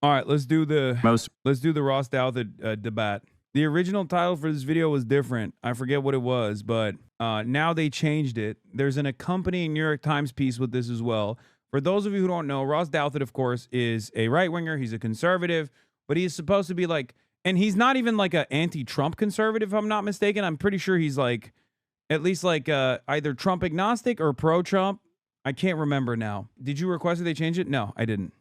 All right, let's do the Most Ross Douthat debate. The original title for this video was different. I forget what it was, but now they changed it. There's an accompanying New York Times piece with this as well. For those of you who don't know, Ross Douthat, of course, is a right-winger. He's a conservative, but he's supposed to be like, and he's not even like an anti-Trump conservative, if I'm not mistaken. I'm pretty sure he's like, at least like either Trump agnostic or pro-Trump. I can't remember now. Did you request that they change it? No, I didn't.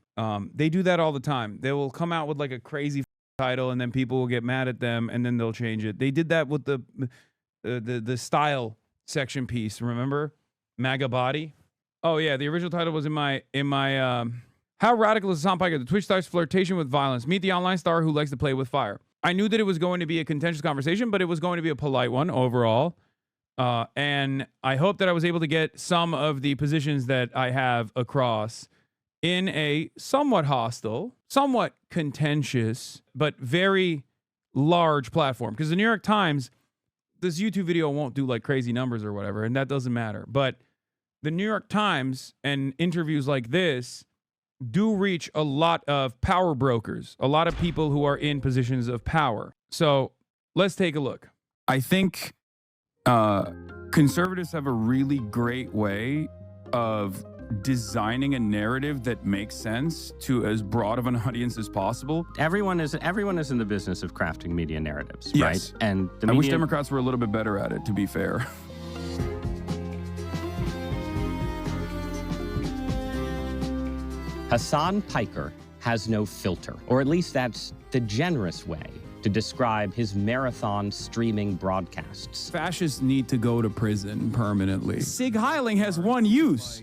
They do that all the time. They will come out with like a crazy title, and then people will get mad at them, and then they'll change it. They did that with the style section piece. Remember, MAGA body. Oh yeah, the original title was in my How radical is Hasan Piker? The Twitch star's flirtation with violence. Meet the online star who likes to play with fire. I knew that it was going to be a contentious conversation, but it was going to be a polite one overall. And I hope that I was able to get some of the positions that I have across in a somewhat hostile, somewhat contentious, but very large platform. Because the New York Times, this YouTube video won't do like crazy numbers or whatever, and that doesn't matter. But the New York Times and interviews like this do reach a lot of power brokers, a lot of people who are in positions of power. So let's take a look. I think conservatives have a really great way of designing a narrative that makes sense to as broad of an audience as possible. everyone is in the business of crafting media narratives, Yes. right? And I wish Democrats were a little bit better at it, to be fair. Hasan Piker has no filter, or at least that's the generous way to describe his marathon streaming broadcasts. Fascists need to go to prison permanently. Sig Heiling has one use.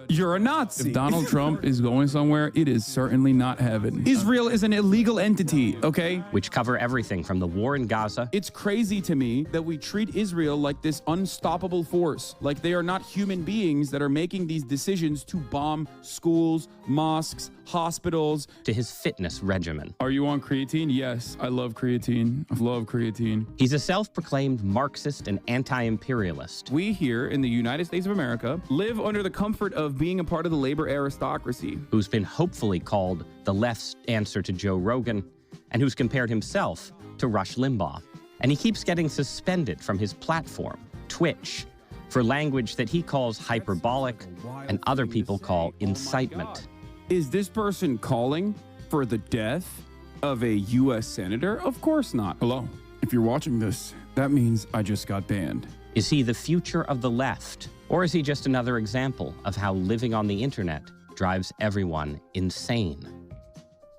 You're a Nazi. If Donald Trump is going somewhere, it is certainly not heaven. Israel is an illegal entity, okay? Which cover everything from the war in Gaza. It's crazy to me that we treat Israel like this unstoppable force, like they are not human beings that are making these decisions to bomb schools, mosques, hospitals. To his fitness regimen. Are you on creatine? Yes, I love creatine. I love creatine. He's a self-proclaimed Marxist and anti-imperialist. We here in the United States of America live under the comfort of being a part of the labor aristocracy. Who's been hopefully called the left's answer to Joe Rogan, and who's compared himself to Rush Limbaugh. And he keeps getting suspended from his platform, Twitch, for language that he calls hyperbolic and other people call incitement. Is this person calling for the death of a U.S. senator? Of course not. Hello. If you're watching this, that means I just got banned. Is he the future of the left? Or is he just another example of how living on the internet drives everyone insane?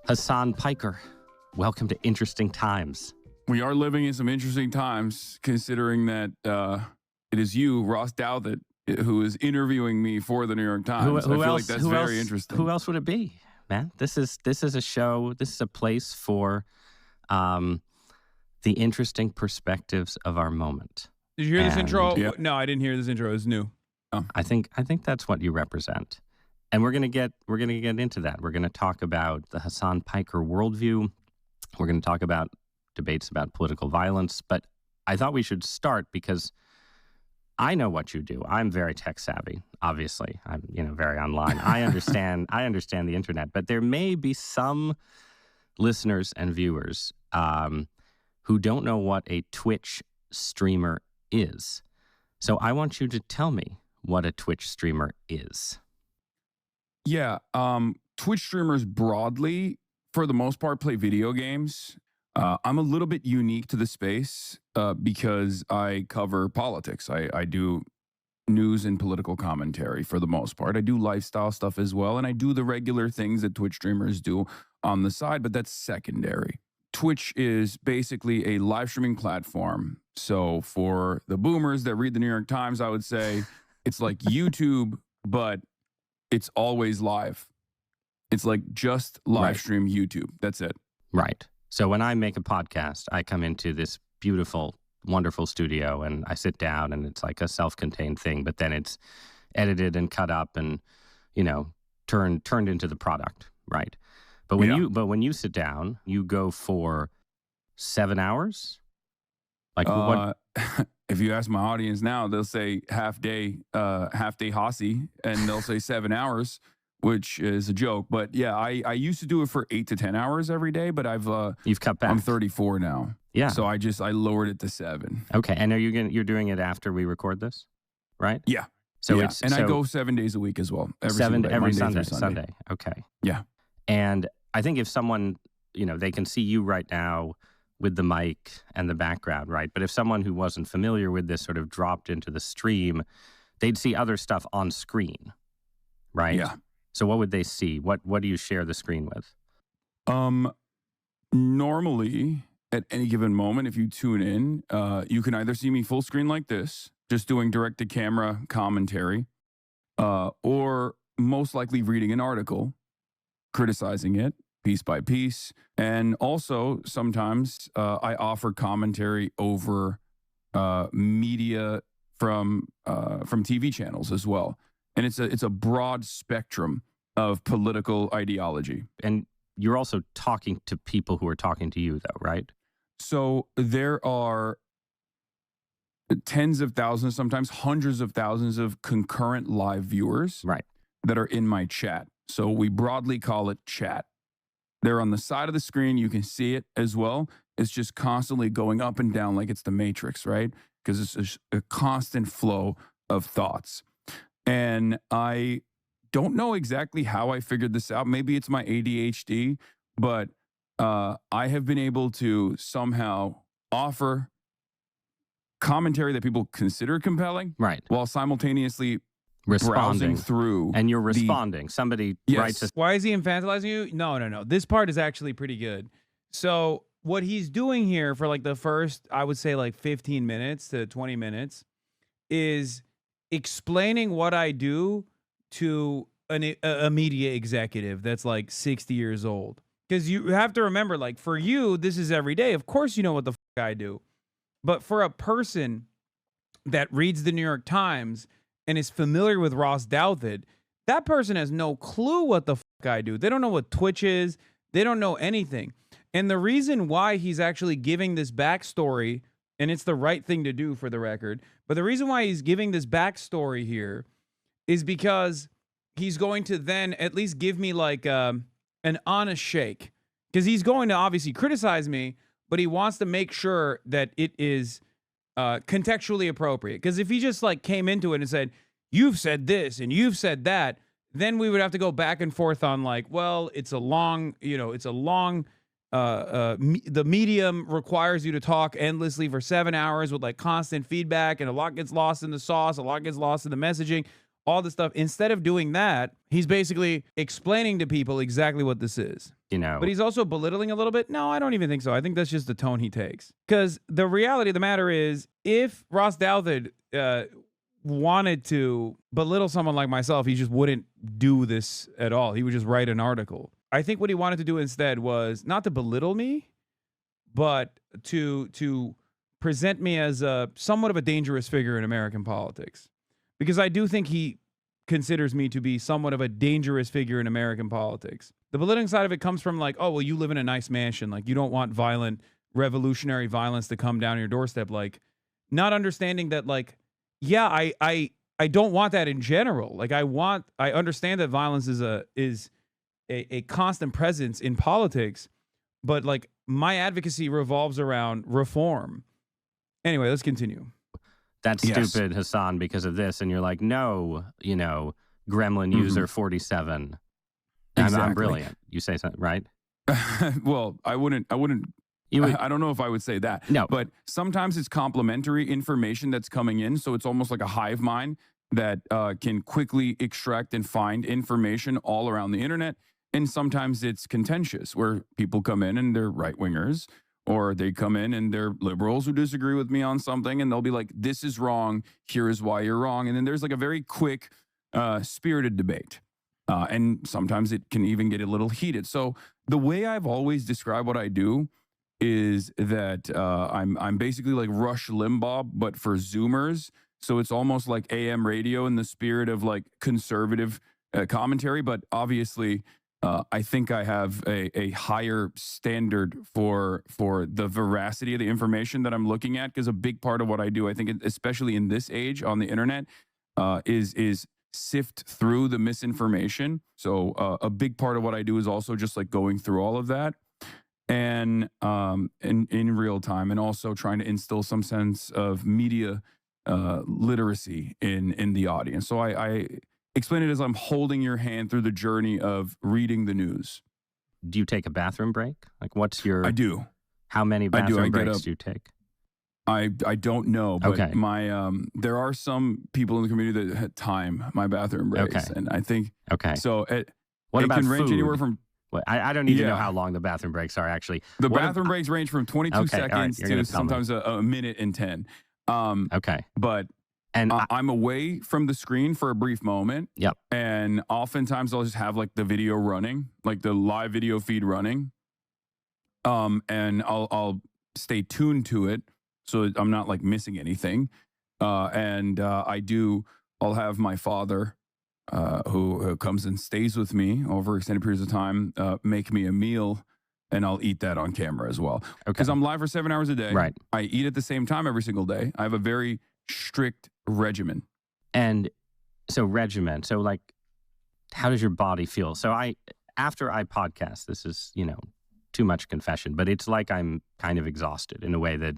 Hasan Piker, welcome to Interesting Times. We are living in some interesting times, considering that it is you, Ross Douthat, who is interviewing me for the New York Times. I feel like that's very interesting. Who else would it be, man? This is a show. This is a place for the interesting perspectives of our moment. Did you hear this intro? Yeah. No, I didn't hear this intro. It was new. Oh. I think that's what you represent, and we're gonna get into that. We're gonna talk about the Hasan Piker worldview. We're gonna talk about debates about political violence. But I thought we should start because I know what you do. I'm very tech savvy. Obviously, I'm very online. I understand the internet, but there may be some listeners and viewers who don't know what a Twitch streamer is. So I want you to tell me what a Twitch streamer is. Yeah, Twitch streamers broadly, for the most part, play video games. I'm a little bit unique to the space because I cover politics. I do news and political commentary for the most part. I do lifestyle stuff as well, and I do the regular things that Twitch streamers do on the side, but that's secondary. Twitch is basically a live streaming platform. So for the boomers that read the New York Times, I would say it's like YouTube, but it's always live. It's like just live stream YouTube. That's it. Right. So when I make a podcast, I come into this beautiful, wonderful studio and I sit down and it's like a self-contained thing, but then it's edited and cut up and, turned into the product. Right. But when you sit down, you go for 7 hours? Like what? If you ask my audience now, they'll say half day Hasi, and they'll say 7 hours. which is a joke. But yeah, I used to do it for 8 to 10 hours every day, but You've cut back. I'm 34 now. Yeah. So I lowered it to 7. Okay. And you're doing it after we record this, right? Yeah. So yeah. I go 7 days a week as well. Every Sunday. Okay. Yeah. And I think if someone, they can see you right now with the mic and the background, right? But if someone who wasn't familiar with this sort of dropped into the stream, they'd see other stuff on screen, right? Yeah. So what would they see? What do you share the screen with? Normally at any given moment, if you tune in, you can either see me full screen like this, just doing direct to camera commentary, or most likely reading an article, criticizing it piece by piece. And also sometimes I offer commentary over media from TV channels as well. And it's a broad spectrum of political ideology. And you're also talking to people who are talking to you, though, right? So there are tens of thousands, sometimes hundreds of thousands of concurrent live viewers that are in my chat. So we broadly call it chat. They're on the side of the screen. You can see it as well. It's just constantly going up and down like it's the Matrix, right? Because it's a constant flow of thoughts. And I don't know exactly how I figured this out. Maybe it's my ADHD, but I have been able to somehow offer commentary that people consider compelling, right, while simultaneously responding browsing through. And you're responding. Somebody writes a... Why is he infantilizing you? No. This part is actually pretty good. So what he's doing here for like the first, I would say like 15 minutes to 20 minutes is explaining what I do to a media executive that's like 60 years old. Because you have to remember, like, for you, this is every day. Of course you know what the fuck I do. But for a person that reads the New York Times and is familiar with Ross Douthat, that person has no clue what the fuck I do. They don't know what Twitch is. They don't know anything. And the reason why he's actually giving this backstory, and it's the right thing to do for the record, but the reason why he's giving this backstory here is because he's going to then at least give me like an honest shake. Because he's going to obviously criticize me, but he wants to make sure that it is contextually appropriate. Because if he just like came into it and said, you've said this and you've said that, then we would have to go back and forth on like, well, it's a long, the medium requires you to talk endlessly for 7 hours with like constant feedback, and a lot gets lost in the sauce, a lot gets lost in the messaging, all this stuff. Instead of doing that, he's basically explaining to people exactly what this is. But he's also belittling a little bit. No, I don't even think so. I think that's just the tone he takes. Because the reality of the matter is, if Ross Douthat wanted to belittle someone like myself, he just wouldn't do this at all. He would just write an article. I think what he wanted to do instead was not to belittle me, but to present me as a somewhat of a dangerous figure in American politics. Because I do think he considers me to be somewhat of a dangerous figure in American politics. The belittling side of it comes from like, oh, well, you live in a nice mansion. Like, you don't want violent, revolutionary violence to come down your doorstep. Like, not understanding that, like, yeah, I don't want that in general. Like, I understand that violence is a constant presence in politics, but like my advocacy revolves around reform. Anyway, let's continue. That's stupid, Hasan, because of this. And you're like, no, gremlin user 47. Exactly. I'm brilliant. You say something, right? Well, I don't know if I would say that. No. But sometimes it's complementary information that's coming in. So it's almost like a hive mind that can quickly extract and find information all around the internet. And sometimes it's contentious, where people come in and they're right-wingers, or they come in and they're liberals who disagree with me on something, and they'll be like, this is wrong, here is why you're wrong. And then there's like a very quick, spirited debate. And sometimes it can even get a little heated. So the way I've always described what I do is that I'm basically like Rush Limbaugh, but for Zoomers. So it's almost like AM radio in the spirit of like conservative commentary. But obviously, I think I have a higher standard for the veracity of the information that I'm looking at, because a big part of what I do, I think, especially in this age on the internet, is sift through the misinformation. So a big part of what I do is also just like going through all of that and in real time, and also trying to instill some sense of media literacy in the audience. So I explain it as I'm holding your hand through the journey of reading the news. Do you take a bathroom break? Like, what's your? I do. How many bathroom breaks do you take? I don't know, but Okay. my there are some people in the community that time my bathroom breaks, Okay. and I think Okay. so. What it about can range food? anywhere from Well, I don't need to know Yeah. how long the bathroom breaks are. Actually, the What ab- bathroom breaks range from 22 Okay, all right, seconds you're gonna to tell me. sometimes a minute and 10. Okay, But and I'm away from the screen for a brief moment. Yep. And oftentimes I'll just have like the video running, like the live video feed running. And I'll stay tuned to it so I'm not like missing anything. I'll have my father, who comes and stays with me over extended periods of time, make me a meal, and I'll eat that on camera as well. okay, Because I'm live for 7 hours a day. right. I eat at the same time every single day. I have a very strict regimen. And so regimen. So like, how does your body feel? So after I podcast, this is too much confession, but it's like I'm kind of exhausted in a way that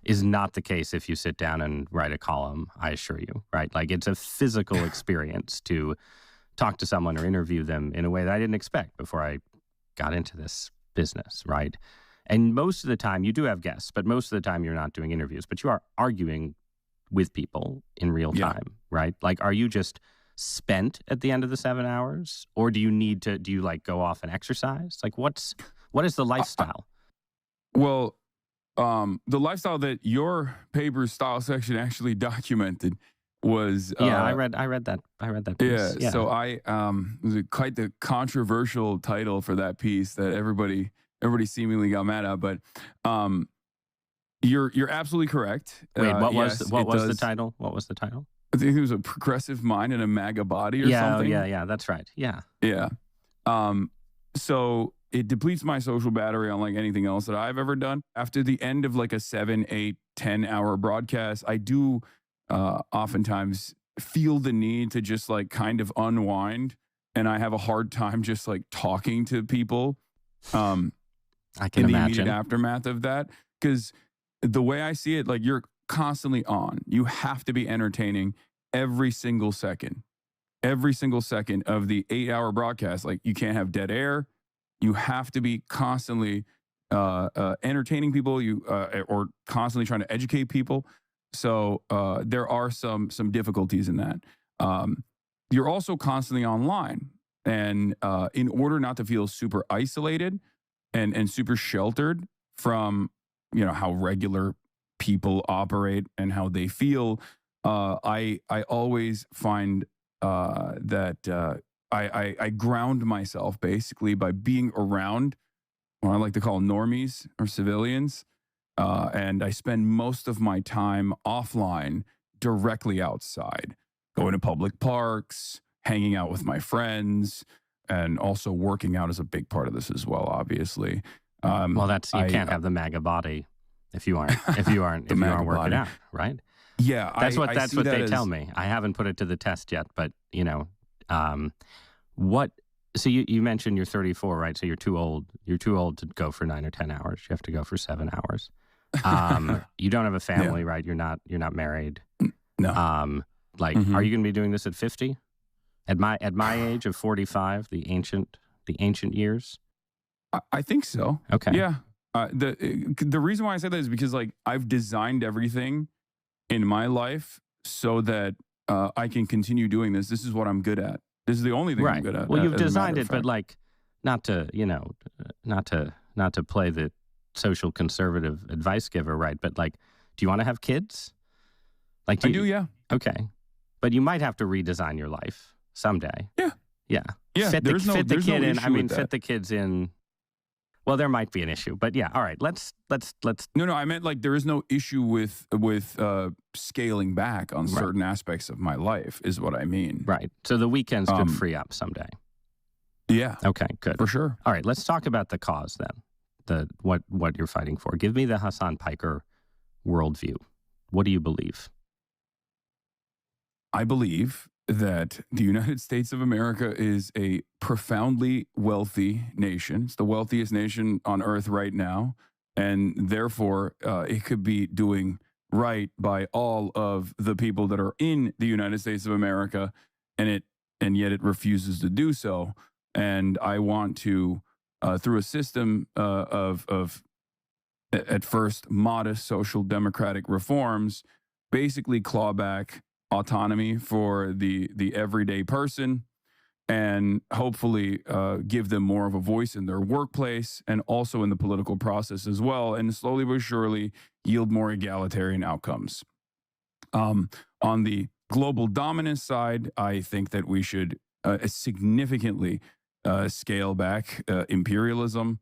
is not the case if you sit down and write a column, I assure you, right? Like, it's a physical experience to talk to someone or interview them in a way that I didn't expect before I got into this business, right? And most of the time you do have guests, but most of the time you're not doing interviews, but you are arguing with people in real Yeah. time, right? Like, are you just spent at the end of the 7 hours, or do you like go off and exercise? Like, what is the lifestyle? Well, the lifestyle that your paper's style section actually documented was I read that piece. yeah. So it was quite the controversial title for that piece that everybody seemingly got mad at. But you're absolutely correct. Wait, what was yes, what it was the does- title? What was the title? I think it was a progressive mind and a MAGA body or something. Yeah, that's right. Yeah. Yeah. So it depletes my social battery unlike anything else that I've ever done. After the end of like a 7, 8, 10-hour broadcast, I do oftentimes feel the need to just like kind of unwind. And I have a hard time just like talking to people I can in the imagine. immediate aftermath of that. Because the way I see it, like, you're constantly on. You have to be entertaining every single second of the 8-hour broadcast. Like, you can't have dead air. You have to be constantly entertaining people, or constantly trying to educate people. So there are some difficulties in that. You're also constantly online, and in order not to feel super isolated and super sheltered from how regular people operate and how they feel, I always find that I ground myself basically by being around what I like to call normies or civilians. And I spend most of my time offline, directly outside, going to public parks, hanging out with my friends, and also working out is a big part of this as well, obviously. Well, you can't have the MAGA body if you aren't MAGA working body. out, right? Yeah, That's what see that they as- tell me. I haven't put it to the test yet, but what? So you mentioned you're 34, right? So you're too old. You're too old to go for 9 or 10 hours. You have to go for 7 hours. You don't have a family, right? You're not married. No. Are you going to be doing this at 50? At my age of 45, the ancient years. I think so. Okay. Yeah. The reason why I say that is because like I've designed everything in my life so that I can continue doing this. This is what I'm good at. This is the only thing I'm good at. Well, you've as a matter designed of it, but fact. like not to play the social conservative advice giver, right? But like, do you want to have kids? Like, I do, yeah. Okay, but you might have to redesign your life someday. Yeah. Yeah. Yeah, Fit there's no kid in. issue I mean, with fit that. the kids in. Well, there might be an issue, but yeah. All right. Let's. No, I meant like there is no issue with scaling back on certain aspects of my life is what I mean. Right. So the weekends could free up someday. Yeah, Okay. Good. for sure. All right. Let's talk about the cause then. What you're fighting for. Give me the Hasan Piker worldview. What do you believe? I believe that the United States of America is a profoundly wealthy nation. It's the wealthiest nation on earth right now. And therefore, it could be doing right by all of the people that are in the United States of America, and yet it refuses to do so. And I want to, through a system of at first modest social democratic reforms, basically claw back autonomy for the everyday person, and hopefully give them more of a voice in their workplace and also in the political process as well, and slowly but surely yield more egalitarian outcomes. On the global dominance side, I think that we should significantly scale back imperialism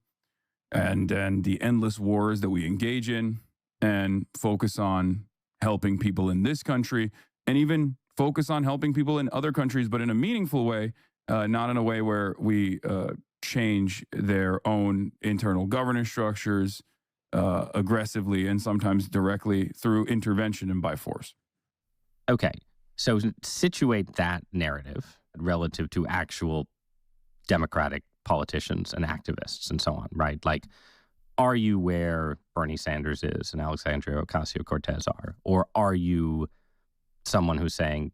and the endless wars that we engage in, and focus on helping people in this country, and even focus on helping people in other countries, but in a meaningful way, not in a way where we change their own internal governance structures aggressively and sometimes directly through intervention and by force. Okay, so situate that narrative relative to actual democratic politicians and activists and so on, right? Like, are you where Bernie Sanders is and Alexandria Ocasio-Cortez are? Or are you someone who's saying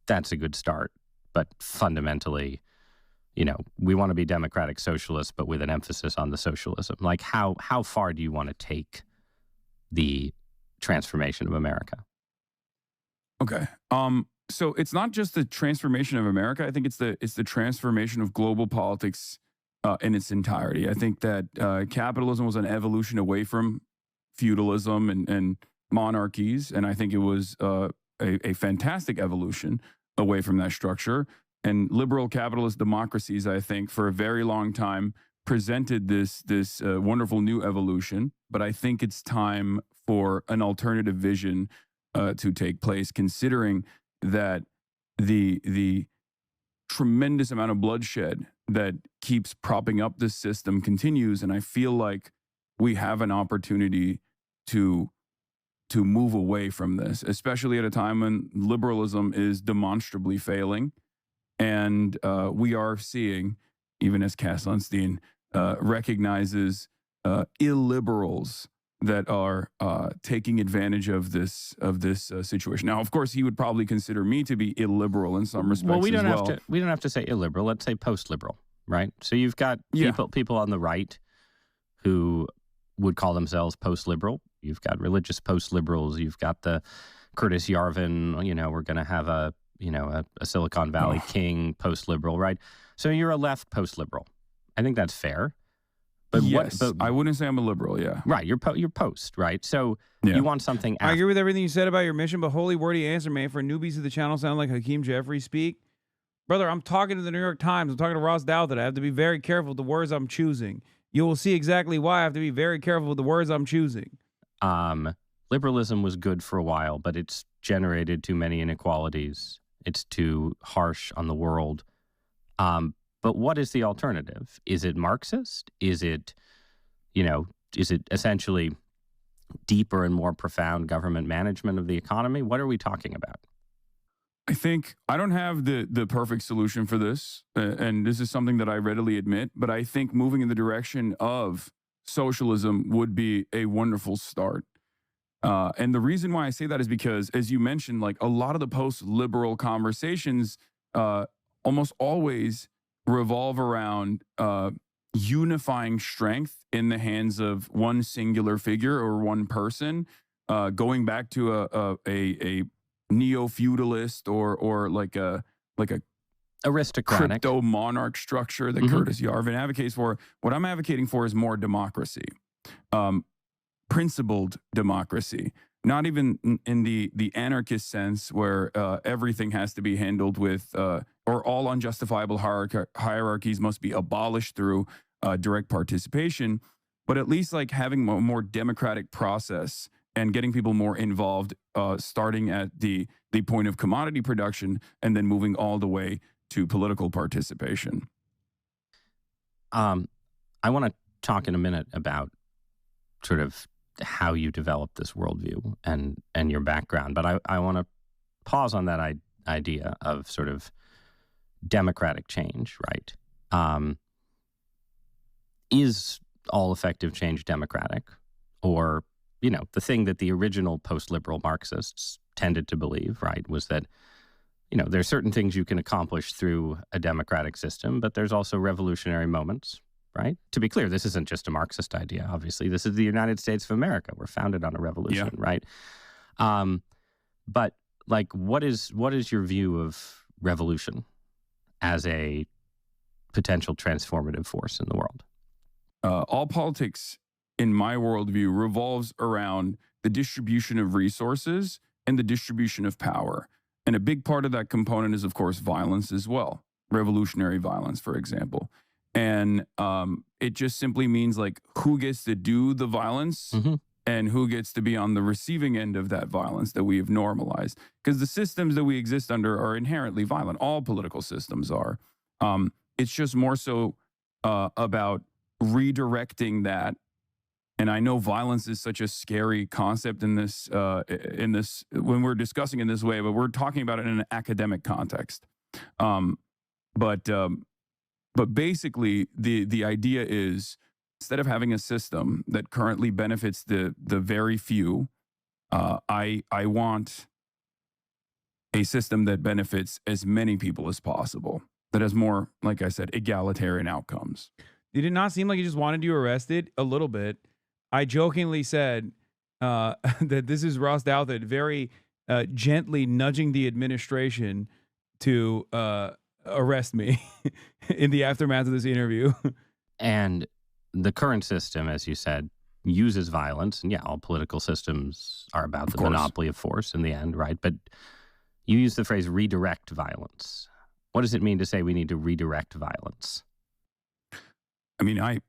that's a good start, but fundamentally, we want to be democratic socialists, but with an emphasis on the socialism? Like, how far do you want to take the transformation of America? Okay. So it's not just the transformation of America. I think it's the transformation of global politics in its entirety. I think that capitalism was an evolution away from feudalism and monarchies, and I think it was a fantastic evolution away from that structure. And liberal capitalist democracies, I think, for a very long time presented this wonderful new evolution. But I think it's time for an alternative vision to take place, considering that the tremendous amount of bloodshed that keeps propping up this system continues. And I feel like we have an opportunity to move away from this, especially at a time when liberalism is demonstrably failing. And we are seeing, even as Cass Sunstein recognizes, illiberals that are taking advantage of this situation. Now, of course, he would probably consider me to be illiberal in some respects. Well, we don't have to say illiberal. Let's say post-liberal, right? So you've got people on the right who would call themselves post-liberal. You've got religious post-liberals. You've got the Curtis Yarvin. We're going to have a Silicon Valley king post-liberal, right? So you're a left post-liberal. I think that's fair. But yes, I wouldn't say I'm a liberal, yeah. Right, you're post, right? So you want something I agree with everything you said about your mission, but holy wordy answer, man. For newbies to the channel sound like Hakeem Jeffries speak. Brother, I'm talking to the New York Times. I'm talking to Ross Douthat. I have to be very careful with the words I'm choosing. You will see exactly why I have to be very careful with the words I'm choosing. Liberalism was good for a while, but it's generated too many inequalities. It's too harsh on the world. But what is the alternative? Is it Marxist? Is it essentially deeper and more profound government management of the economy? What are we talking about? I think I don't have the perfect solution for this, and this is something that I readily admit, but I think moving in the direction of socialism would be a wonderful start. And the reason why I say that is because, as you mentioned, like a lot of the post-liberal conversations almost always revolve around unifying strength in the hands of one singular figure or one person, going back to a neo-feudalist or like a aristocratic crypto monarch structure that Curtis Yarvin advocates for. What I'm advocating for is more democracy, principled democracy, not even in the anarchist sense where everything has to be handled with or all unjustifiable hierarchies must be abolished through direct participation, but at least like having a more democratic process and getting people more involved, starting at the point of commodity production and then moving all the way to political participation. I want to talk in a minute about sort of how you developed this worldview and your background, but I want to pause on that idea of sort of democratic change, right? Is all effective change democratic? Or, the thing that the original post-liberal Marxists tended to believe, right, was that, there's certain things you can accomplish through a democratic system, but there's also revolutionary moments, right? To be clear, this isn't just a Marxist idea, obviously. This is the United States of America. We're founded on a revolution, right? But, like, what is your view of revolution as a potential transformative force in the world? All politics, in my worldview, revolves around the distribution of resources and the distribution of power. And a big part of that component is, of course, violence as well. Revolutionary violence, for example. And it just simply means, like, who gets to do the violence and who gets to be on the receiving end of that violence that we have normalized. Because the systems that we exist under are inherently violent. All political systems are. It's just more so about redirecting that. And I know violence is such a scary concept in this when we're discussing in this way, but we're talking about it in an academic context. But basically, the idea is, instead of having a system that currently benefits the very few, I want a system that benefits as many people as possible, that has more, like I said, egalitarian outcomes. Did it not seem like he just wanted you arrested? A little bit. I jokingly said that this is Ross Douthat very gently nudging the administration to arrest me in the aftermath of this interview. And the current system, as you said, uses violence. And yeah, all political systems are about the monopoly of force in the end, right? But you use the phrase redirect violence. What does it mean to say we need to redirect violence? I mean,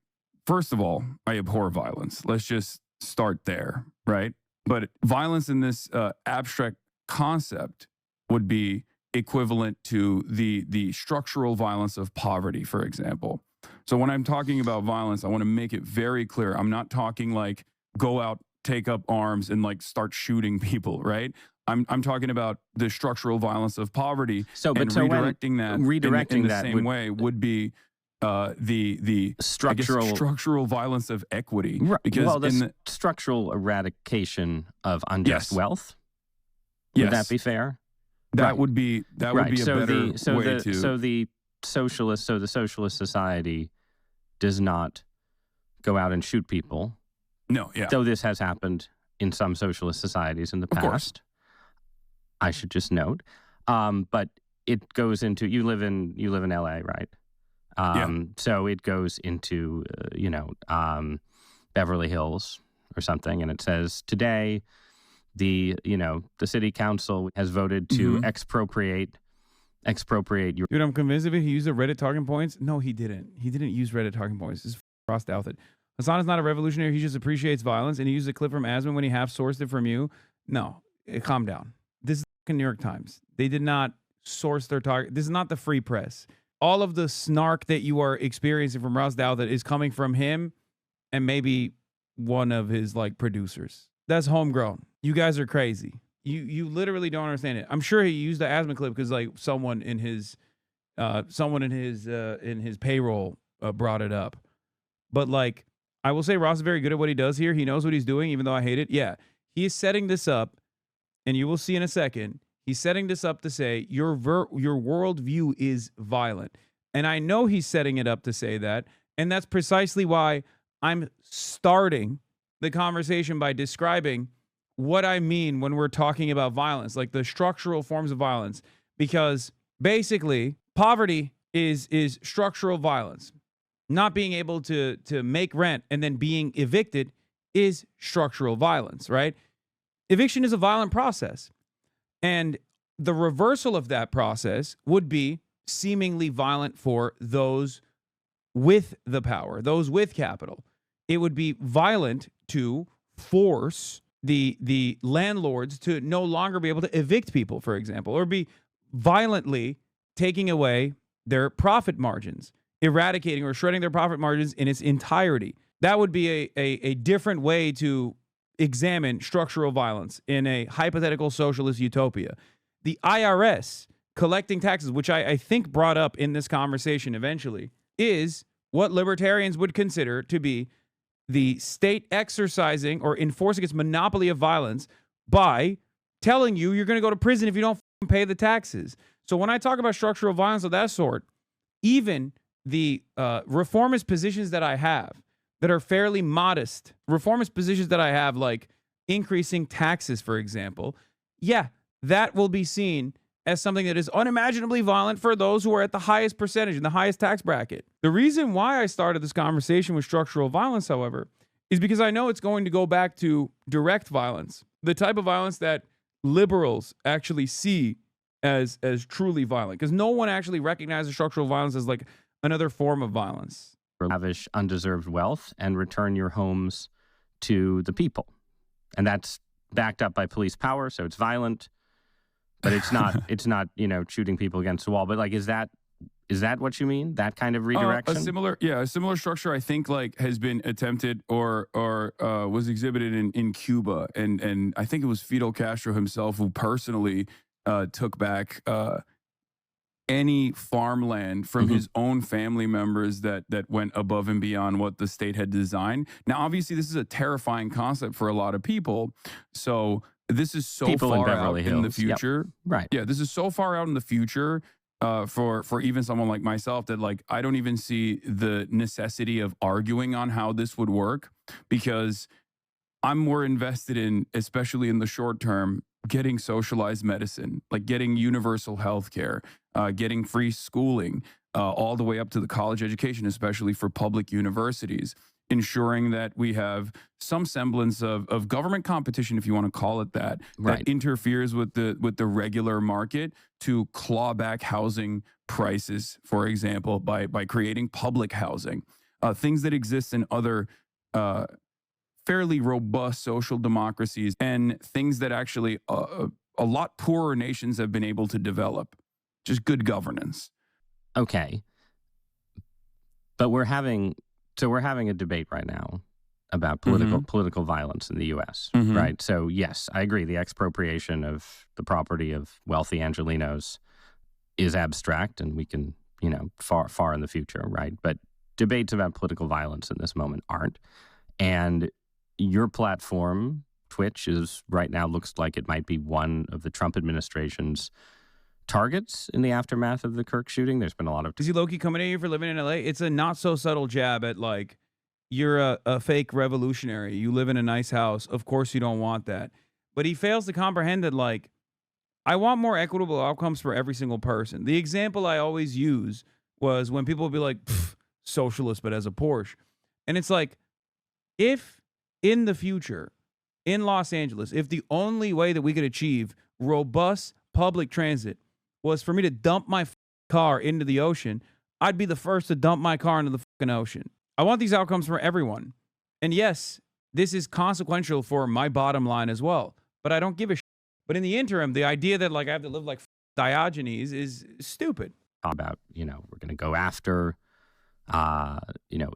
first of all, I abhor violence. Let's just start there, right? But violence in this abstract concept would be equivalent to the structural violence of poverty, for example. So when I'm talking about violence, I want to make it very clear. I'm not talking like go out, take up arms, and like start shooting people, right? I'm talking about the structural violence of poverty. Redirecting that in the same way would be the structural violence of equity. Right. Because the structural eradication of unjust wealth. Would that be fair? That would be a better way to. So the socialist society does not go out and shoot people. No, yeah. Though this has happened in some socialist societies in the past. Of course. I should just note. But it goes into, you live in LA, right? So it goes into, Beverly Hills or something. And it says, today, the city council has voted to expropriate your. Dude, I'm convinced of it. He used the Reddit talking points. No, he didn't. He didn't use Reddit talking points. This is Ross Douthat. Hasan is not a revolutionary. He just appreciates violence. And he used a clip from Asman when he half-sourced it from you. No, calm down. This is the New York Times. They did not source their target. This is not the free press. All of the snark that you are experiencing from Ross Douthat is coming from him and maybe one of his producers. That's homegrown. You guys are crazy. You literally don't understand it. I'm sure he used the Asman clip because someone in his payroll brought it up. But I will say Ross is very good at what he does here. He knows what he's doing, even though I hate it. Yeah, he is setting this up, and you will see in a second. He's setting this up to say your worldview is violent. And I know he's setting it up to say that. And that's precisely why I'm starting the conversation by describing what I mean when we're talking about violence, like the structural forms of violence. Because basically, poverty is structural violence. Not being able to make rent and then being evicted is structural violence, right? Eviction is a violent process. And the reversal of that process would be seemingly violent for those with the power, those with capital. It would be violent to force the landlords to no longer be able to evict people, for example, or be violently taking away their profit margins, eradicating or shredding their profit margins in its entirety. That would be a different way to examine structural violence in a hypothetical socialist utopia. the IRS collecting taxes, which I think brought up in this conversation eventually, is what libertarians would consider to be the state exercising or enforcing its monopoly of violence by telling you you're going to go to prison if you don't pay the taxes. So when I talk about structural violence of that sort, even the reformist positions that I have that are fairly modest, reformist positions that I have, like increasing taxes, for example, yeah, that will be seen as something that is unimaginably violent for those who are at the highest percentage in the highest tax bracket. The reason why I started this conversation with structural violence, however, is because I know it's going to go back to direct violence, the type of violence that liberals actually see as truly violent, because no one actually recognizes structural violence as like another form of violence. Lavish undeserved wealth and return your homes to the people. And that's backed up by police power, so it's violent, but it's not, shooting people against the wall. But like, is that what you mean? That kind of redirection? A similar structure, I think, like has been attempted or was exhibited in Cuba, and I think it was Fidel Castro himself who personally took back any farmland from his own family members that went above and beyond what the state had designed. Now, obviously, this is a terrifying concept for a lot of people. So this is so people far in Beverly out Hills. in the future. Yep. Right. Yeah, this is so far out in the future for even someone like myself that like I don't even see the necessity of arguing on how this would work, because I'm more invested in, especially in the short term, getting socialized medicine, like getting universal health care, getting free schooling, all the way up to the college education, especially for public universities, ensuring that we have some semblance of government competition, if you want to call it that, right, that interferes with the regular market to claw back housing prices, for example, by creating public housing, things that exist in other fairly robust social democracies, and things that actually a lot poorer nations have been able to develop. Just good governance. Okay. But we're having a debate right now about political violence in the U.S., right? So yes, I agree. The expropriation of the property of wealthy Angelenos is abstract, and we can, far in the future, right? But debates about political violence in this moment aren't. And your platform, Twitch, is right now looks like it might be one of the Trump administration's targets in the aftermath of the Kirk shooting. There's been a lot of... Is he low-key coming at you for living in LA? It's a not-so-subtle jab at, like, you're a fake revolutionary. You live in a nice house. Of course you don't want that. But he fails to comprehend that, like, I want more equitable outcomes for every single person. The example I always use was when people would be like, socialist, but as a Porsche. And it's like, if in the future, in Los Angeles, if the only way that we could achieve robust public transit was for me to dump my car into the ocean, I'd be the first to dump my car into the fucking ocean. I want these outcomes for everyone. And yes, this is consequential for my bottom line as well, but I don't give a shit. But in the interim, the idea that like I have to live like Diogenes is stupid. About, we're going to go after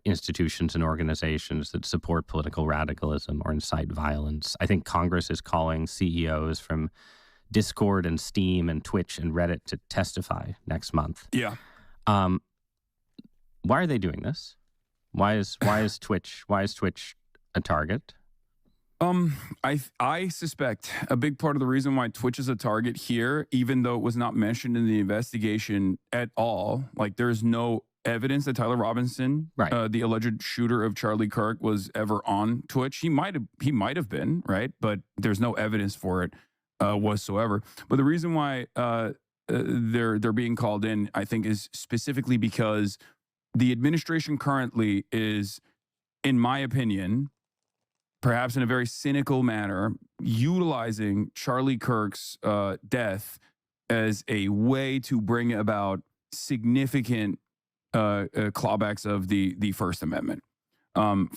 institutions and organizations that support political radicalism or incite violence. I think Congress is calling CEOs from Discord and Steam and Twitch and Reddit to testify next month. Yeah. Why are they doing this? Why is Twitch a target? I suspect a big part of the reason why Twitch is a target here, even though it was not mentioned in the investigation at all, like there's no evidence that Tyler Robinson, right, the alleged shooter of Charlie Kirk, was ever on Twitch. He might have been, right? But there's no evidence for it whatsoever. But the reason why they're being called in, I think, is specifically because the administration currently is, in my opinion, perhaps in a very cynical manner, utilizing Charlie Kirk's death as a way to bring about significant clawbacks of the First Amendment,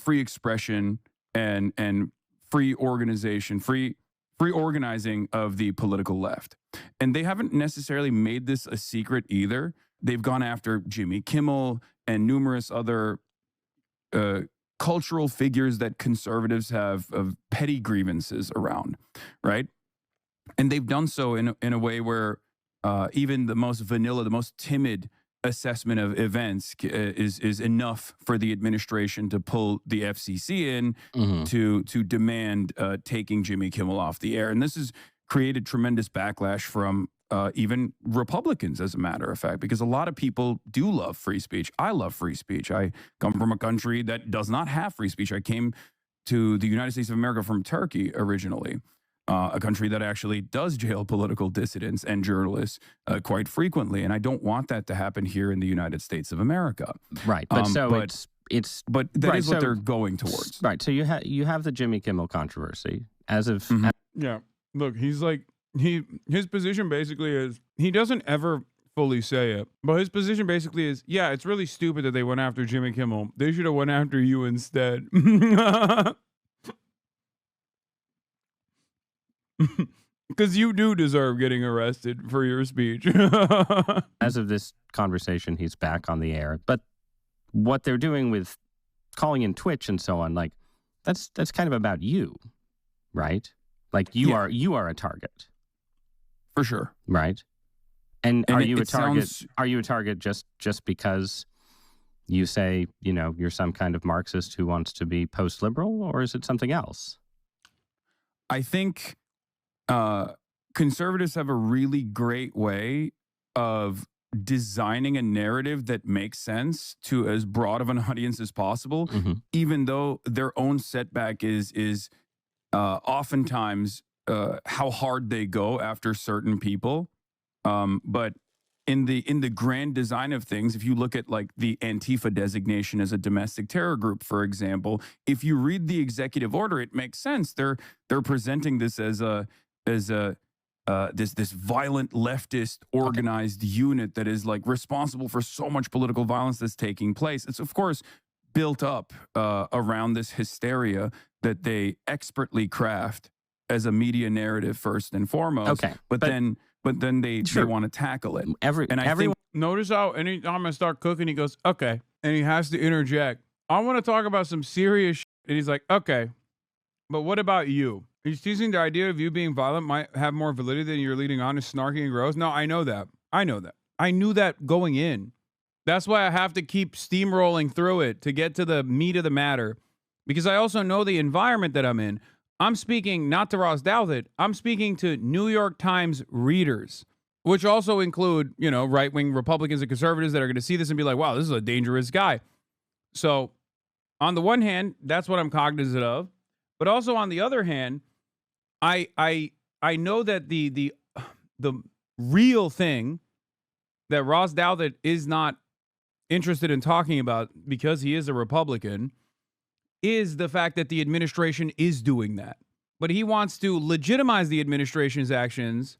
free expression and free organization, free organizing of the political left. And they haven't necessarily made this a secret either. They've gone after Jimmy Kimmel and numerous other cultural figures that conservatives have of petty grievances around, right? And they've done so in a way where even the most vanilla, the most timid assessment of events is enough for the administration to pull the FCC in to demand taking Jimmy Kimmel off the air. And this has created tremendous backlash from even Republicans, as a matter of fact, because a lot of people do love free speech. I love free speech. I come from a country that does not have free speech. I came to the United States of America from Turkey originally. A country that actually does jail political dissidents and journalists quite frequently, and I don't want that to happen here in the United States of America. Right, but but that is what they're going towards. Right, so you have the Jimmy Kimmel controversy as of Yeah, look, he's like his position basically is he doesn't ever fully say it, but his position basically is, yeah, it's really stupid that they went after Jimmy Kimmel. They should have went after you instead. Because you do deserve getting arrested for your speech. As of this conversation, he's back on the air. But what they're doing with calling in Twitch and so on, like that's kind of about you, right? Like you are a target, for sure, right? And are you a target? Are you a target just because you say, you know, you're some kind of Marxist who wants to be post-liberal, or is it something else? I think conservatives have a really great way of designing a narrative that makes sense to as broad of an audience as possible, even though their own setback is oftentimes how hard they go after certain people. But in the grand design of things, if you look at like the Antifa designation as a domestic terror group, for example, if you read the executive order, it makes sense. They're presenting this as this violent leftist organized unit that is like responsible for so much political violence that's taking place. It's of course built up around this hysteria that they expertly craft as a media narrative first and foremost. Okay, but then they want to tackle it. Everyone notice how anytime I start cooking, he goes, okay, and he has to interject. I want to talk about some serious shit. And he's like, okay, but what about you? He's teasing the idea of you being violent might have more validity than you're leading on as snarky and gross. No, I know that. I knew that going in. That's why I have to keep steamrolling through it to get to the meat of the matter. Because I also know the environment that I'm in. I'm speaking not to Ross Douthat. I'm speaking to New York Times readers, which also include, you know, right-wing Republicans and conservatives that are going to see this and be like, wow, this is a dangerous guy. So on the one hand, that's what I'm cognizant of. But also on the other hand, I know that the real thing that Ross Douthat is not interested in talking about, because he is a Republican, is the fact that the administration is doing that. But he wants to legitimize the administration's actions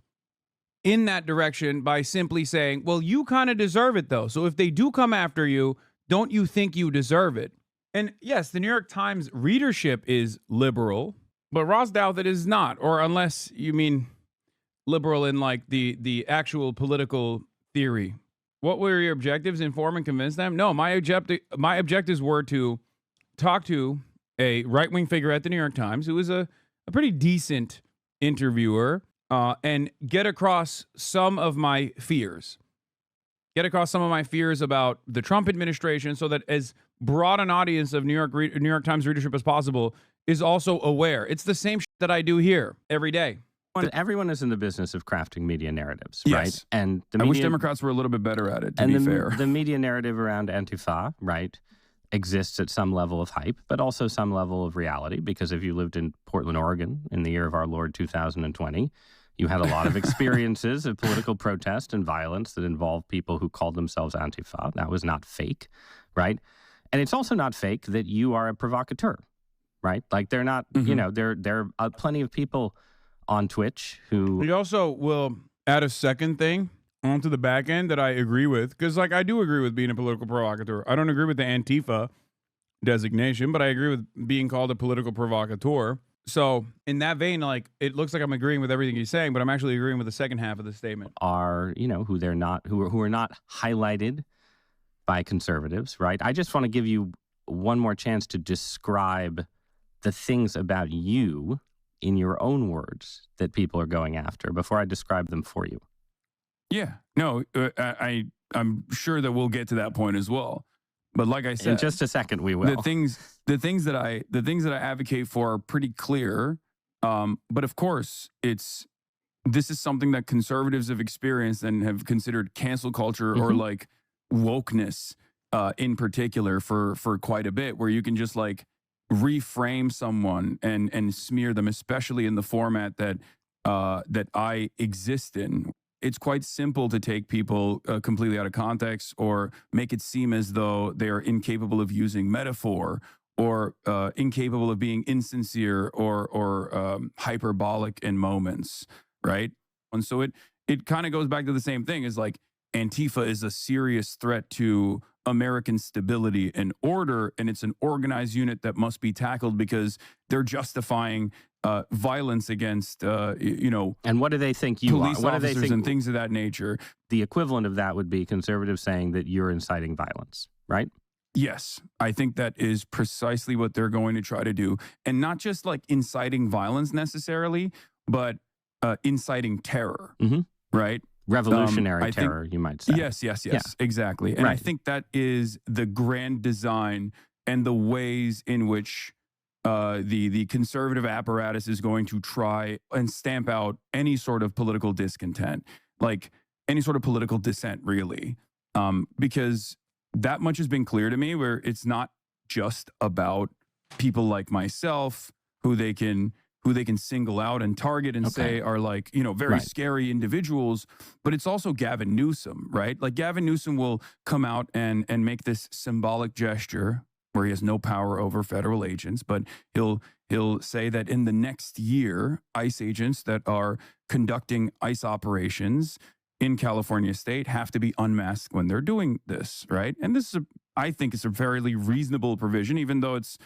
in that direction by simply saying, well, you kind of deserve it, though. So if they do come after you, don't you think you deserve it? And yes, the New York Times readership is liberal, but Ross Douthat is not, or unless you mean liberal in like the actual political theory. What were your objectives? Inform and convince them? No, my objectives were to talk to a right-wing figure at the New York Times who is a pretty decent interviewer and get across some of my fears. Get across some of my fears about the Trump administration so that as broad an audience of New York Times readership as possible is also aware. It's the same shit that I do here every day. Everyone is in the business of crafting media narratives, yes. right? And I wish Democrats were a little bit better at it, to be fair. The media narrative around Antifa, right, exists at some level of hype, but also some level of reality, because if you lived in Portland, Oregon in the year of our Lord 2020, you had a lot of experiences of political protest and violence that involved people who called themselves Antifa. That was not fake, right? And it's also not fake that you are a provocateur, right? Like they're not, you know, there are plenty of people on Twitch who... He also will add a second thing onto the back end that I agree with, because like I do agree with being a political provocateur. I don't agree with the Antifa designation, but I agree with being called a political provocateur. So in that vein, like it looks like I'm agreeing with everything he's saying, but I'm actually agreeing with the second half of the statement. Are, you know, who are not highlighted by conservatives, right? I just want to give you one more chance to describe the things about you in your own words that people are going after before I describe them for you? Yeah, no, I'm sure that we'll get to that point as well. But like I said, in just a second, we will. the things that I advocate for are pretty clear. But of course, this is something that conservatives have experienced and have considered cancel culture or like wokeness in particular for quite a bit, where you can just like reframe someone and smear them, especially in the format that I exist in. It's quite simple to take people completely out of context or make it seem as though they are incapable of using metaphor or incapable of being insincere or hyperbolic in moments, right? And so it kind of goes back to the same thing as like Antifa is a serious threat to American stability and order, and it's an organized unit that must be tackled because they're justifying violence against, and what do they think you police are? What do they officers think? and things of that nature. The equivalent of that would be conservatives saying that you're inciting violence, right? Yes, I think that is precisely what they're going to try to do. And not just like inciting violence necessarily, but inciting terror, right? Revolutionary terror, you might say. Yes, exactly. And I think that is the grand design and the ways in which the conservative apparatus is going to try and stamp out any sort of political discontent, like any sort of political dissent, really. Because that much has been clear to me, where it's not just about people like myself who they can single out and target and say are like, very scary individuals, but it's also Gavin Newsom, right? Like Gavin Newsom will come out and make this symbolic gesture where he has no power over federal agents, but he'll say that in the next year, ICE agents that are conducting ICE operations in California state have to be unmasked when they're doing this, right? And this is, I think, it's a fairly reasonable provision, even though it's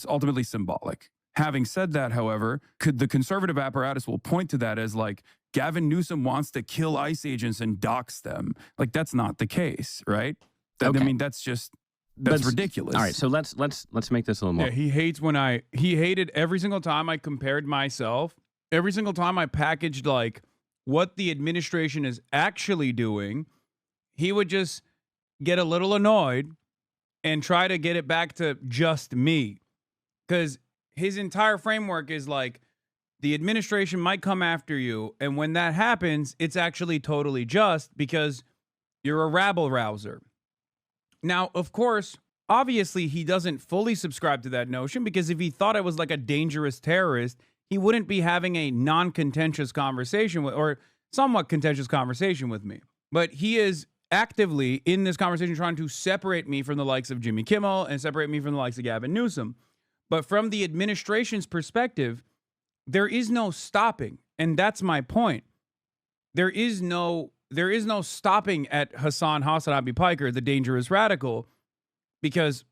ultimately symbolic. Having said that, however, the conservative apparatus will point to that as like Gavin Newsom wants to kill ICE agents and dox them. Like that's not the case, right? I mean, that's ridiculous. All right, so let's make this a little more. Yeah, he hated every single time I compared myself, every single time I packaged like what the administration is actually doing. He would just get a little annoyed and try to get it back to just me, because his entire framework is like the administration might come after you, and when that happens, it's actually totally just because you're a rabble rouser. Now, of course, obviously, he doesn't fully subscribe to that notion, because if he thought I was like a dangerous terrorist, he wouldn't be having a non-contentious conversation or somewhat contentious conversation with me. But he is actively in this conversation trying to separate me from the likes of Jimmy Kimmel and separate me from the likes of Gavin Newsom. But from the administration's perspective, there is no stopping. And that's my point. There is no stopping at HasanAbi Piker, the dangerous radical, because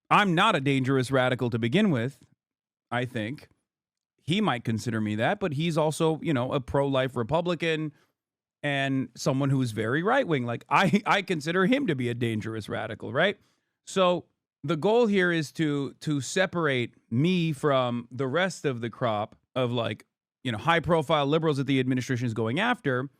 I'm not a dangerous radical to begin with, I think. He might consider me that, but he's also, a pro-life Republican and someone who's very right-wing. Like, I consider him to be a dangerous radical, right? So the goal here is to separate me from the rest of the crop of like, high-profile liberals that the administration is going after.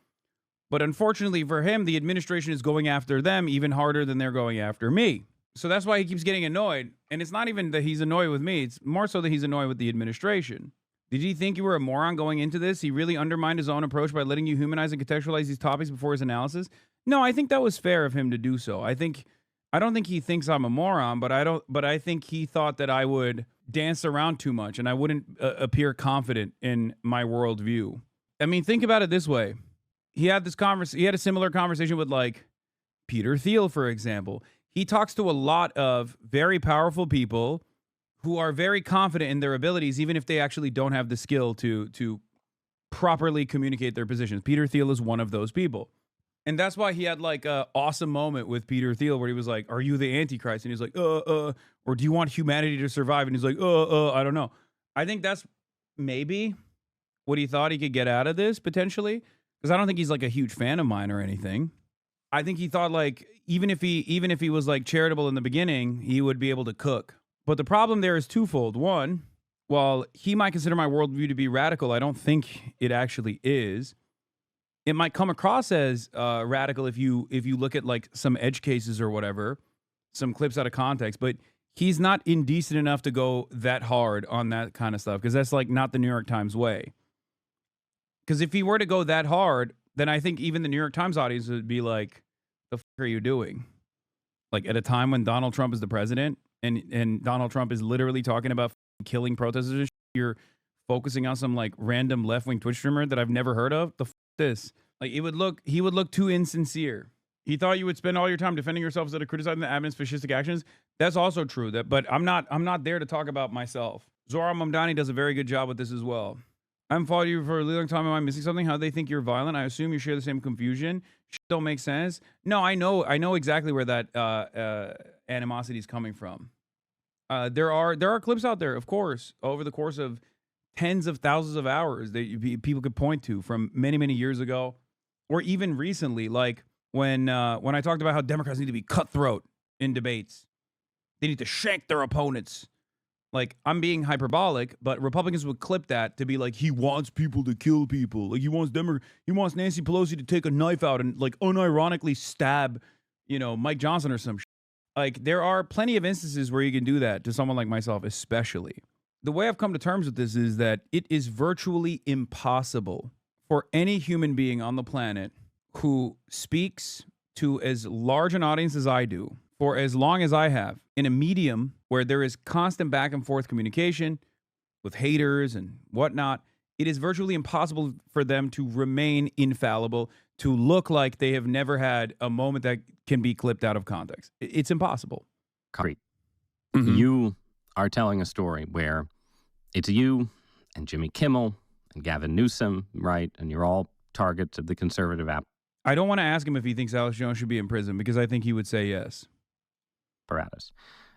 But unfortunately for him, the administration is going after them even harder than they're going after me. So that's why he keeps getting annoyed. And it's not even that he's annoyed with me. It's more so that he's annoyed with the administration. Did you think you were a moron going into this? He really undermined his own approach by letting you humanize and contextualize these topics before his analysis. No, I think that was fair of him to do so. I don't think he thinks I'm a moron, but I think he thought that I would dance around too much and I wouldn't appear confident in my worldview. I mean, think about it this way. He had a similar conversation with like Peter Thiel, for example. He talks to a lot of very powerful people who are very confident in their abilities, even if they actually don't have the skill to properly communicate their positions. Peter Thiel is one of those people. And that's why he had like an awesome moment with Peter Thiel where he was like, "Are you the Antichrist?" And he's like, or do you want humanity to survive? And he's like, I don't know. I think that's maybe what he thought he could get out of this potentially. Because I don't think he's like a huge fan of mine or anything. I think he thought like, even if he was like charitable in the beginning, he would be able to cook. But the problem there is twofold. One, while he might consider my worldview to be radical, I don't think it actually is. It might come across as radical if you look at like some edge cases or whatever, some clips out of context, but he's not indecent enough to go that hard on that kind of stuff, because that's like not the New York Times way. Because if he were to go that hard, then I think even the New York Times audience would be like, the fuck are you doing? Like at a time when Donald Trump is the president and Donald Trump is literally talking about killing protesters and shit, you're focusing on some like random left-wing Twitch streamer that I've never heard of. The fuck this? Like he would look too insincere. He thought you would spend all your time defending yourself instead of criticizing the admin's fascistic actions. That's also true. But I'm not there to talk about myself. Zora Mamdani does a very good job with this as well. I've followed you for a really long time. Am I missing something? How they think you're violent? I assume you share the same confusion. Shit don't make sense. No, I know exactly where that animosity is coming from. There are clips out there, of course, over the course of tens of thousands of hours that people could point to from many years ago, or even recently, like when I talked about how Democrats need to be cutthroat in debates. They need to shank their opponents. Like, I'm being hyperbolic, but Republicans would clip that to be like, he wants people to kill people. Like, he wants Nancy Pelosi to take a knife out and, like, unironically stab, Mike Johnson or some shit. Like, there are plenty of instances where you can do that to someone like myself, especially. The way I've come to terms with this is that it is virtually impossible for any human being on the planet who speaks to as large an audience as I do, for as long as I have, in a medium where there is constant back and forth communication with haters and whatnot, it is virtually impossible for them to remain infallible, to look like they have never had a moment that can be clipped out of context. It's impossible. Concrete. Mhm. You are telling a story where it's you and Jimmy Kimmel and Gavin Newsom, right? And you're all targets of the conservative I don't want to ask him if he thinks Alex Jones should be in prison, because I think he would say yes. apparatus.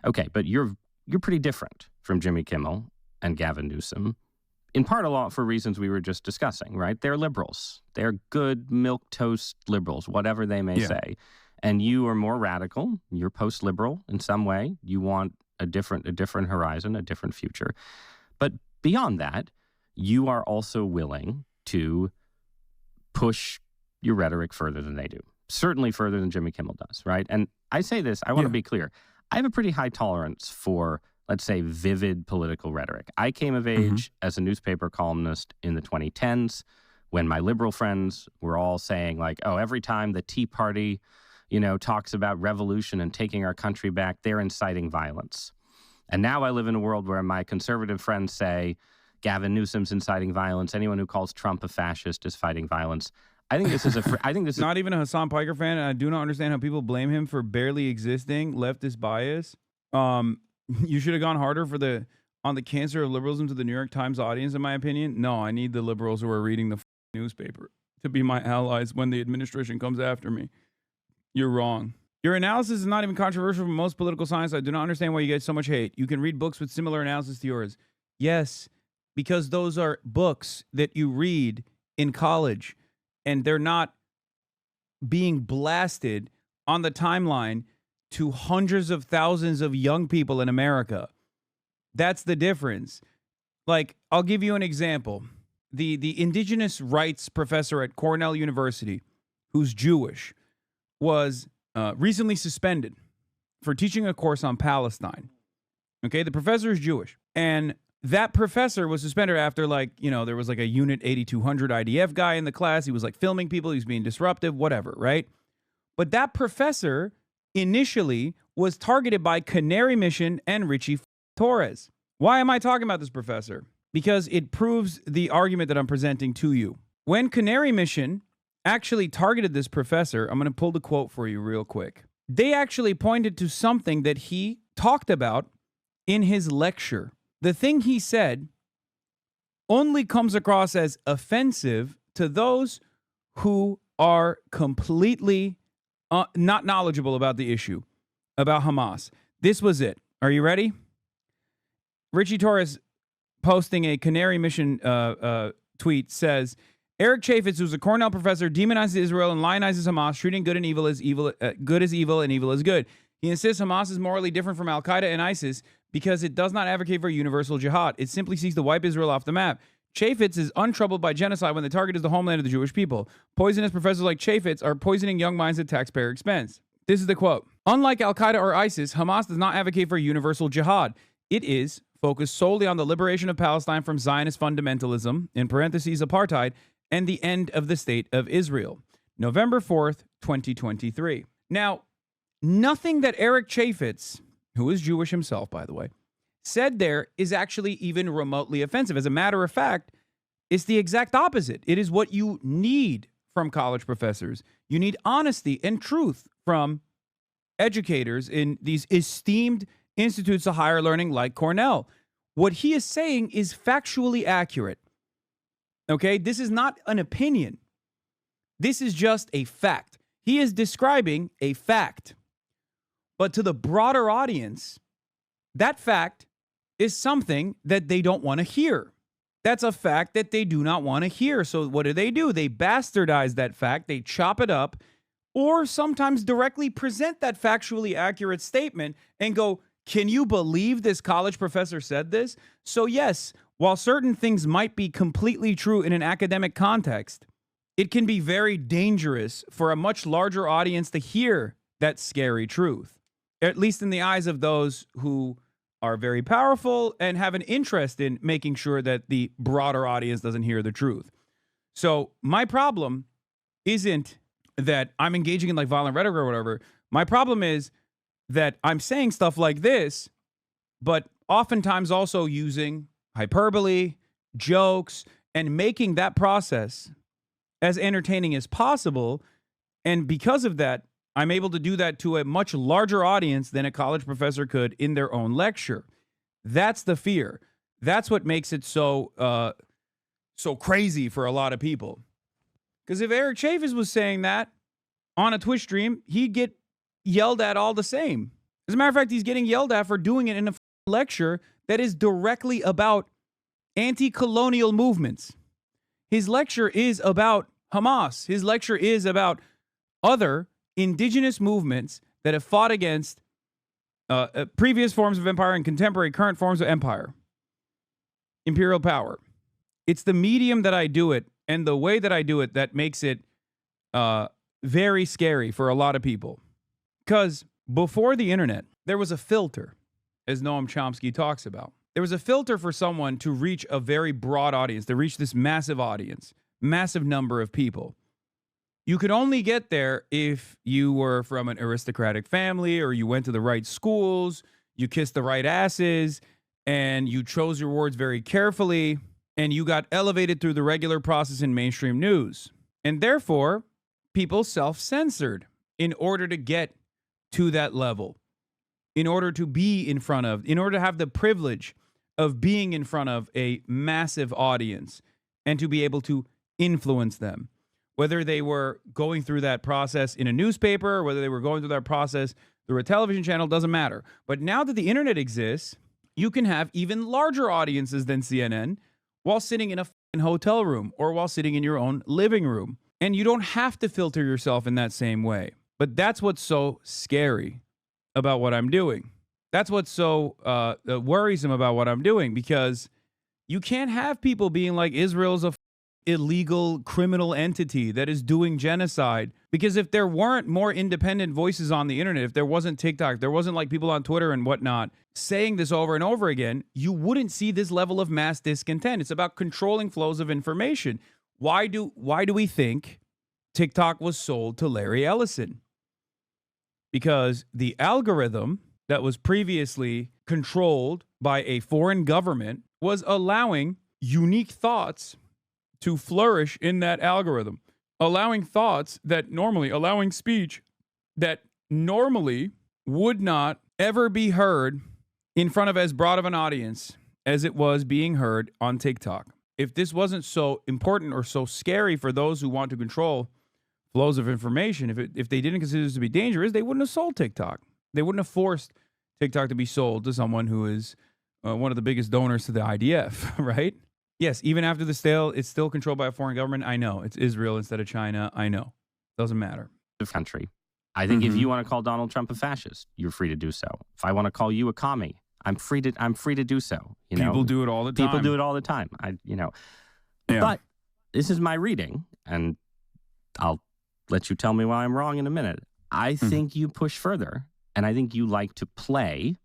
Okay, but you're pretty different from Jimmy Kimmel and Gavin Newsom, in part a lot for reasons we were just discussing, right? They're liberals. They're good milquetoast liberals, whatever they may say. And you are more radical. You're post-liberal in some way. You want a different horizon, a different future. But beyond that, you are also willing to push your rhetoric further than they do. Certainly further than Jimmy Kimmel does, right? And I say this, I want to be clear. I have a pretty high tolerance for, let's say, vivid political rhetoric. I came of age as a newspaper columnist in the 2010s when my liberal friends were all saying, like, oh, every time the Tea Party, talks about revolution and taking our country back, they're inciting violence. And now I live in a world where my conservative friends say Gavin Newsom's inciting violence. Anyone who calls Trump a fascist is fighting violence. I think this is not even a Hassan Piker fan, and I do not understand how people blame him for barely existing leftist bias. You should have gone harder on the cancer of liberalism to the New York Times audience, in my opinion. No, I need the liberals who are reading the newspaper to be my allies when the administration comes after me. You're wrong. Your analysis is not even controversial for most political science. I do not understand why you get so much hate. You can read books with similar analysis to yours. Yes, because those are books that you read in college, and they're not being blasted on the timeline to hundreds of thousands of young people in America. That's the difference. Like, I'll give you an example. The indigenous rights professor at Cornell University, who's Jewish, was recently suspended for teaching a course on Palestine. Okay, the professor is Jewish. And that professor was suspended after, there was like a Unit 8200 IDF guy in the class. He was like filming people. He was being disruptive, whatever, right? But that professor initially was targeted by Canary Mission and Richie Torres. Why am I talking about this professor? Because it proves the argument that I'm presenting to you. When Canary Mission actually targeted this professor, I'm going to pull the quote for you real quick. They actually pointed to something that he talked about in his lecture. The thing he said only comes across as offensive to those who are completely not knowledgeable about the issue, about Hamas. This was it. Are you ready? Richie Torres, posting a Canary Mission tweet, says, Eric Chaffetz, who's a Cornell professor, demonizes Israel and lionizes Hamas, treating good and evil as evil, good as evil and evil as good. He insists Hamas is morally different from Al-Qaeda and ISIS because it does not advocate for universal jihad. It simply seeks to wipe Israel off the map. Chaffetz is untroubled by genocide when the target is the homeland of the Jewish people. Poisonous professors like Chaffetz are poisoning young minds at taxpayer expense. This is the quote. Unlike Al-Qaeda or ISIS, Hamas does not advocate for universal jihad. It is focused solely on the liberation of Palestine from Zionist fundamentalism, in parentheses apartheid, and the end of the state of Israel. November 4th, 2023. Now, nothing that Eric Chaffetz, who is Jewish himself, by the way, said there is actually even remotely offensive. As a matter of fact, it's the exact opposite. It is what you need from college professors. You need honesty and truth from educators in these esteemed institutes of higher learning like Cornell. What he is saying is factually accurate. Okay? This is not an opinion. This is just a fact. He is describing a fact. But to the broader audience, that fact is something that they don't want to hear. That's a fact that they do not want to hear. So what do? They bastardize that fact. They chop it up, or sometimes directly present that factually accurate statement and go, can you believe this college professor said this? So yes, while certain things might be completely true in an academic context, it can be very dangerous for a much larger audience to hear that scary truth, at least in the eyes of those who are very powerful and have an interest in making sure that the broader audience doesn't hear the truth. So my problem isn't that I'm engaging in like violent rhetoric or whatever. My problem is that I'm saying stuff like this, but oftentimes also using hyperbole, jokes, and making that process as entertaining as possible. And because of that, I'm able to do that to a much larger audience than a college professor could in their own lecture. That's the fear. That's what makes it so crazy for a lot of people. Because if Eric Chaffetz was saying that on a Twitch stream, he'd get yelled at all the same. As a matter of fact, he's getting yelled at for doing it in a lecture that is directly about anti-colonial movements. His lecture is about Hamas. His lecture is about other indigenous movements that have fought against previous forms of empire and contemporary current forms of empire, imperial power. It's the medium that I do it and the way that I do it that makes it very scary for a lot of people. Because before the internet, there was a filter, as Noam Chomsky talks about. There was a filter for someone to reach a very broad audience, to reach this massive audience, massive number of people. You could only get there if you were from an aristocratic family, or you went to the right schools, you kissed the right asses, and you chose your words very carefully, and you got elevated through the regular process in mainstream news. And therefore, people self-censored in order to get to that level, in order to be in front of, in order to have the privilege of being in front of a massive audience and to be able to influence them. Whether they were going through that process in a newspaper, or whether they were going through that process through a television channel, doesn't matter. But now that the internet exists, you can have even larger audiences than CNN while sitting in a hotel room or while sitting in your own living room. And you don't have to filter yourself in that same way. But that's what's so scary about what I'm doing. That's what's so worrisome about what I'm doing, because you can't have people being like Israel's a illegal criminal entity that is doing genocide. Because if there weren't more independent voices on the internet, if there wasn't TikTok, there wasn't like people on Twitter and whatnot saying this over and over again, you wouldn't see this level of mass discontent. It's about controlling flows of information. Why do we think TikTok was sold to Larry Ellison? Because the algorithm that was previously controlled by a foreign government was allowing unique thoughts to flourish in that algorithm, allowing speech that normally would not ever be heard in front of as broad of an audience as it was being heard on TikTok. If this wasn't so important or so scary for those who want to control flows of information, if they didn't consider this to be dangerous, they wouldn't have sold TikTok. They wouldn't have forced TikTok to be sold to someone who is one of the biggest donors to the IDF, right? Yes, even after the sale, it's still controlled by a foreign government. I know. It's Israel instead of China. I know. Doesn't matter. Country. I think if you want to call Donald Trump a fascist, you're free to do so. If I want to call you a commie, I'm free to do so. People do it all the time. People do it all the time. Yeah. But this is my reading, and I'll let you tell me why I'm wrong in a minute. I think you push further, and I think you like to play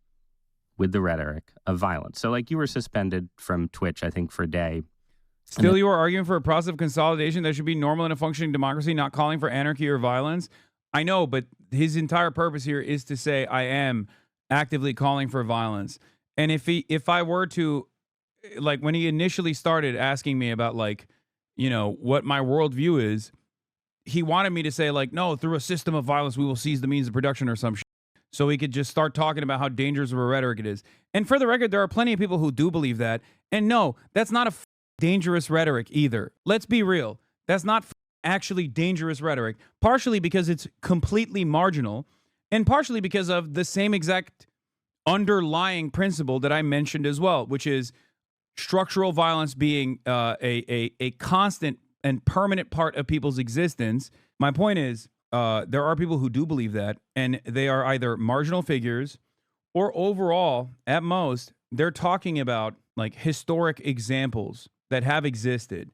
with the rhetoric of violence. So like you were suspended from Twitch, I think, for a day. Still, you are arguing for a process of consolidation that should be normal in a functioning democracy, not calling for anarchy or violence. I know, but his entire purpose here is to say I am actively calling for violence. And if I were to, like, when he initially started asking me about, like, what my worldview is, he wanted me to say, like, no, through a system of violence, we will seize the means of production or some shit. So we could just start talking about how dangerous of a rhetoric it is. And for the record, there are plenty of people who do believe that. And no, that's not a dangerous rhetoric either. Let's be real. That's not actually dangerous rhetoric, partially because it's completely marginal, and partially because of the same exact underlying principle that I mentioned as well, which is structural violence being a constant and permanent part of people's existence. My point is, there are people who do believe that, and they are either marginal figures or overall, at most, they're talking about like historic examples that have existed.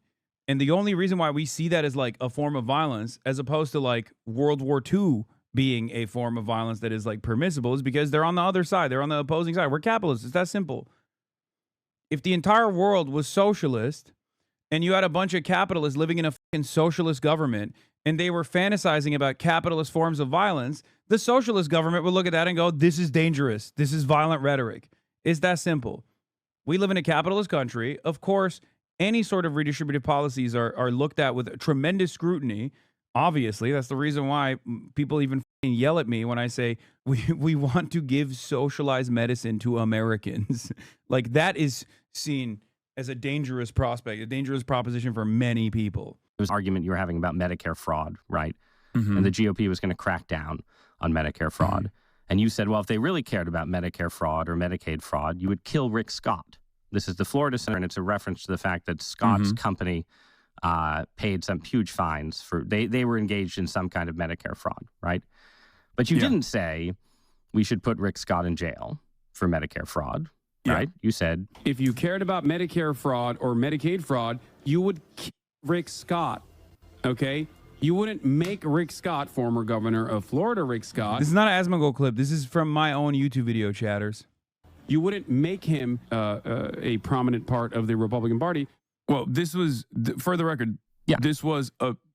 And the only reason why we see that as like a form of violence, as opposed to like World War II being a form of violence that is like permissible, is because they're on the other side. They're on the opposing side. We're capitalists. It's that simple. If the entire world was socialist and you had a bunch of capitalists living in a fucking socialist government and they were fantasizing about capitalist forms of violence, the socialist government would look at that and go, this is dangerous. This is violent rhetoric. It's that simple. We live in a capitalist country. Of course, any sort of redistributive policies are looked at with tremendous scrutiny. Obviously, that's the reason why people even yell at me when I say we want to give socialized medicine to Americans. Like, that is seen as a dangerous prospect, a dangerous proposition for many people. There was an argument you were having about Medicare fraud, right? And the GOP was going to crack down on Medicare fraud. And you said, well, if they really cared about Medicare fraud or Medicaid fraud, you would kill Rick Scott. This is the Florida Senator, and it's a reference to the fact that Scott's company paid some huge fines for they were engaged in some kind of Medicare fraud, right? But you didn't say we should put Rick Scott in jail for Medicare fraud, right? You said if you cared about Medicare fraud or Medicaid fraud, you would kill Rick Scott, okay? You wouldn't make Rick Scott, former governor of Florida, Rick Scott. This is not an Asmongold clip. This is from my own YouTube video, chatters. You wouldn't make him a prominent part of the Republican Party. Well, this was, for the record, this was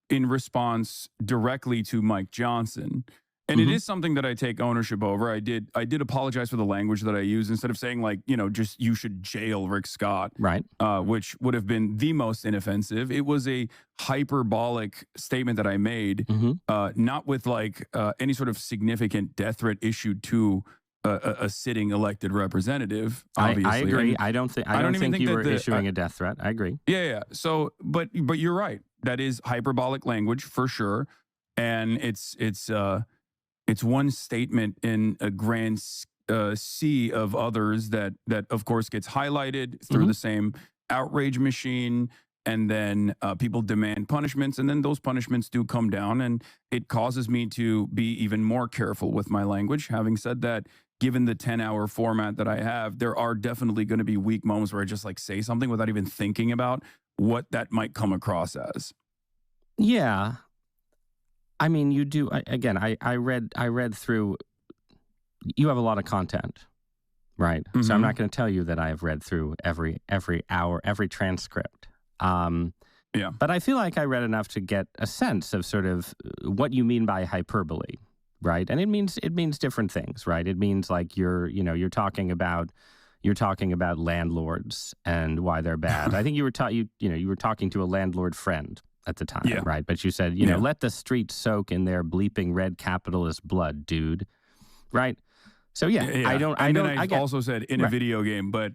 in response directly to Mike Johnson. And it is something that I take ownership over. I did apologize for the language that I used instead of saying, like, just you should jail Rick Scott, right? Which would have been the most inoffensive. It was a hyperbolic statement that I made, not with like any sort of significant death threat issued to a sitting elected representative. Obviously, I agree. I don't think you were issuing a death threat. I agree. Yeah. So, but you're right. That is hyperbolic language for sure, and it's one statement in a grand sea of others that of course gets highlighted through the same outrage machine, and then people demand punishments, and then those punishments do come down, and it causes me to be even more careful with my language. Having said that, given the 10-hour format that I have, there are definitely going to be weak moments where I just like say something without even thinking about what that might come across as. Yeah. I mean, you do. I read through. You have a lot of content, right? So I'm not going to tell you that I have read through every hour, every transcript. But I feel like I read enough to get a sense of sort of what you mean by hyperbole, right? And it means different things, right? It means like you're talking about landlords and why they're bad. I think you were talking to a landlord friend at the time, right? But you said, let the streets soak in their bleeping red capitalist blood, dude, right? So I also said in a video game, but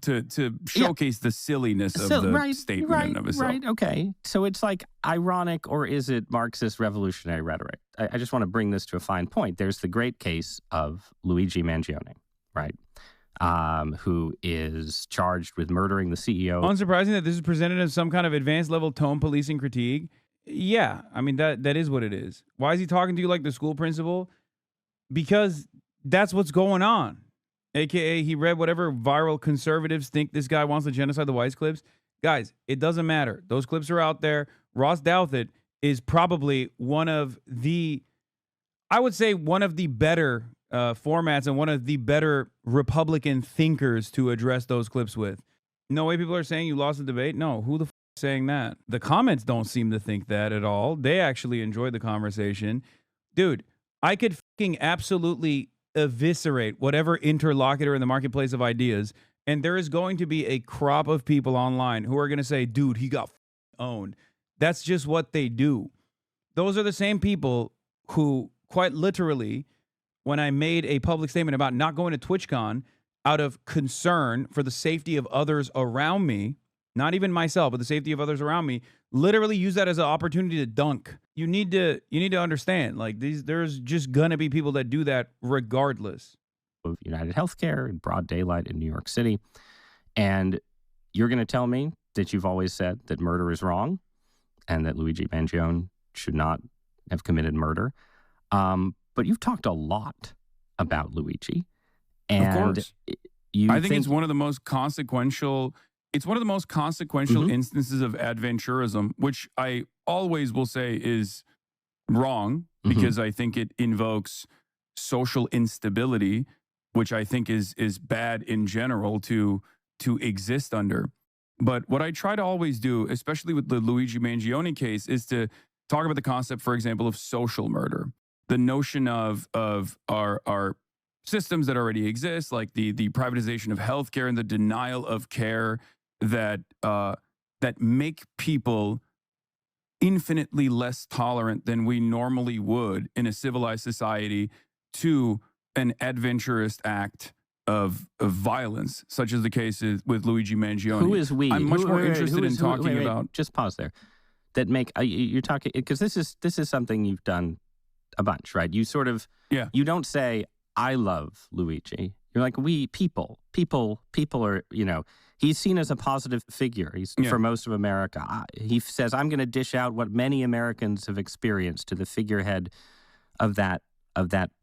to showcase the silliness of the statement in of itself. Right, okay. So it's like ironic, or is it Marxist revolutionary rhetoric? I just want to bring this to a fine point. There's the great case of Luigi Mangione, right? Who is charged with murdering the CEO. Unsurprising that this is presented as some kind of advanced level tone policing critique. Yeah, I mean, that is what it is. Why is he talking to you like the school principal? Because that's what's going on. AKA he read whatever viral conservatives think this guy wants to genocide the whites clips. Guys, it doesn't matter. Those clips are out there. Ross Douthat is probably one of the, I would say, one of the better formats and one of the better Republican thinkers to address those clips with. No way people are saying you lost the debate. No, who the f is saying that? The comments don't seem to think that at all. They actually enjoyed the conversation. Dude, I could fucking absolutely eviscerate whatever interlocutor in the marketplace of ideas, and there is going to be a crop of people online who are going to say, dude, he got owned. That's just what they do. Those are the same people who, quite literally, when I made a public statement about not going to TwitchCon out of concern for the safety of others around me, not even myself, but the safety of others around me, literally use that as an opportunity to dunk. You need to understand, like, there's just gonna be people that do that regardless. Of United Healthcare in broad daylight in New York City. And you're going to tell me that you've always said that murder is wrong and that Luigi Mangione should not have committed murder. But you've talked a lot about Luigi. And of course. I think it's one of the most consequential. It's one of the most consequential instances of adventurism, which I always will say is wrong because I think it invokes social instability, which I think is bad in general to exist under. But what I try to always do, especially with the Luigi Mangione case, is to talk about the concept, for example, of social murder. The notion of our systems that already exist, like the privatization of healthcare and the denial of care that make people infinitely less tolerant than we normally would in a civilized society to an adventurous act of violence, such as the case is with Luigi Mangione. Who is we? I'm much more interested in talking about. Just pause there. That make you're talking because this is something you've done a bunch, right? You sort of you don't say I love Luigi. You're like we people are, you know, he's seen as a positive figure. He's for most of America. He says I'm going to dish out what many Americans have experienced to the figurehead of that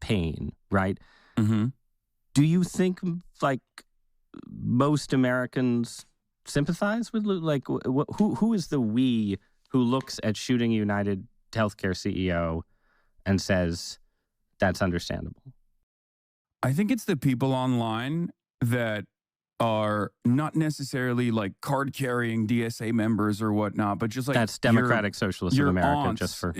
pain, right? Mm-hmm. Do you think like most Americans sympathize with like who is the we who looks at shooting United Healthcare CEO and says that's understandable? I think it's the people online that are not necessarily like card-carrying DSA members or whatnot, but just like that's Democratic Socialists of America, aunts, just for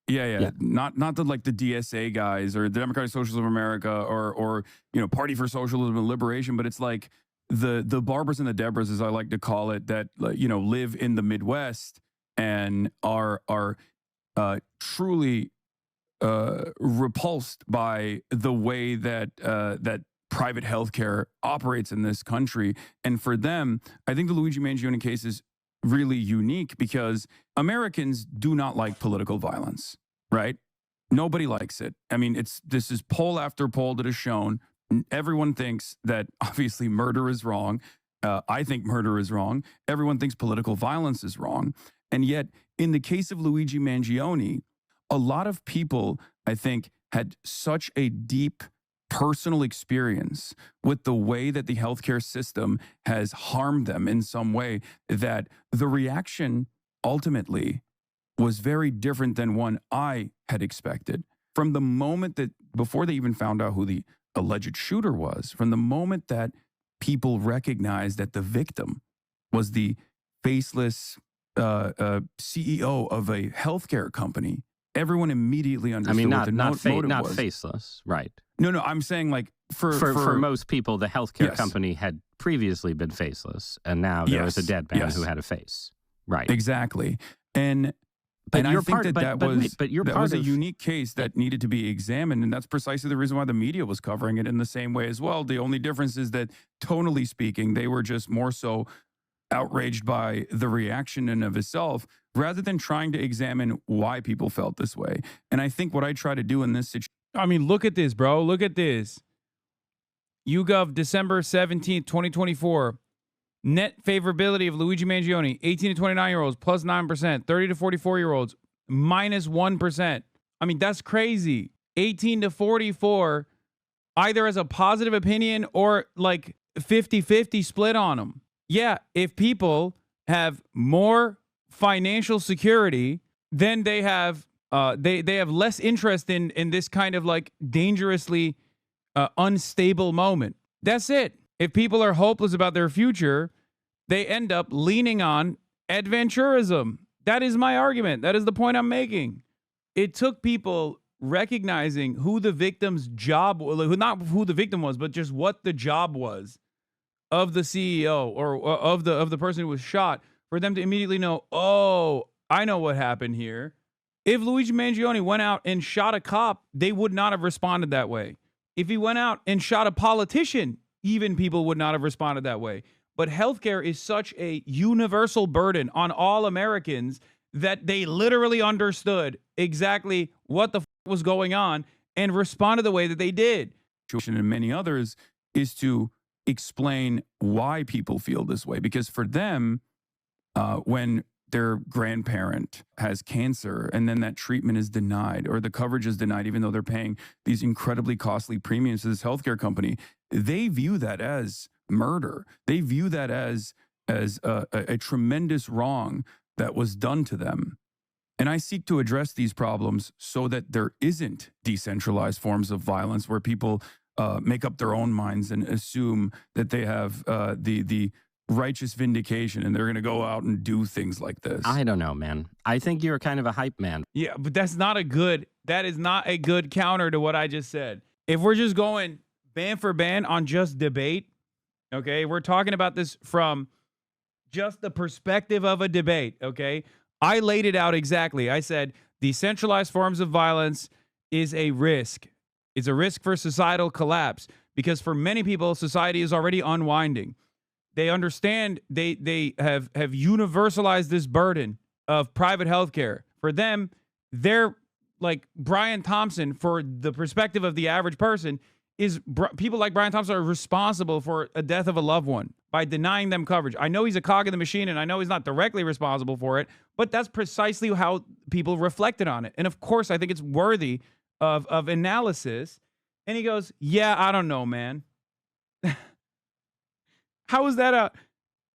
Yeah. Not the like the DSA guys or the Democratic Socialists of America or you know Party for Socialism and Liberation, but it's like the Barbers and the Debras, as I like to call it, that you know live in the Midwest and are truly repulsed by the way that that private healthcare operates in this country. And for them, I think the Luigi Mangione case is really unique because Americans do not like political violence, right? Nobody likes it. I mean, this is poll after poll that has shown everyone thinks that obviously murder is wrong. I think murder is wrong. Everyone thinks political violence is wrong. And yet, in the case of Luigi Mangione, a lot of people, I think, had such a deep personal experience with the way that the healthcare system has harmed them in some way that the reaction ultimately was very different than one I had expected. From the moment that, before they even found out who the alleged shooter was, from the moment that people recognized that the victim was the faceless CEO of a healthcare company, everyone immediately understood what the motive not was. Faceless, right? No, I'm saying like for most people, the healthcare company had previously been faceless, and now there was a dead man who had a face, right? Exactly, and I think that was a unique case that needed to be examined, and that's precisely the reason why the media was covering it in the same way as well. The only difference is that, tonally speaking, they were just more so outraged by the reaction in of itself rather than trying to examine why people felt this way. And I think what I try to do in this situation, I mean, look at this, bro. Look at this. YouGov, December 17th, 2024. Net favorability of Luigi Mangione, 18 to 29-year-olds, plus 9%. 30 to 44-year-olds, minus 1%. I mean, that's crazy. 18 to 44, either as a positive opinion or like 50-50 split on them. Yeah, if people have more financial security, then they have they have less interest in this kind of like dangerously unstable moment. That's it. If people are hopeless about their future, they end up leaning on adventurism. That is my argument. That is the point I'm making. It took people recognizing who the victim's job was, not who the victim was, but just what the job was of the CEO or of the person who was shot, for them to immediately know, oh, I know what happened here. If Luigi Mangione went out and shot a cop, they would not have responded that way. If he went out and shot a politician, even people would not have responded that way. But healthcare is such a universal burden on all Americans that they literally understood exactly what the was going on and responded the way that they did. And many others is to explain why people feel this way. Because for them, when their grandparent has cancer and then that treatment is denied or the coverage is denied, even though they're paying these incredibly costly premiums to this healthcare company, they view that as murder. They view that as a tremendous wrong that was done to them. And I seek to address these problems so that there isn't decentralized forms of violence where people make up their own minds and assume that they have the righteous vindication and they're going to go out and do things like this. I don't know, man. I think you're kind of a hype man. Yeah, but that is not a good counter to what I just said. If we're just going band for band on just debate, okay, we're talking about this from just the perspective of a debate, okay? I laid it out exactly. I said decentralized forms of violence is a risk. It's a risk for societal collapse because for many people, society is already unwinding. They understand they have universalized this burden of private healthcare. For them, they're like Brian Thompson, for the perspective of the average person, is people like Brian Thompson are responsible for a death of a loved one by denying them coverage. I know he's a cog in the machine and I know he's not directly responsible for it, but that's precisely how people reflected on it. And of course, I think it's worthy of analysis. And he goes, yeah, I don't know, man. How is that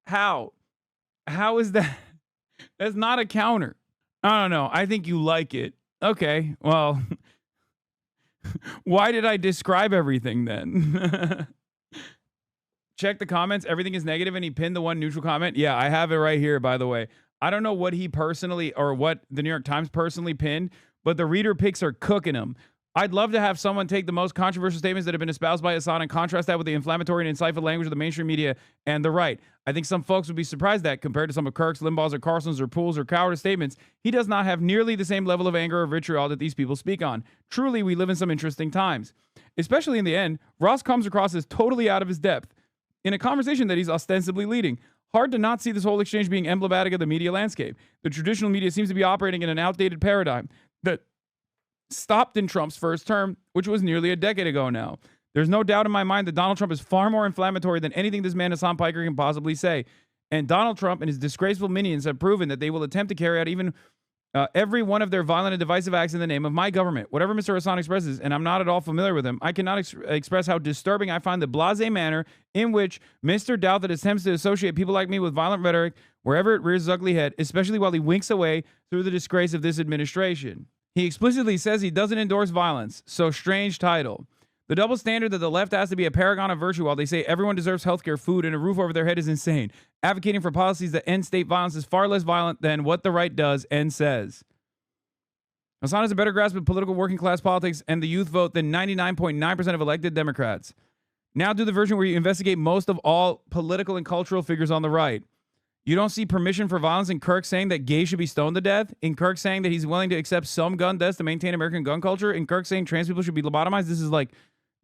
how is that? That's not a counter. I don't know. I think you like it. Okay, well, why did I describe everything then? Check the comments. Everything is negative, and he pinned the one neutral comment. Yeah, I have it right here, by the way. I don't know what he personally or what the New York Times personally pinned, but the reader picks are cooking them. I'd love to have someone take the most controversial statements that have been espoused by Hasan and contrast that with the inflammatory and insightful language of the mainstream media and the right. I think some folks would be surprised that, compared to some of Kirk's, Limbaugh's, or Carson's, or Poole's, or Coward's statements, he does not have nearly the same level of anger or vitriol that these people speak on. Truly, we live in some interesting times. Especially in the end, Ross comes across as totally out of his depth in a conversation that he's ostensibly leading. Hard to not see this whole exchange being emblematic of the media landscape. The traditional media seems to be operating in an outdated paradigm that stopped in Trump's first term, which was nearly a decade ago now. There's no doubt in my mind that Donald Trump is far more inflammatory than anything this man Hasan Piker can possibly say. And Donald Trump and his disgraceful minions have proven that they will attempt to carry out even every one of their violent and divisive acts in the name of my government. Whatever Mr. Hasan expresses, and I'm not at all familiar with him, I cannot express how disturbing I find the blasé manner in which Mr. Doubt attempts to associate people like me with violent rhetoric wherever it rears his ugly head, especially while he winks away through the disgrace of this administration. He explicitly says he doesn't endorse violence, so strange title. The double standard that the left has to be a paragon of virtue while they say everyone deserves healthcare, food, and a roof over their head is insane. Advocating for policies that end state violence is far less violent than what the right does and says. Hasan has a better grasp of political working class politics and the youth vote than 99.9% of elected Democrats. Now do the version where you investigate most of all political and cultural figures on the right. You don't see permission for violence in Kirk saying that gays should be stoned to death, in Kirk saying that he's willing to accept some gun deaths to maintain American gun culture, in Kirk saying trans people should be lobotomized. This is like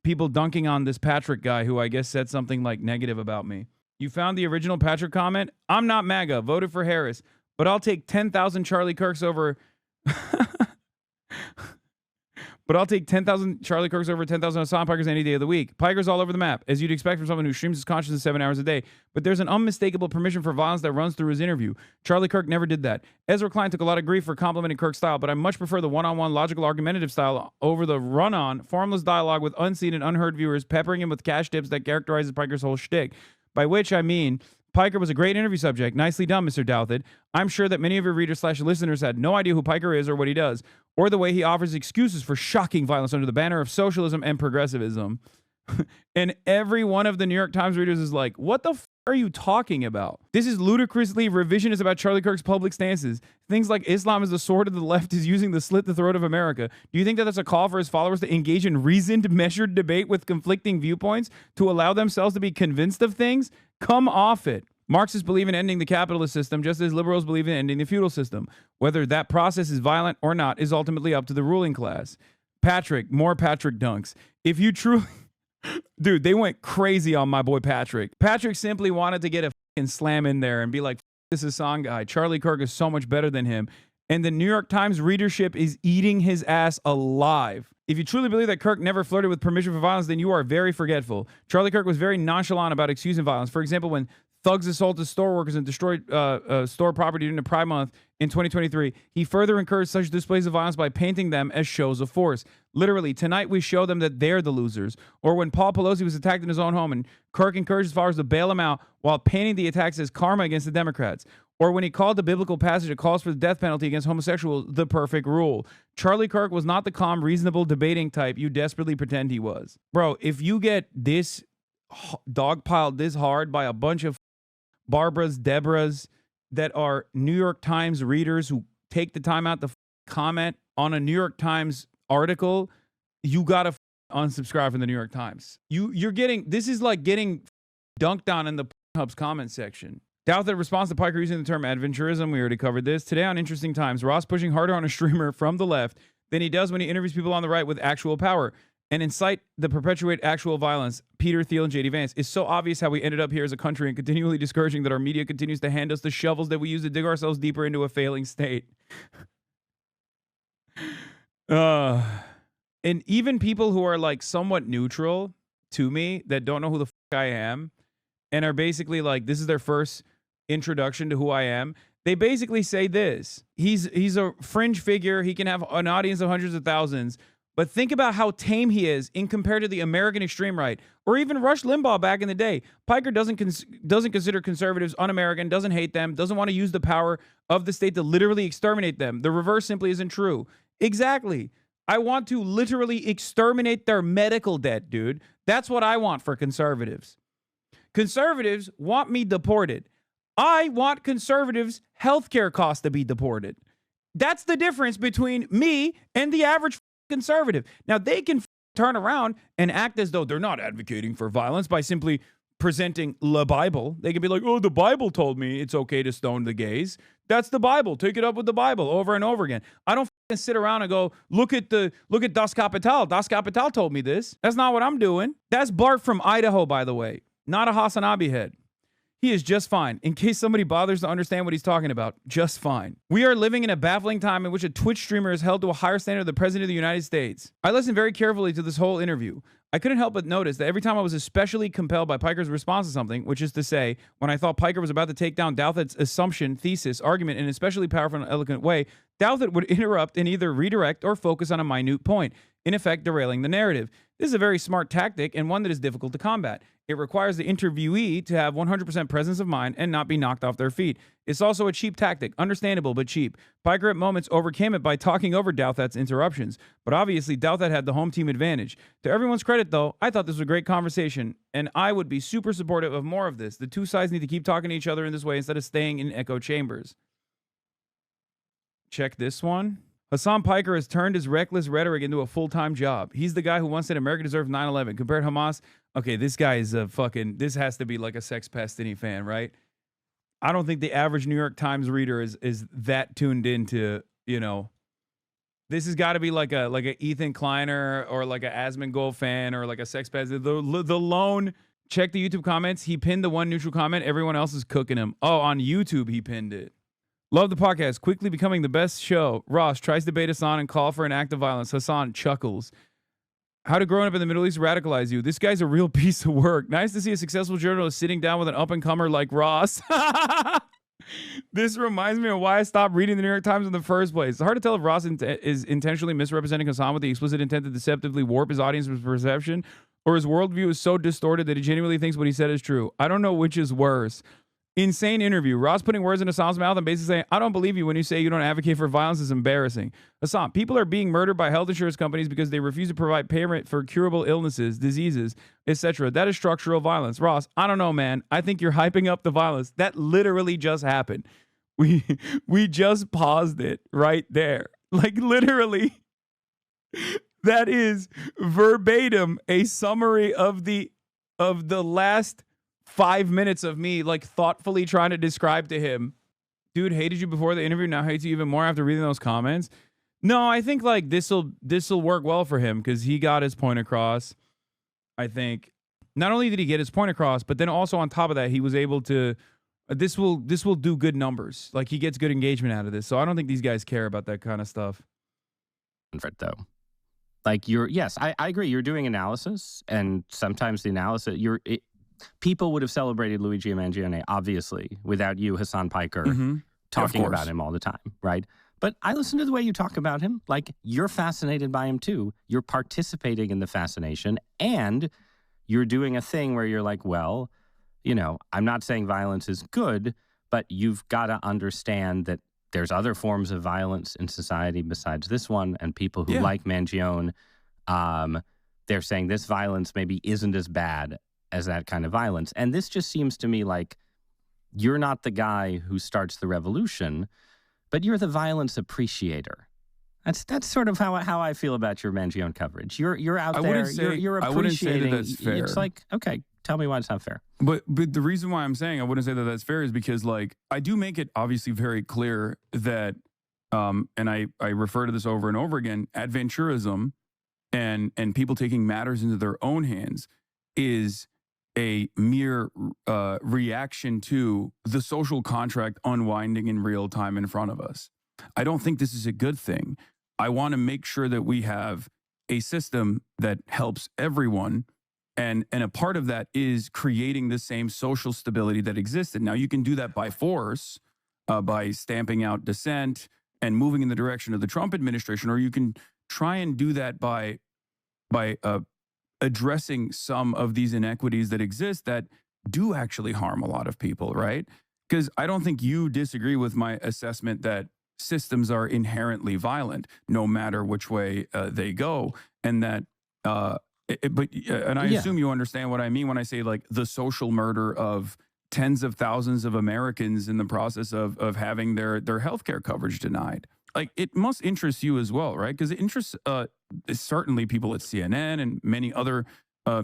people dunking on this Patrick guy who I guess said something like negative about me. You found the original Patrick comment? I'm not MAGA, voted for Harris, but I'll take 10,000 Charlie Kirks over but I'll take 10,000 Charlie Kirks over 10,000 Hasan Pikers any day of the week. Pikers all over the map, as you'd expect from someone who streams his consciousness 7 hours a day. But there's an unmistakable permission for violence that runs through his interview. Charlie Kirk never did that. Ezra Klein took a lot of grief for complimenting Kirk's style, but I much prefer the one-on-one logical argumentative style over the run-on, formless dialogue with unseen and unheard viewers, peppering him with cash tips that characterizes Piker's whole shtick. By which I mean, Piker was a great interview subject. Nicely done, Mr. Douthit. I'm sure that many of your readers/listeners had no idea who Piker is or what he does, or the way he offers excuses for shocking violence under the banner of socialism and progressivism. And every one of the New York Times readers is like, what the are you talking about? This is ludicrously revisionist about Charlie Kirk's public stances. Things like Islam is the sword of the left is using to slit the throat of America. Do you think that that's a call for his followers to engage in reasoned, measured debate with conflicting viewpoints to allow themselves to be convinced of things? Come off it. Marxists believe in ending the capitalist system just as liberals believe in ending the feudal system. Whether that process is violent or not is ultimately up to the ruling class. Patrick, more Patrick dunks. If you truly... Dude, they went crazy on my boy Patrick. Patrick simply wanted to get a fucking slam in there and be like, this is Hasan guy. Charlie Kirk is so much better than him. And the New York Times readership is eating his ass alive. If you truly believe that Kirk never flirted with permission for violence, then you are very forgetful. Charlie Kirk was very nonchalant about excusing violence. For example, when thugs assaulted store workers and destroyed store property during the Pride Month in 2023, he further encouraged such displays of violence by painting them as shows of force. Literally, tonight we show them that they're the losers. Or when Paul Pelosi was attacked in his own home and Kirk encouraged his followers to bail him out while painting the attacks as karma against the Democrats. Or when he called the biblical passage that calls for the death penalty against homosexuals the perfect rule. Charlie Kirk was not the calm, reasonable, debating type you desperately pretend he was. Bro, if you get this dogpiled this hard by a bunch of Barbaras, Deborahs that are New York Times readers who take the time out to comment on a New York Times article, you gotta unsubscribe from the New York Times. You're getting, this is like getting dunked on in the Hub's comment section. Douthit responds to Piker using the term adventurism. We already covered this. Today on Interesting Times, Ross pushing harder on a streamer from the left than he does when he interviews people on the right with actual power and incite the perpetuate actual violence. Peter Thiel and JD Vance. Is so obvious how we ended up here as a country and continually discouraging that our media continues to hand us the shovels that we use to dig ourselves deeper into a failing state. And even people who are like somewhat neutral to me that don't know who the fuck I am and are basically like, this is their first introduction to who I am. They basically say this. He's a fringe figure. He can have an audience of hundreds of thousands. But think about how tame he is in compared to the American extreme right, or even Rush Limbaugh back in the day. Piker doesn't consider conservatives un-American, doesn't hate them, doesn't want to use the power of the state to literally exterminate them. The reverse simply isn't true. Exactly. I want to literally exterminate their medical debt, dude. That's what I want for conservatives. Conservatives want me deported. I want conservatives' healthcare costs to be deported. That's the difference between me and the average conservative. Now, they can turn around and act as though they're not advocating for violence by simply presenting the Bible. They can be like, oh, the Bible told me it's okay to stone the gays. That's the Bible. Take it up with the Bible over and over again. I don't sit around and go, look at Das Kapital. Das Kapital told me this. That's not what I'm doing. That's Bart from Idaho, by the way. Not a HasanAbi head. He is just fine. In case somebody bothers to understand what he's talking about, just fine. We are living in a baffling time in which a Twitch streamer is held to a higher standard than the President of the United States. I listened very carefully to this whole interview. I couldn't help but notice that every time I was especially compelled by Piker's response to something, which is to say, when I thought Piker was about to take down Douthit's assumption, thesis, argument in an especially powerful and eloquent way, Douthit would interrupt and either redirect or focus on a minute point, in effect derailing the narrative. This is a very smart tactic and one that is difficult to combat. It requires the interviewee to have 100% presence of mind and not be knocked off their feet. It's also a cheap tactic, understandable but cheap. Piker at moments overcame it by talking over Douthit's interruptions, but obviously Douthit had the home team advantage. To everyone's credit, though, I thought this was a great conversation, and I would be super supportive of more of this. The two sides need to keep talking to each other in this way instead of staying in echo chambers. Check this one. Hasan Piker has turned his reckless rhetoric into a full-time job. He's the guy who once said America deserved 9/11. Compared Hamas, okay, this guy is a fucking, this has to be like a Sex Pestini fan, right? I don't think the average New York Times reader is that tuned into, you know, this has got to be like a Ethan Kleiner or like a Asmongold fan or like a Sex Pestini. The lone, check the YouTube comments. He pinned the one neutral comment. Everyone else is cooking him. Oh, on YouTube he pinned it. Love the podcast. Quickly becoming the best show. Ross tries to debate Hasan and call for an act of violence. Hasan chuckles. How did growing up in the Middle East radicalize you? This guy's a real piece of work. Nice to see a successful journalist sitting down with an up-and-comer like Ross. This reminds me of why I stopped reading the New York Times in the first place. It's hard to tell if Ross is intentionally misrepresenting Hasan with the explicit intent to deceptively warp his audience's perception, or his worldview is so distorted that he genuinely thinks what he said is true. I don't know which is worse. Insane interview. Ross putting words in Hasan's mouth and basically saying, I don't believe you when you say you don't advocate for violence is embarrassing. Hasan, people are being murdered by health insurance companies because they refuse to provide payment for curable illnesses, diseases, etc. That is structural violence. Ross, I don't know, man. I think you're hyping up the violence. That literally just happened. We just paused it right there. Like literally. That is verbatim a summary of the last 5 minutes of me like thoughtfully trying to describe to him, dude hated you before the interview, now hates you even more after reading those comments. No, I think like this'll work well for him because he got his point across. I think not only did he get his point across, but then also on top of that, he was able to. This will do good numbers. Like he gets good engagement out of this. So I don't think these guys care about that kind of stuff. Though, like yes, I agree. You're doing analysis, and sometimes the analysis people would have celebrated Luigi Mangione, obviously, without you, Hasan Piker, talking about him all the time, right? But I listen to the way you talk about him. Like, you're fascinated by him, too. You're participating in the fascination, and you're doing a thing where you're like, well, you know, I'm not saying violence is good, but you've got to understand that there's other forms of violence in society besides this one, and people who like Mangione, they're saying this violence maybe isn't as bad as that kind of violence. And this just seems to me like you're not the guy who starts the revolution, but you're the violence appreciator. That's sort of how I feel about your Mangione coverage. You're out there, you're appreciating. I wouldn't say that that's fair. It's like, okay, tell me why it's not fair. But the reason why I'm saying I wouldn't say that that's fair is because like I do make it obviously very clear that, and I refer to this over and over again, adventurism and people taking matters into their own hands is a mere reaction to the social contract unwinding in real time in front of us. I don't think this is a good thing. I want to make sure that we have a system that helps everyone. And a part of that is creating the same social stability that existed. Now, you can do that by force, by stamping out dissent and moving in the direction of the Trump administration, or you can try and do that by addressing some of these inequities that exist that do actually harm a lot of people, right? Because I don't think you disagree with my assessment that systems are inherently violent, no matter which way they go, and that, and I assume you understand what I mean when I say like the social murder of tens of thousands of Americans in the process of having their healthcare coverage denied. Like it must interest you as well, right? Because it interests certainly people at CNN and many other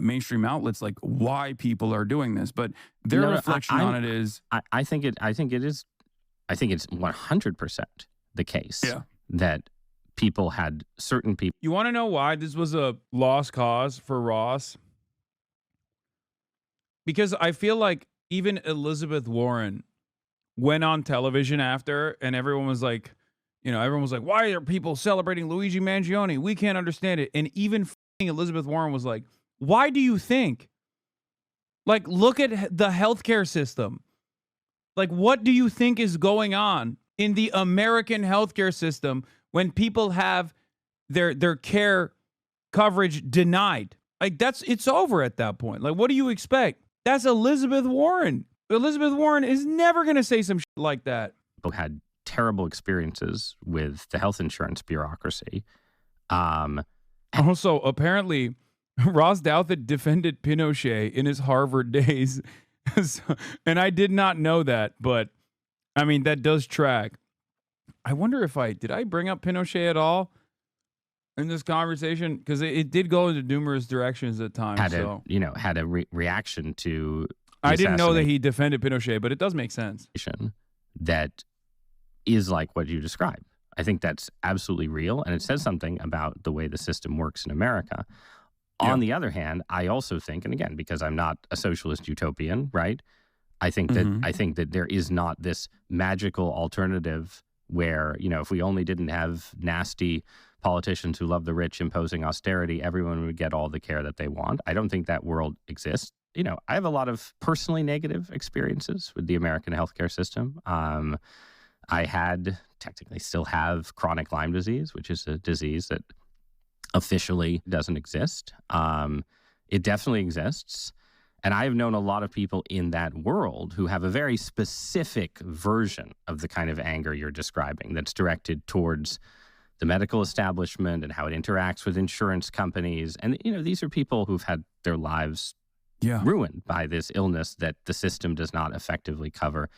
mainstream outlets, like why people are doing this. But their reflection on it is, I think it's 100% the case that people had certain people. You want to know why this was a lost cause for Ross? Because I feel like even Elizabeth Warren went on television after, and everyone was like, why are people celebrating Luigi Mangione? We can't understand it. And even Elizabeth Warren was like, why do you think? Like, look at the healthcare system. Like, what do you think is going on in the American healthcare system when people have their care coverage denied? Like, it's over at that point. Like, what do you expect? That's Elizabeth Warren. Elizabeth Warren is never going to say some shit like that. People had terrible experiences with the health insurance bureaucracy. Also, apparently, Ross Douthat defended Pinochet in his Harvard days. And I did not know that, but I mean, that does track. I wonder if did I bring up Pinochet at all in this conversation? Because it did go into numerous directions at times. Had a reaction to. I didn't know that he defended Pinochet, but it does make sense. That is like what you described. I think that's absolutely real, and it says something about the way the system works in America. On the other hand, I also think, and again, because I'm not a socialist utopian, right? I think that there is not this magical alternative where, if we only didn't have nasty politicians who love the rich imposing austerity, everyone would get all the care that they want. I don't think that world exists. I have a lot of personally negative experiences with the American healthcare system. I technically still have chronic Lyme disease, which is a disease that officially doesn't exist. It definitely exists. And I have known a lot of people in that world who have a very specific version of the kind of anger you're describing that's directed towards the medical establishment and how it interacts with insurance companies. And, these are people who've had their lives ruined by this illness that the system does not effectively cover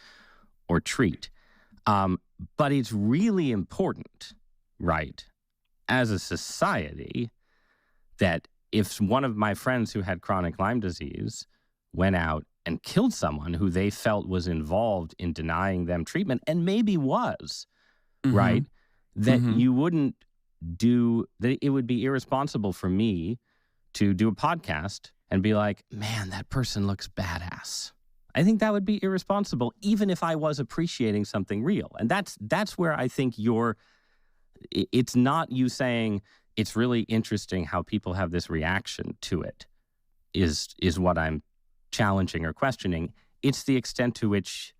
or treat. But it's really important, right, as a society, that if one of my friends who had chronic Lyme disease went out and killed someone who they felt was involved in denying them treatment, and maybe was, right, that you wouldn't that it would be irresponsible for me to do a podcast and be like, man, that person looks badass. I think that would be irresponsible, even if I was appreciating something real. And that's where I think it's not you saying it's really interesting how people have this reaction to it is what I'm challenging or questioning. It's the extent to which,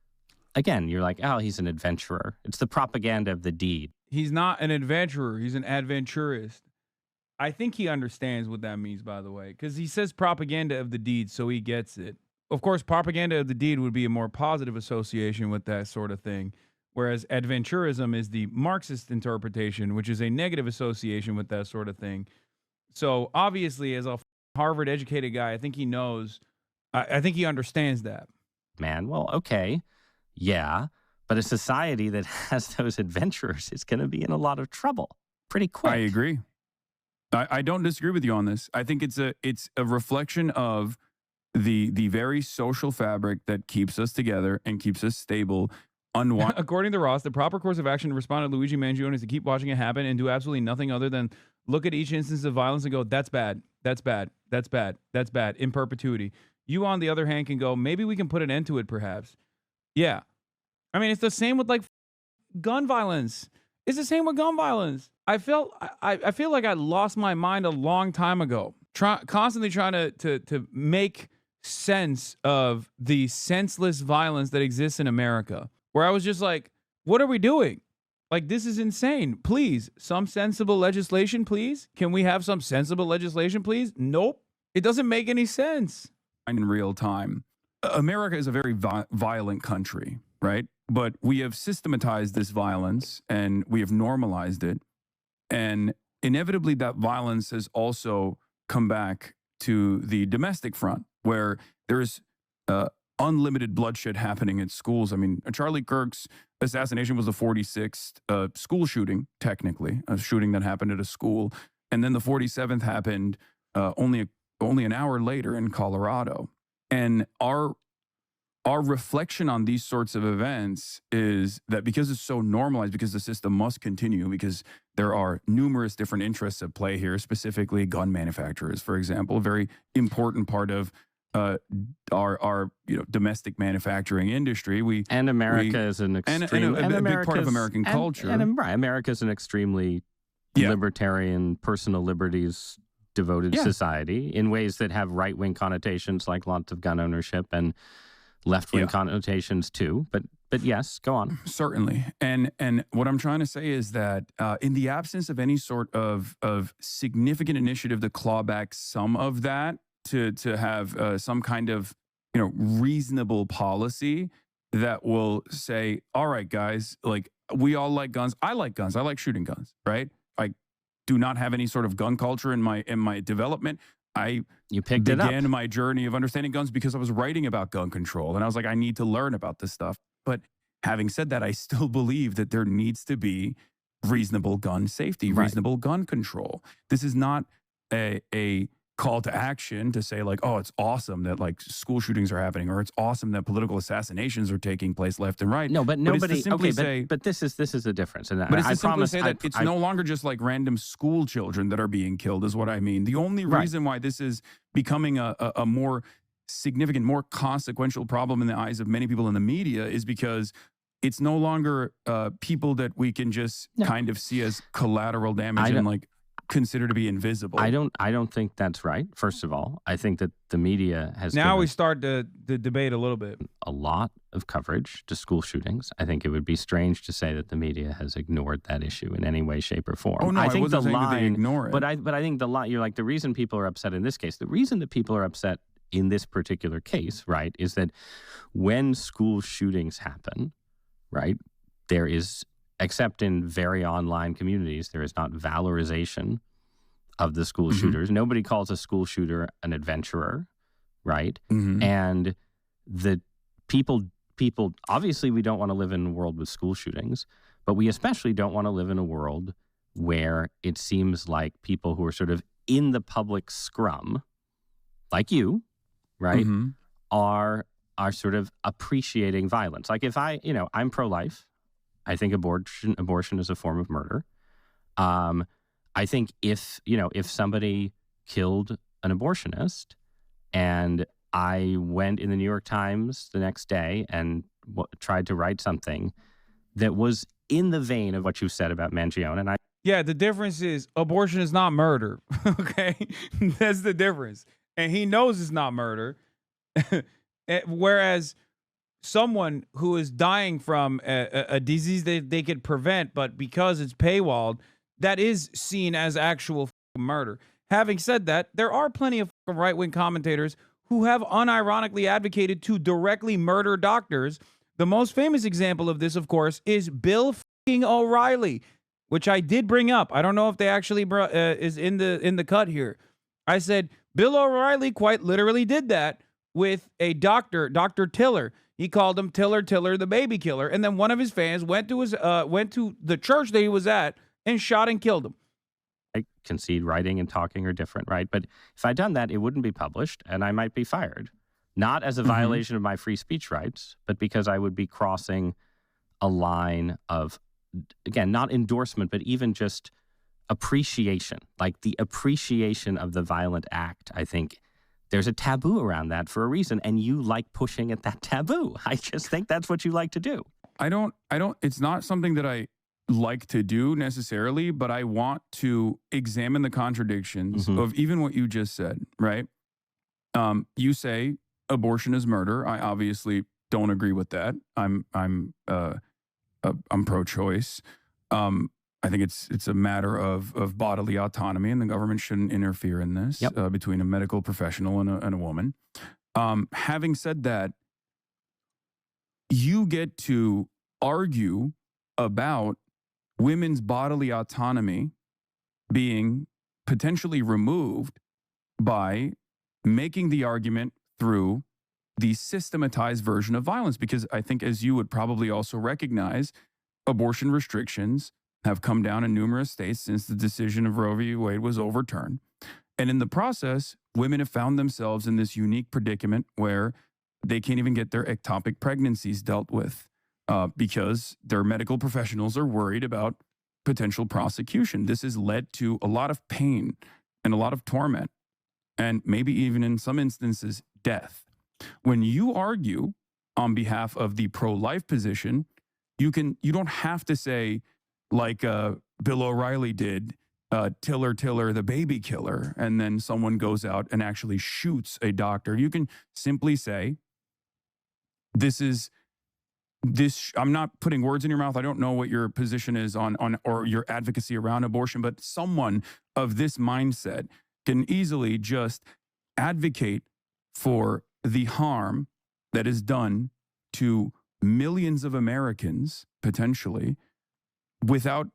again, you're like, oh, he's an adventurer. It's the propaganda of the deed. He's not an adventurer. He's an adventurist. I think he understands what that means, by the way, because he says propaganda of the deed, so he gets it. Of course, propaganda of the deed would be a more positive association with that sort of thing, whereas adventurism is the Marxist interpretation, which is a negative association with that sort of thing. So obviously, as a Harvard-educated guy, I think he knows. I think he understands that. Man, well, okay, yeah, but a society that has those adventurers is going to be in a lot of trouble pretty quick. I agree. I don't disagree with you on this. I think it's a reflection of the very social fabric that keeps us together and keeps us stable. According to Ross, the proper course of action to respond to Luigi Mangione is to keep watching it happen and do absolutely nothing other than look at each instance of violence and go, that's bad, that's bad, that's bad, that's bad, in perpetuity. You, on the other hand, can go, maybe we can put an end to it, perhaps. Yeah. I mean, it's the same with, like, gun violence. It's the same with gun violence. I feel like I lost my mind a long time ago, constantly trying to make sense of the senseless violence that exists in America, where I was just like, what are we doing? Like, this is insane. Please, some sensible legislation, please. Can we have some sensible legislation, please? Nope. It doesn't make any sense. In real time. America is a very violent country, right? But we have systematized this violence and we have normalized it. And inevitably that violence has also come back to the domestic front, where there's unlimited bloodshed happening at schools. I mean, Charlie Kirk's assassination was the 46th school shooting, technically, a shooting that happened at a school. And then the 47th happened only an hour later in Colorado. And our reflection on these sorts of events is that because it's so normalized, because the system must continue, because there are numerous different interests at play here, specifically gun manufacturers, for example, a very important part of our domestic manufacturing industry. America is an extreme, and a big part of American culture. America is an extremely libertarian, personal liberties devoted society in ways that have right-wing connotations, like lots of gun ownership, and left-wing connotations too. But yes, go on. Certainly. And what I'm trying to say is that in the absence of any sort of significant initiative to claw back some of that, to have some kind of reasonable policy that will say, all right, guys, like, we all like guns. I like guns. I like shooting guns, right? I do not have any sort of gun culture in my development. You began my journey of understanding guns because I was writing about gun control, and I was like, I need to learn about this stuff. But having said that, I still believe that there needs to be reasonable gun safety, reasonable gun control. This is not a call to action to say, like, oh, it's awesome that, like, school shootings are happening, or it's awesome that political assassinations are taking place left and right. No, but nobody. But this is the difference. And but I promise that it's no longer just like random school children that are being killed, is what I mean. The only reason why this is becoming a more significant, more consequential problem in the eyes of many people in the media is because it's no longer people that we can just kind of see as collateral damage and like consider to be invisible. I don't think that's right. First of all, I think that the media has now we start the debate a little bit. A lot of coverage to school shootings. I think it would be strange to say that the media has ignored that issue in any way, shape, or form. Oh no, I think the line, that they ignore it. But I think the line, you're like, the reason people are upset in this case, the reason that people are upset in this particular case, right, is that when school shootings happen, right, there is, except in very online communities, there is not valorization of the school shooters. Nobody calls a school shooter an adventurer, right? And the people, obviously we don't want to live in a world with school shootings, but we especially don't want to live in a world where it seems like people who are sort of in the public scrum, like you, right, are sort of appreciating violence. Like if I'm pro-life. I think abortion is a form of murder. I think if somebody killed an abortionist and I went in the New York Times the next day and tried to write something that was in the vein of what you said about Mangione, and yeah, the difference is abortion is not murder. Okay, that's the difference, and he knows it's not murder. Whereas someone who is dying from a disease that they could prevent, but because it's paywalled, that is seen as actual murder. Having said that, there are plenty of right-wing commentators who have unironically advocated to directly murder doctors. The most famous example of this, of course, is Bill O'Reilly, which I did bring up. I don't know if they actually is in the cut here. I said Bill O'Reilly quite literally did that with a doctor, Dr. Tiller. He called him Tiller, the baby killer. And then one of his fans went to the church that he was at and shot and killed him. I concede writing and talking are different, right? But if I'd done that, it wouldn't be published and I might be fired. Not as a violation of my free speech rights, but because I would be crossing a line of, again, not endorsement, but even just appreciation, like the appreciation of the violent act. I think there's a taboo around that for a reason, and you like pushing at that taboo. I just think that's what you like to do. It's not something that I like to do necessarily, but I want to examine the contradictions of even what you just said, right? You say abortion is murder. I obviously don't agree with that. I'm pro-choice. I think it's a matter of bodily autonomy, and the government shouldn't interfere in this between a medical professional and a woman. Having said that, you get to argue about women's bodily autonomy being potentially removed by making the argument through the systematized version of violence, because I think, as you would probably also recognize, abortion restrictions have come down in numerous states since the decision of Roe v. Wade was overturned. And in the process, women have found themselves in this unique predicament where they can't even get their ectopic pregnancies dealt with because their medical professionals are worried about potential prosecution. This has led to a lot of pain and a lot of torment, and maybe even in some instances, death. When you argue on behalf of the pro-life position, you don't have to say, like Bill O'Reilly did, Tiller, the baby killer, and then someone goes out and actually shoots a doctor. You can simply say, I'm not putting words in your mouth. I don't know what your position is on or your advocacy around abortion, but someone of this mindset can easily just advocate for the harm that is done to millions of Americans, potentially, without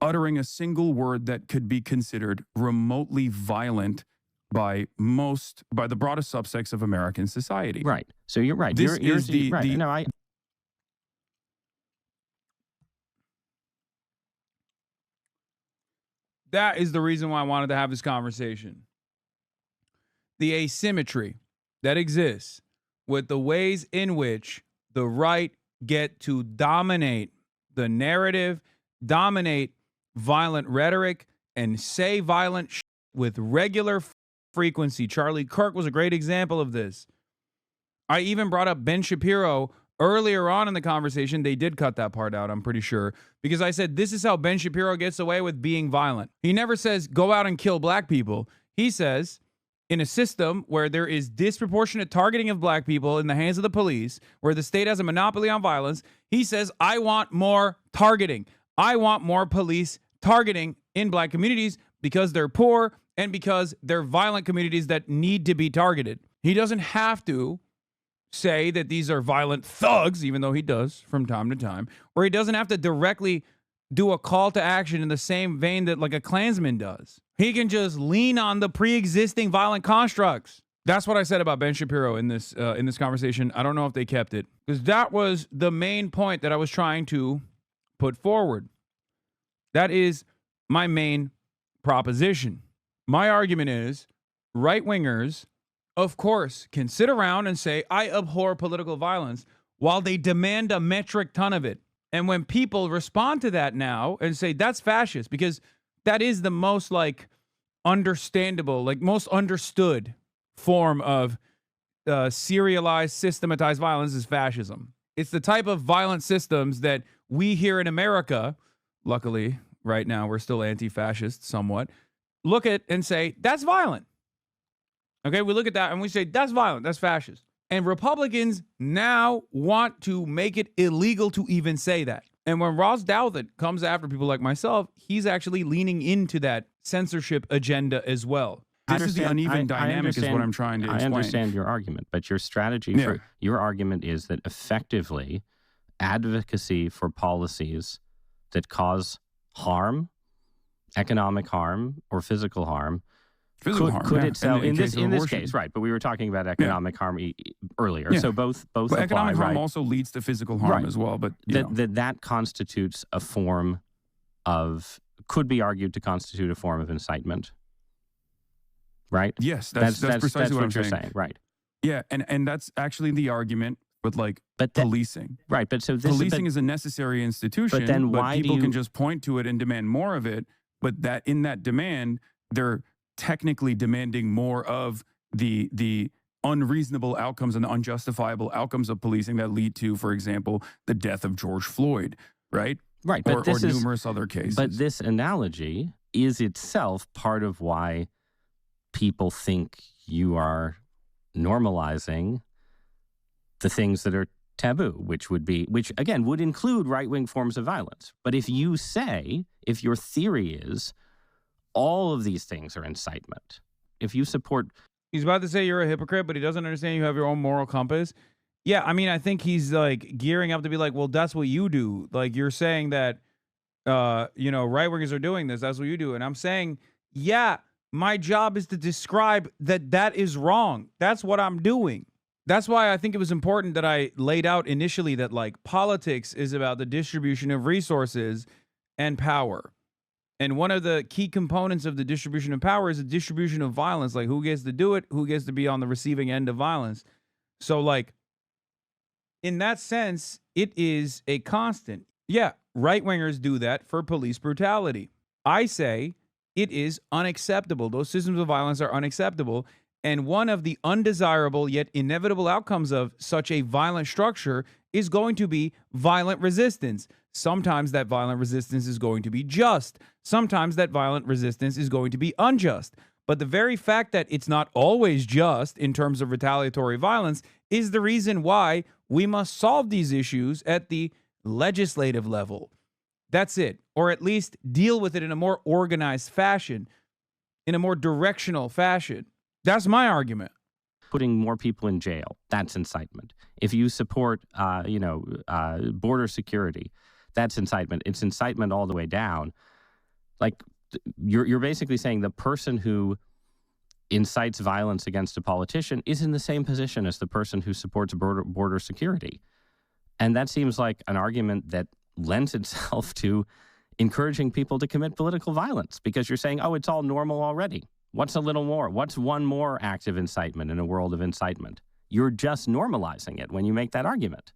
uttering a single word that could be considered remotely violent by the broadest subsects of American society. Right. So you're right. This is right. No, That is the reason why I wanted to have this conversation. The asymmetry that exists with the ways in which the right get to dominate the narrative, dominate violent rhetoric, and say violent with regular frequency. Charlie Kirk was a great example of this. I even brought up Ben Shapiro earlier on in the conversation. They did cut that part out, I'm pretty sure, because I said this is how Ben Shapiro gets away with being violent. He never says go out and kill black people. He says in a system where there is disproportionate targeting of black people in the hands of the police, where the state has a monopoly on violence, he says, I want more targeting. I want more police targeting in black communities because they're poor and because they're violent communities that need to be targeted. He doesn't have to say that these are violent thugs, even though he does from time to time, or he doesn't have to directly do a call to action in the same vein that like a Klansman does. He can just lean on the pre-existing violent constructs. That's what I said about Ben Shapiro in this conversation. I don't know if they kept it, because that was the main point that I was trying to put forward. That is my main proposition. My argument is right-wingers, of course, can sit around and say, I abhor political violence, while they demand a metric ton of it. And when people respond to that now and say, that's fascist, because that is the most like understandable, like most understood form of serialized, systematized violence is fascism. It's the type of violent systems that we here in America, luckily, right now, we're still anti-fascist somewhat, look at and say, that's violent. Okay, we look at that and we say, that's violent, that's fascist. And Republicans now want to make it illegal to even say that. And when Ross Douthat comes after people like myself, he's actually leaning into that censorship agenda as well. This is the uneven dynamic is what I'm trying to explain. I understand your argument, but your strategy for your argument is that effectively advocacy for policies that cause harm, economic harm, or physical harm, could itself in this case, right? But we were talking about economic harm earlier, so both apply, economic harm right? also leads to physical harm as well. But that constitutes a form of, could be argued to constitute a form of incitement, right? Yes, that's precisely what you're saying. Right? Yeah, and that's actually the argument with policing, right? But so policing is a necessary institution. But then why people can just point to it and demand more of it? But that in that demand, they're technically demanding more of the unreasonable outcomes and the unjustifiable outcomes of policing that lead to, for example, the death of George Floyd, right? Right, or numerous other cases. But this analogy is itself part of why people think you are normalizing the things that are taboo, which again would include right-wing forms of violence. But if your theory is all of these things are incitement, if you support... He's about to say you're a hypocrite, but he doesn't understand you have your own moral compass. Yeah, I mean, I think he's like gearing up to be like, well, that's what you do. Like you're saying that, right-wingers are doing this. That's what you do. And I'm saying, yeah, my job is to describe that is wrong. That's what I'm doing. That's why I think it was important that I laid out initially that like politics is about the distribution of resources and power. And one of the key components of the distribution of power is the distribution of violence. Like who gets to do it, who gets to be on the receiving end of violence. So like, in that sense, it is a constant. Yeah, right-wingers do that for police brutality. I say it is unacceptable. Those systems of violence are unacceptable. And one of the undesirable yet inevitable outcomes of such a violent structure is going to be violent resistance. Sometimes that violent resistance is going to be just. Sometimes that violent resistance is going to be unjust. But the very fact that it's not always just in terms of retaliatory violence is the reason why we must solve these issues at the legislative level. That's it. Or at least deal with it in a more organized fashion, in a more directional fashion. That's my argument. Putting more people in jail, that's incitement. If you support, border security, that's incitement. It's incitement all the way down. Like you're basically saying the person who incites violence against a politician is in the same position as the person who supports border security. And that seems like an argument that lends itself to encouraging people to commit political violence because you're saying, oh, it's all normal already. What's a little more? What's one more act of incitement in a world of incitement? You're just normalizing it when you make that argument.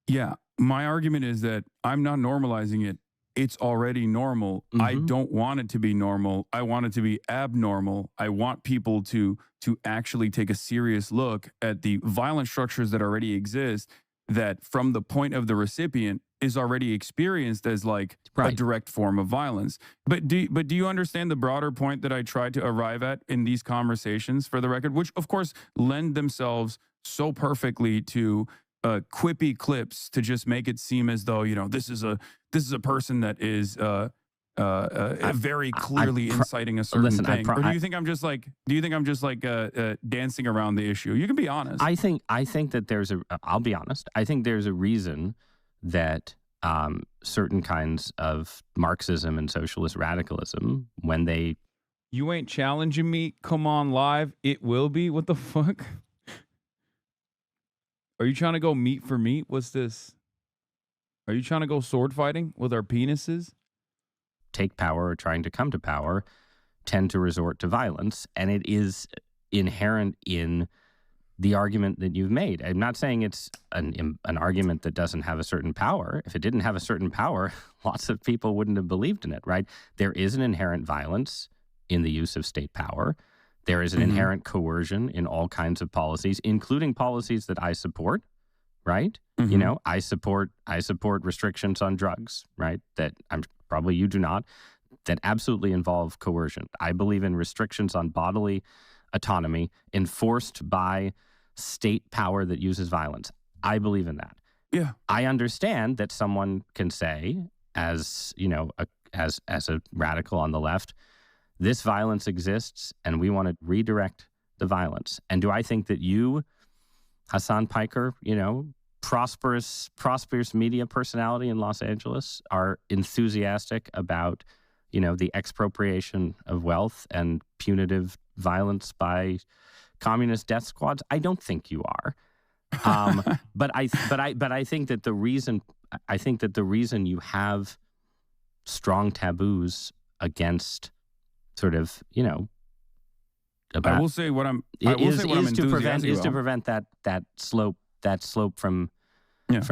Yeah, my argument is that I'm not normalizing it it's already normal. I Mhm. don't want it to be normal. I want it to be abnormal. I want people to actually take a serious look at the violent structures that already exist, that from the point of the recipient is already experienced as like a Right. direct form of violence. But do you understand the broader point that I tried to arrive at in these conversations, for the record, which of course lend themselves so perfectly to quippy clips to just make it seem as though, you know, this is a person that is very clearly inciting a certain listen, thing. Or do you think I'm just like dancing around the issue? You can be honest. I think that there's I'll be honest. I think there's a reason that certain kinds of Marxism and socialist radicalism, when they You ain't challenging me. Come on live. It will be. What the fuck? Are you trying to go meat for meat? What's this? Are you trying to go sword fighting with our penises? take power or trying to come to power tend to resort to violence. And it is inherent in the argument that you've made. I'm not saying it's an argument that doesn't have a certain power. If it didn't have a certain power, lots of people wouldn't have believed in it, right? There is an inherent violence in the use of state power. There is an inherent coercion in all kinds of policies, including policies that I support, right? You know, I support restrictions on drugs, right? That probably you do not, that absolutely involve coercion. I believe in restrictions on bodily autonomy enforced by state power that uses violence. I believe in that. Yeah. I understand that someone can say, as you know, as a radical on the left, this violence exists and we want to redirect the violence. And do I think that you, Hasan Piker, you know, prosperous media personality in Los Angeles, are enthusiastic about, you know, the expropriation of wealth and punitive violence by communist death squads? I don't think you are. But I think that the reason you have strong taboos against sort of, you know, about, I will say what I'm enthusiastic is to about. prevent that slope from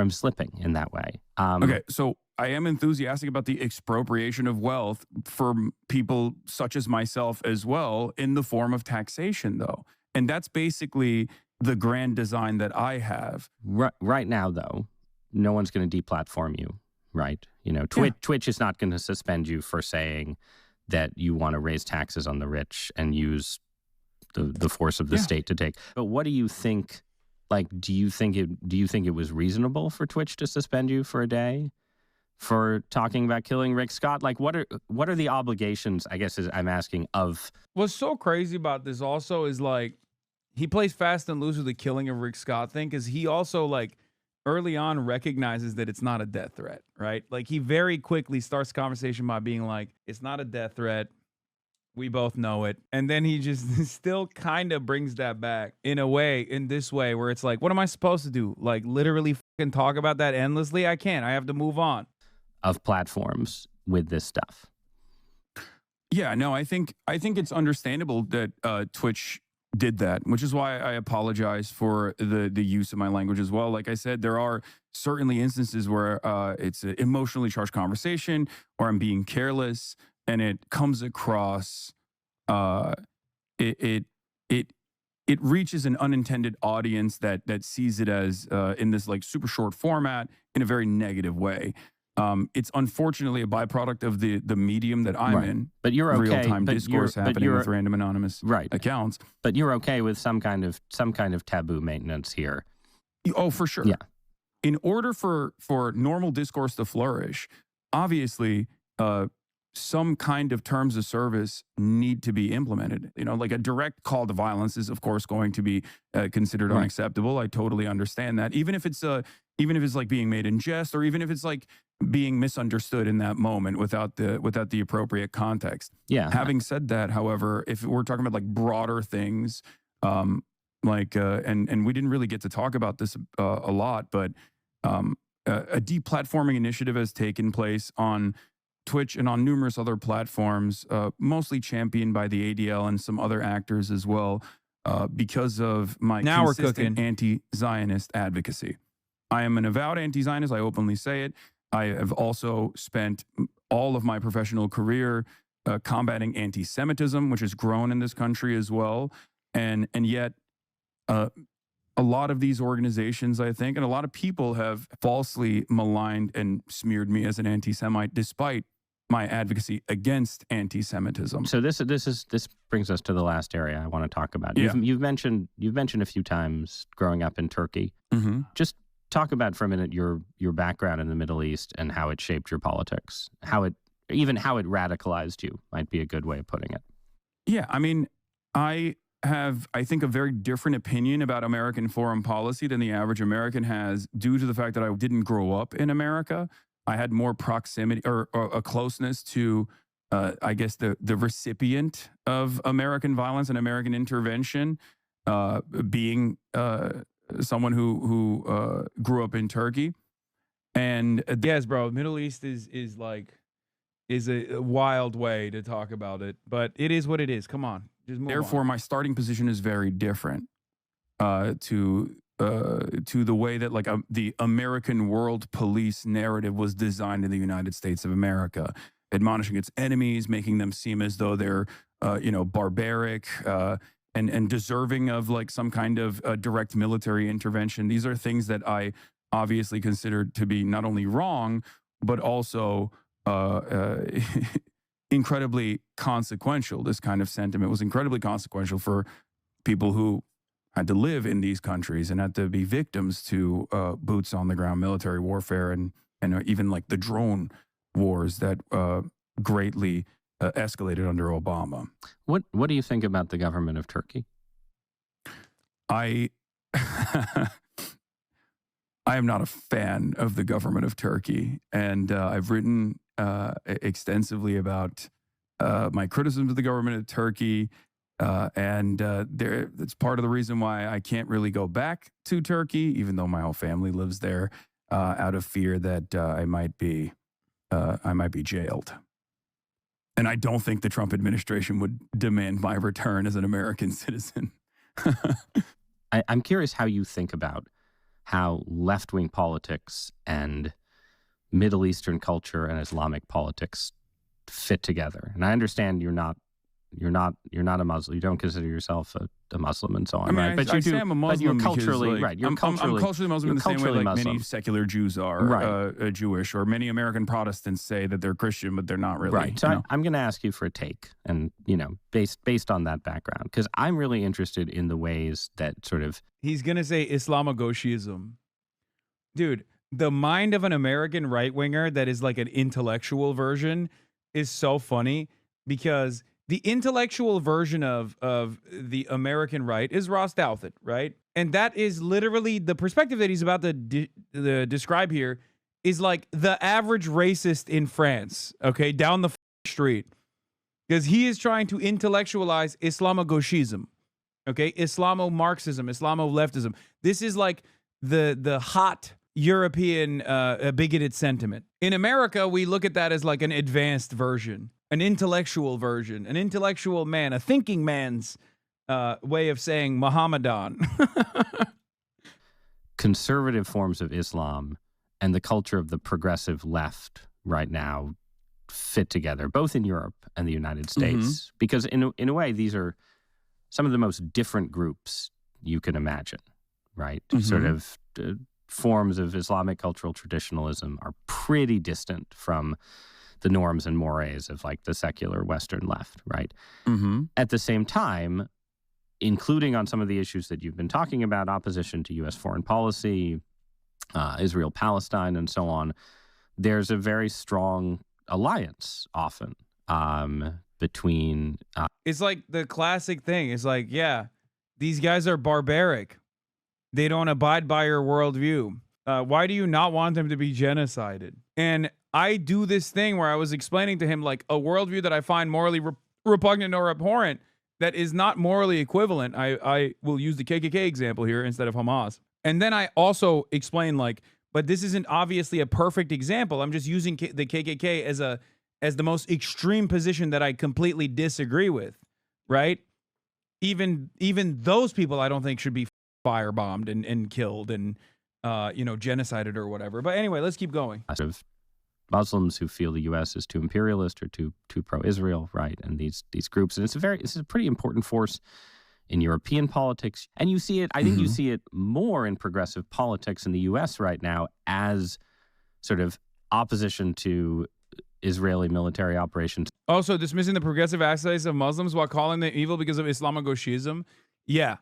slipping in that way. Okay, so I am enthusiastic about the expropriation of wealth for people such as myself as well, in the form of taxation, though. And that's basically the grand design that I have. Right now, though, no one's going to deplatform you, right? You know, Twitch is not going to suspend you for saying that you want to raise taxes on the rich and use the force of the state to take. But what do you think? Like, do you think it was reasonable for Twitch to suspend you for a day for talking about killing Rick Scott? Like, what are the obligations, I guess, I'm asking, of... What's so crazy about this also is, like, he plays fast and loose with the killing of Rick Scott thing, because he also, like, early on recognizes that it's not a death threat, right? Like, he very quickly starts the conversation by being like, it's not a death threat. We both know it. And then he just still kind of brings that back in a way, in this way, where it's like, what am I supposed to do? Like, literally fucking talk about that endlessly? I can't. I have to move on. Of platforms with this stuff. Yeah, no, I think it's understandable that Twitch did that, which is why I apologize for the use of my language as well. Like I said, there are certainly instances where it's an emotionally charged conversation, or I'm being careless, and it comes across, it reaches an unintended audience that sees it as in this like super short format in a very negative way. It's unfortunately a byproduct of the medium that I'm in. But you're okay. Real-time discourse happening with random anonymous accounts. But you're okay with some kind of taboo maintenance here. Oh, for sure. Yeah. In order for normal discourse to flourish, obviously, some kind of terms of service need to be implemented. You know, like a direct call to violence is, of course, going to be considered unacceptable. I totally understand that. Even if it's like being made in jest, or even if it's like being misunderstood in that moment without the appropriate context. Yeah. Having said that, however, if we're talking about like broader things, and we didn't really get to talk about this a lot, but a deplatforming initiative has taken place on Twitch and on numerous other platforms, mostly championed by the ADL and some other actors as well, because of my consistent anti-Zionist advocacy. I am an avowed anti-Zionist. I openly say it. I have also spent all of my professional career combating anti-Semitism, which has grown in this country as well. And yet a lot of these organizations, I think, and a lot of people have falsely maligned and smeared me as an anti-Semite despite my advocacy against anti-Semitism. So this brings us to the last area I want to talk about. Yeah. You've mentioned a few times growing up in Turkey. Mm-hmm. Just talk about for a minute your background in the Middle East and how it shaped your politics. How it radicalized you might be a good way of putting it. Yeah, I mean, I have, I think, a very different opinion about American foreign policy than the average American has due to the fact that I didn't grow up in America. I had more proximity or a closeness to, I guess, the recipient of American violence and American intervention, being someone who grew up in Turkey. And yes, bro, Middle East is a wild way to talk about it, but it is what it is. Come on. Therefore, my starting position is very different to the way that the American world police narrative was designed in the United States of America, admonishing its enemies, making them seem as though they're barbaric and deserving of some kind of direct military intervention. These are things that I obviously consider to be not only wrong but also incredibly consequential. This kind of sentiment was incredibly consequential for people who had to live in these countries and had to be victims to boots on the ground military warfare and even the drone wars that greatly escalated under Obama. What do you think about the government of Turkey? I am not a fan of the government of Turkey, and I've written extensively about my criticisms of the government of Turkey, and it's part of the reason why I can't really go back to Turkey, even though my whole family lives there, out of fear that I might be jailed. And I don't think the Trump administration would demand my return as an American citizen. I'm curious how you think about how left-wing politics and Middle Eastern culture and Islamic politics fit together. And I understand you're not a Muslim. You don't consider yourself a Muslim and so on, right? But I say I'm a Muslim. But you're culturally because, right. You're I'm culturally Muslim in the same way Muslim. Many secular Jews are right. Jewish, or many American Protestants say that they're Christian, but they're not really. Right. So I'm going to ask you for a take, and based on that background, because I'm really interested in the ways that sort of he's going to say Islamagoshism, dude. The mind of an American right winger that is like an intellectual version is so funny, because the intellectual version of the American right is Ross Douthat, right? And that is literally the perspective that he's about to describe here is like the average racist in France, okay, down the street. Because he is trying to intellectualize Islamagoshism, okay? Islamo-Marxism, Islamo-leftism. This is like the hot European bigoted sentiment. In America, we look at that as like an advanced version, an intellectual version, an intellectual man, a thinking man's way of saying Mohammedan. Conservative forms of Islam and the culture of the progressive left right now fit together, both in Europe and the United States, because in a way, these are some of the most different groups you can imagine, right? Sort of forms of Islamic cultural traditionalism are pretty distant from the norms and mores of the secular Western left, right? At the same time, including on some of the issues that you've been talking about, opposition to U.S. foreign policy, Israel, Palestine, and so on, there's a very strong alliance often between... It's like the classic thing. It's like, yeah, these guys are barbaric. They don't abide by your worldview. Why do you not want them to be genocided? And I do this thing where I was explaining to him a worldview that I find morally repugnant or abhorrent that is not morally equivalent. I will use the KKK example here instead of Hamas. And then I also explain but this isn't obviously a perfect example. I'm just using the KKK as the most extreme position that I completely disagree with, right? Even those people I don't think should be firebombed and killed and genocided or whatever. But anyway, let's keep going. Sort of Muslims who feel the U.S. is too imperialist or too pro-Israel, right? And these groups, and it's a pretty important force in European politics, and you see it. I think you see it more in progressive politics in the U.S. right now as sort of opposition to Israeli military operations. Also, dismissing the progressive aspects of Muslims while calling them evil because of Islamo-Gauchism. Yeah.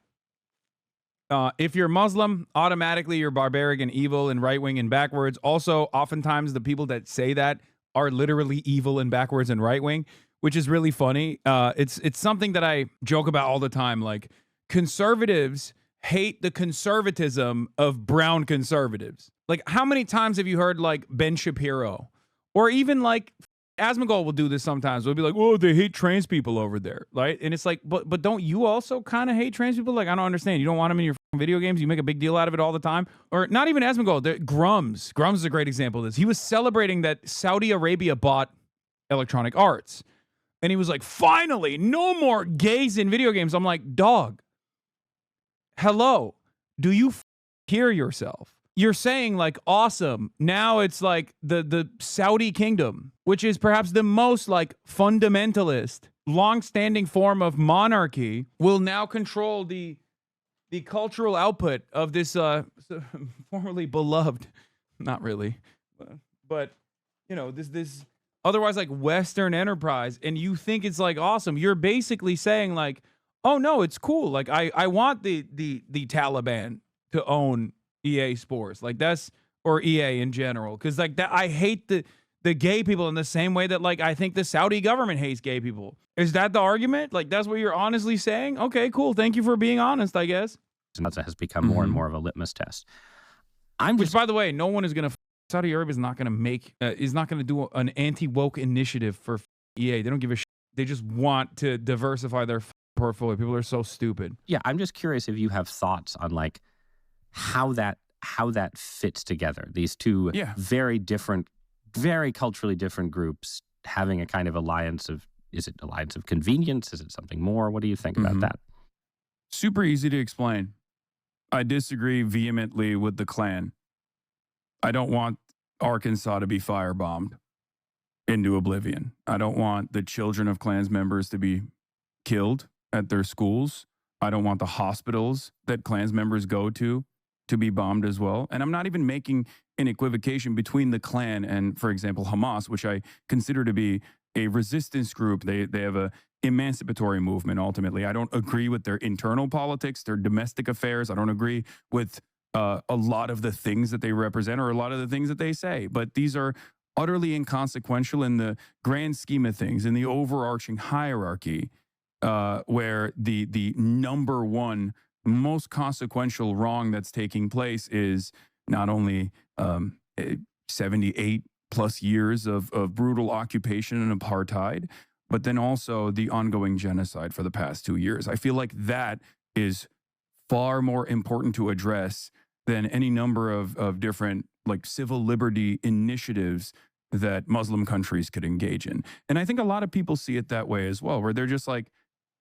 If you're Muslim, automatically you're barbaric and evil and right-wing and backwards. Also, oftentimes the people that say that are literally evil and backwards and right-wing, which is really funny. It's something that I joke about all the time. Like, conservatives hate the conservatism of brown conservatives. Like, how many times have you heard, like, Ben Shapiro? Or even, like, Asmongold will do this sometimes. We'll be like, oh, they hate trans people over there, right? And it's like, but don't you also kind of hate trans people? Like, I don't understand. You don't want them in your video games? You make a big deal out of it all the time? Or not even Asmongold. Grums. Grums is a great example of this. He was celebrating that Saudi Arabia bought Electronic Arts. And he was like, finally, no more gays in video games. I'm like, dog, hello. Do you hear yourself? You're saying, like, awesome. Now it's like the Saudi kingdom, which is perhaps the most, like, fundamentalist, long-standing form of monarchy, will now control the cultural output of this formerly beloved, not really, but, you know, this otherwise, like, Western enterprise, and you think it's, like, awesome. You're basically saying, like, oh, no, it's cool. Like, I want the Taliban to own EA Sports, like, that's, or EA in general, because, like, that, I hate the gay people in the same way that, like, I think the Saudi government hates gay people. Is that the argument? Like, that's what you're honestly saying? Okay, cool. Thank you for being honest, I guess. And that has become more and more of a litmus test. Which, by the way, no one is gonna. Saudi Arabia is not gonna make. Is not gonna do an anti-woke initiative for EA. They don't give a shit. They just want to diversify their portfolio. People are so stupid. Yeah, I'm just curious if you have thoughts on, like, how that fits together. These two very different, very culturally different groups having a kind of alliance of, is it alliance of convenience? Is it something more? What do you think about that? Super easy to explain. I disagree vehemently with the Klan. I don't want Arkansas to be firebombed into oblivion. I don't want the children of Klans members to be killed at their schools. I don't want the hospitals that Klans members go to be bombed as well. And I'm not even making an equivocation between the Klan and, for example, Hamas, which I consider to be a resistance group. They have a emancipatory movement, ultimately. I don't agree with their internal politics, their domestic affairs. I don't agree with a lot of the things that they represent or a lot of the things that they say. But these are utterly inconsequential in the grand scheme of things, in the overarching hierarchy, where the number one most consequential wrong that's taking place is not only 78 plus years of brutal occupation and apartheid, but then also the ongoing genocide for the past 2 years. I feel like that is far more important to address than any number of different, like, civil liberty initiatives that Muslim countries could engage in. And I think a lot of people see it that way as well, where they're just like,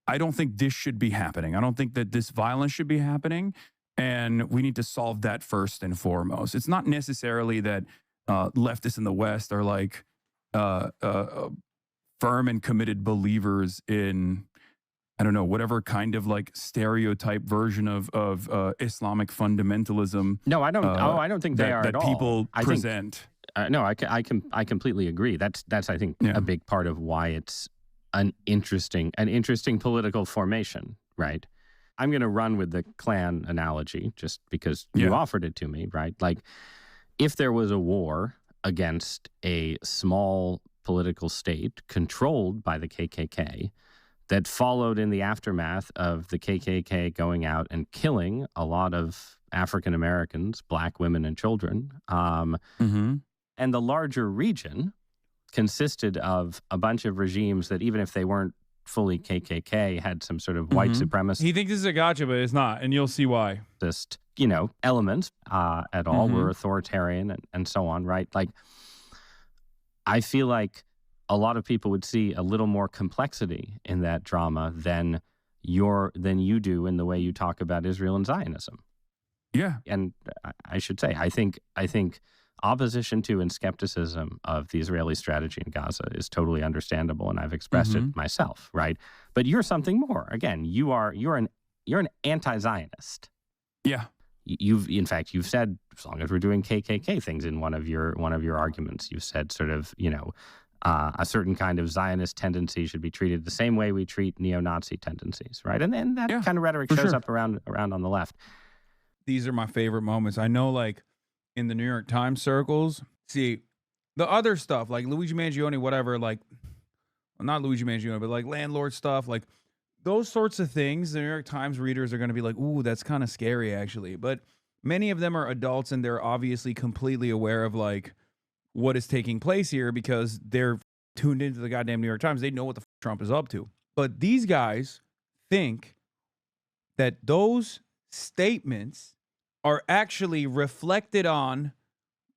I don't think this should be happening. I don't think that this violence should be happening. And we need to solve that first and foremost. It's not necessarily that leftists in the West are like firm and committed believers in, I don't know, whatever kind of, like, stereotype version of Islamic fundamentalism. No, I don't. I don't think they are at all. That people present. No, I completely agree. That's I think a big part of why it's an interesting political formation, right? I'm going to run with the Klan analogy just because you offered it to me, right? Like, if there was a war against a small political state controlled by the KKK that followed in the aftermath of the KKK going out and killing a lot of African Americans, black women and children, and the larger region consisted of a bunch of regimes that, even if they weren't fully KKK, had some sort of white supremacist. He thinks this is a gotcha, but it's not, and you'll see why. Just, elements at all were authoritarian and so on, right? Like, I feel like a lot of people would see a little more complexity in that drama than you do in the way you talk about Israel and Zionism. Yeah. And I should say, I think opposition to and skepticism of the Israeli strategy in Gaza is totally understandable, and I've expressed it myself, right? But you're something more. Again, you're an anti-Zionist. Yeah. In fact, you've said, as long as we're doing KKK things in one of your arguments, you've said sort of, a certain kind of Zionist tendency should be treated the same way we treat neo-Nazi tendencies, right? And then that kind of rhetoric shows up around on the left. These are my favorite moments. I know, like, in the New York Times circles, see, the other stuff, like Luigi Mangione, whatever, like, well, not Luigi Mangione, but like landlord stuff, like those sorts of things, the New York Times readers are going to be like, ooh, that's kind of scary, actually. But many of them are adults, and they're obviously completely aware of, like, what is taking place here because they're tuned into the goddamn New York Times. They know what the Trump is up to. But these guys think that those statements are actually reflected on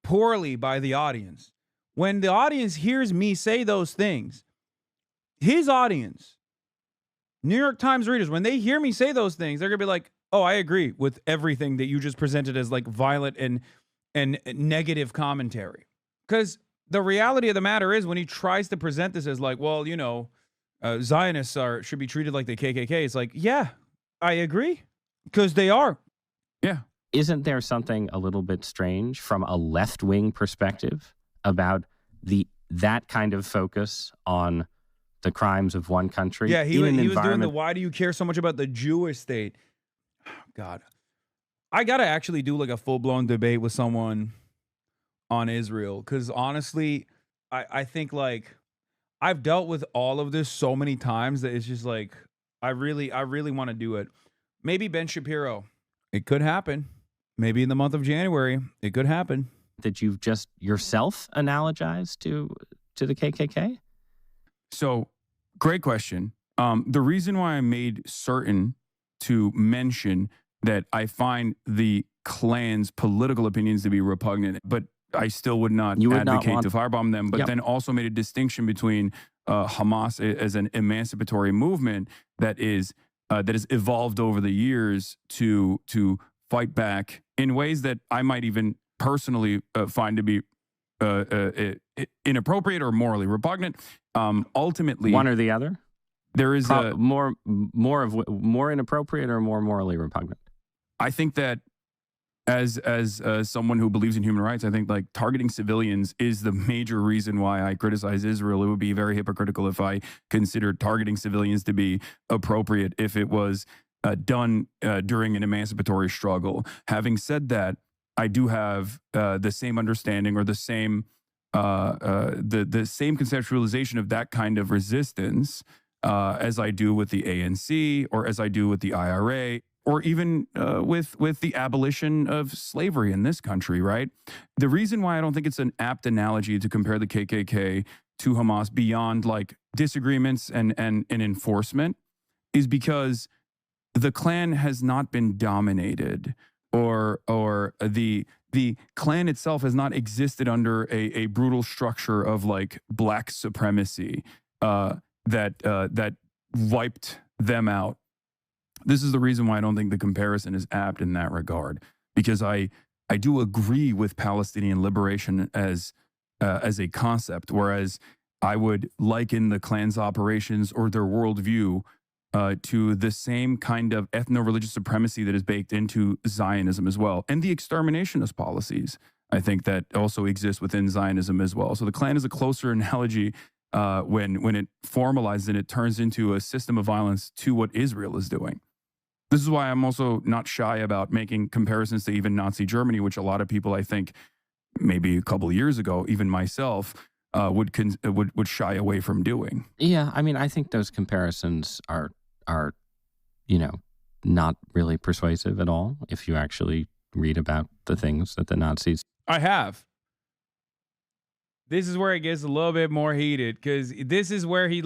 poorly by the audience. When the audience hears me say those things, his audience, New York Times readers, when they hear me say those things, they're going to be like, oh, I agree with everything that you just presented as like violent and negative commentary. Because the reality of the matter is when he tries to present this as like, well, Zionists should be treated like the KKK. It's like, yeah, I agree. Because they are. Yeah. Isn't there something a little bit strange from a left-wing perspective about that kind of focus on the crimes of one country? Yeah, he was doing the why do you care so much about the Jewish state? God. I got to actually do like a full-blown debate with someone on Israel because honestly, I think like I've dealt with all of this so many times that it's just like I really want to do it. Maybe Ben Shapiro. It could happen. Maybe in the month of January, it could happen. That you've just yourself analogized to the KKK? So, great question. The reason why I made certain to mention that I find the Klan's political opinions to be repugnant, but I still would not advocate to firebomb them, but then also made a distinction between Hamas as an emancipatory movement that has evolved over the years to fight back in ways that I might even personally find to be inappropriate or morally repugnant. Ultimately, one or the other. There is more inappropriate or more morally repugnant. I think that as someone who believes in human rights, I think like targeting civilians is the major reason why I criticize Israel. It would be very hypocritical if I considered targeting civilians to be appropriate if it was done during an emancipatory struggle. Having said that, I do have the same understanding or the same conceptualization of that kind of resistance as I do with the ANC or as I do with the IRA. Or even with the abolition of slavery in this country, right? The reason why I don't think it's an apt analogy to compare the KKK to Hamas beyond like disagreements and enforcement is because the Klan has not been dominated or the Klan itself has not existed under a brutal structure of like black supremacy that wiped them out. This is the reason why I don't think the comparison is apt in that regard, because I do agree with Palestinian liberation as a concept, whereas I would liken the Klan's operations or their worldview to the same kind of ethno-religious supremacy that is baked into Zionism as well, and the exterminationist policies, I think, that also exist within Zionism as well. So the Klan is a closer analogy when it formalizes and it turns into a system of violence to what Israel is doing. This is why I'm also not shy about making comparisons to even Nazi Germany, which a lot of people, I think, maybe a couple of years ago, even myself, would shy away from doing. Yeah, I mean, I think those comparisons are not really persuasive at all if you actually read about the things that the Nazis. I have. This is where it gets a little bit more heated because this is where he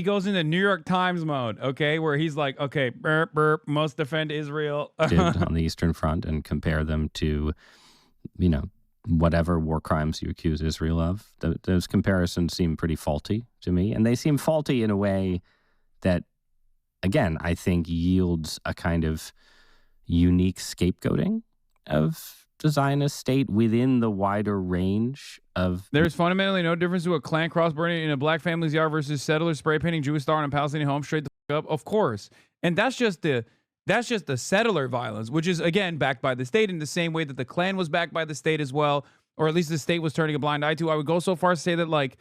goes into New York Times mode, okay, where he's like, okay, burp, burp, must defend Israel. Did on the Eastern Front and compare them to, whatever war crimes you accuse Israel of. Those comparisons seem pretty faulty to me. And they seem faulty in a way that, again, I think yields a kind of unique scapegoating of a Zionist state within the wider range of... There's fundamentally no difference to a Klan cross burning in a black family's yard versus settlers spray painting Jewish star on a Palestinian home. Straight the fuck up, of course. And that's just the settler violence, which is again backed by the state in the same way that the Klan was backed by the state as well, or at least the state was turning a blind eye to. I would go so far as to say that, like,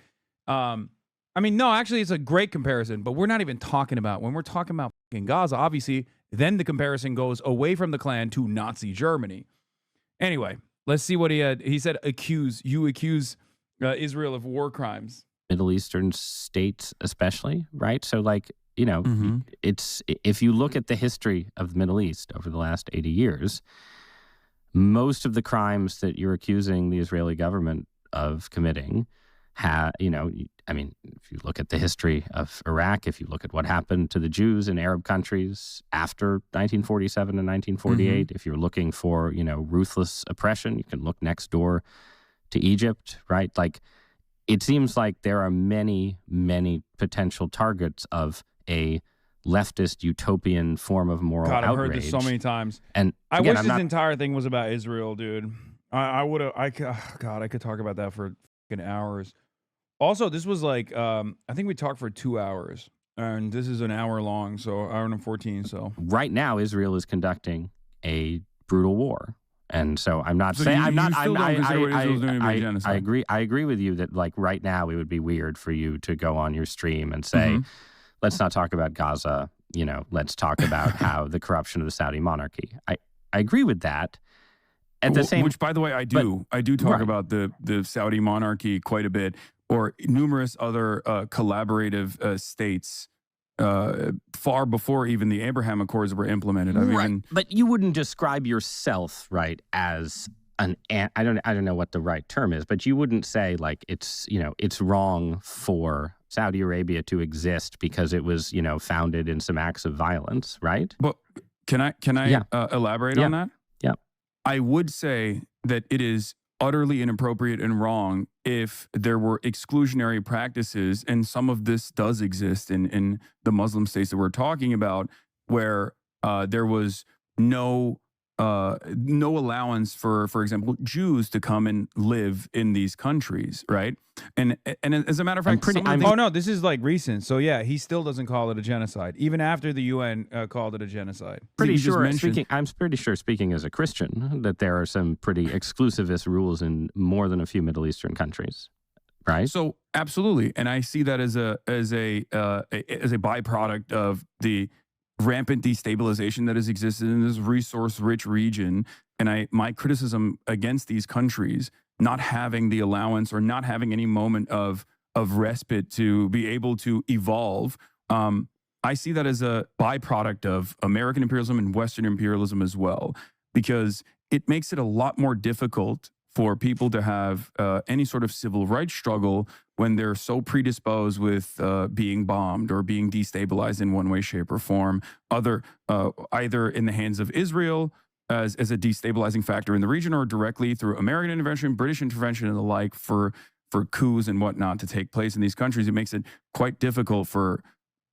I mean, no, actually, it's a great comparison, but we're not even talking about, when we're talking about fucking Gaza, obviously, then the comparison goes away from the Klan to Nazi Germany. Anyway, let's see what he had. He said, accuse Israel of war crimes. Middle Eastern states especially, right? So, like, you know, it's, if you look at the history of the Middle East over the last 80 years, most of the crimes that you're accusing the Israeli government of committing you know, I mean, if you look at the history of Iraq, if you look at what happened to the Jews in Arab countries after 1947 and 1948, if you're looking for, you know, ruthless oppression, you can look next door to Egypt, right? Like, it seems like there are many, many potential targets of a leftist utopian form of moral outrage. I've heard this so many times. And I again, wish this entire thing was about Israel, dude. I could talk about that for fucking hours. Also, this was like, I think we talked for 2 hours, and this is an hour long, so hour and 14. So right now, Israel is conducting a brutal war, and so I'm not saying I agree. I agree with you that, like, right now it would be weird for you to go on your stream and say, let's not talk about Gaza. You know, let's talk about how the corruption of the Saudi monarchy. I agree with that. At the same, which, by the way, I do talk about the Saudi monarchy quite a bit, or numerous other collaborative states far before even the Abraham Accords were implemented. But you wouldn't describe yourself, right, as an I don't know what the right term is, but you wouldn't say, like, it's, you know, it's wrong for Saudi Arabia to exist because it was, you know, founded in some acts of violence, right? But can I elaborate on that? Yeah. I would say that it is utterly inappropriate and wrong if there were exclusionary practices, and some of this does exist in the Muslim states that we're talking about, where there was no allowance for example, Jews to come and live in these countries, right? And as a matter of fact, this is like recent. So yeah, he still doesn't call it a genocide, even after the UN called it a genocide. I'm pretty sure, speaking as a Christian, that there are some pretty exclusivist rules in more than a few Middle Eastern countries, right? So absolutely, and I see that as a byproduct of the rampant destabilization that has existed in this resource-rich region. And my criticism against these countries not having the allowance or not having any moment of respite to be able to evolve, I see that as a byproduct of American imperialism and Western imperialism as well, because it makes it a lot more difficult for people to have any sort of civil rights struggle when they're so predisposed with being bombed or being destabilized in one way, shape, or form, either in the hands of Israel as a destabilizing factor in the region, or directly through American intervention, British intervention, and the like for coups and whatnot to take place in these countries. It makes it quite difficult for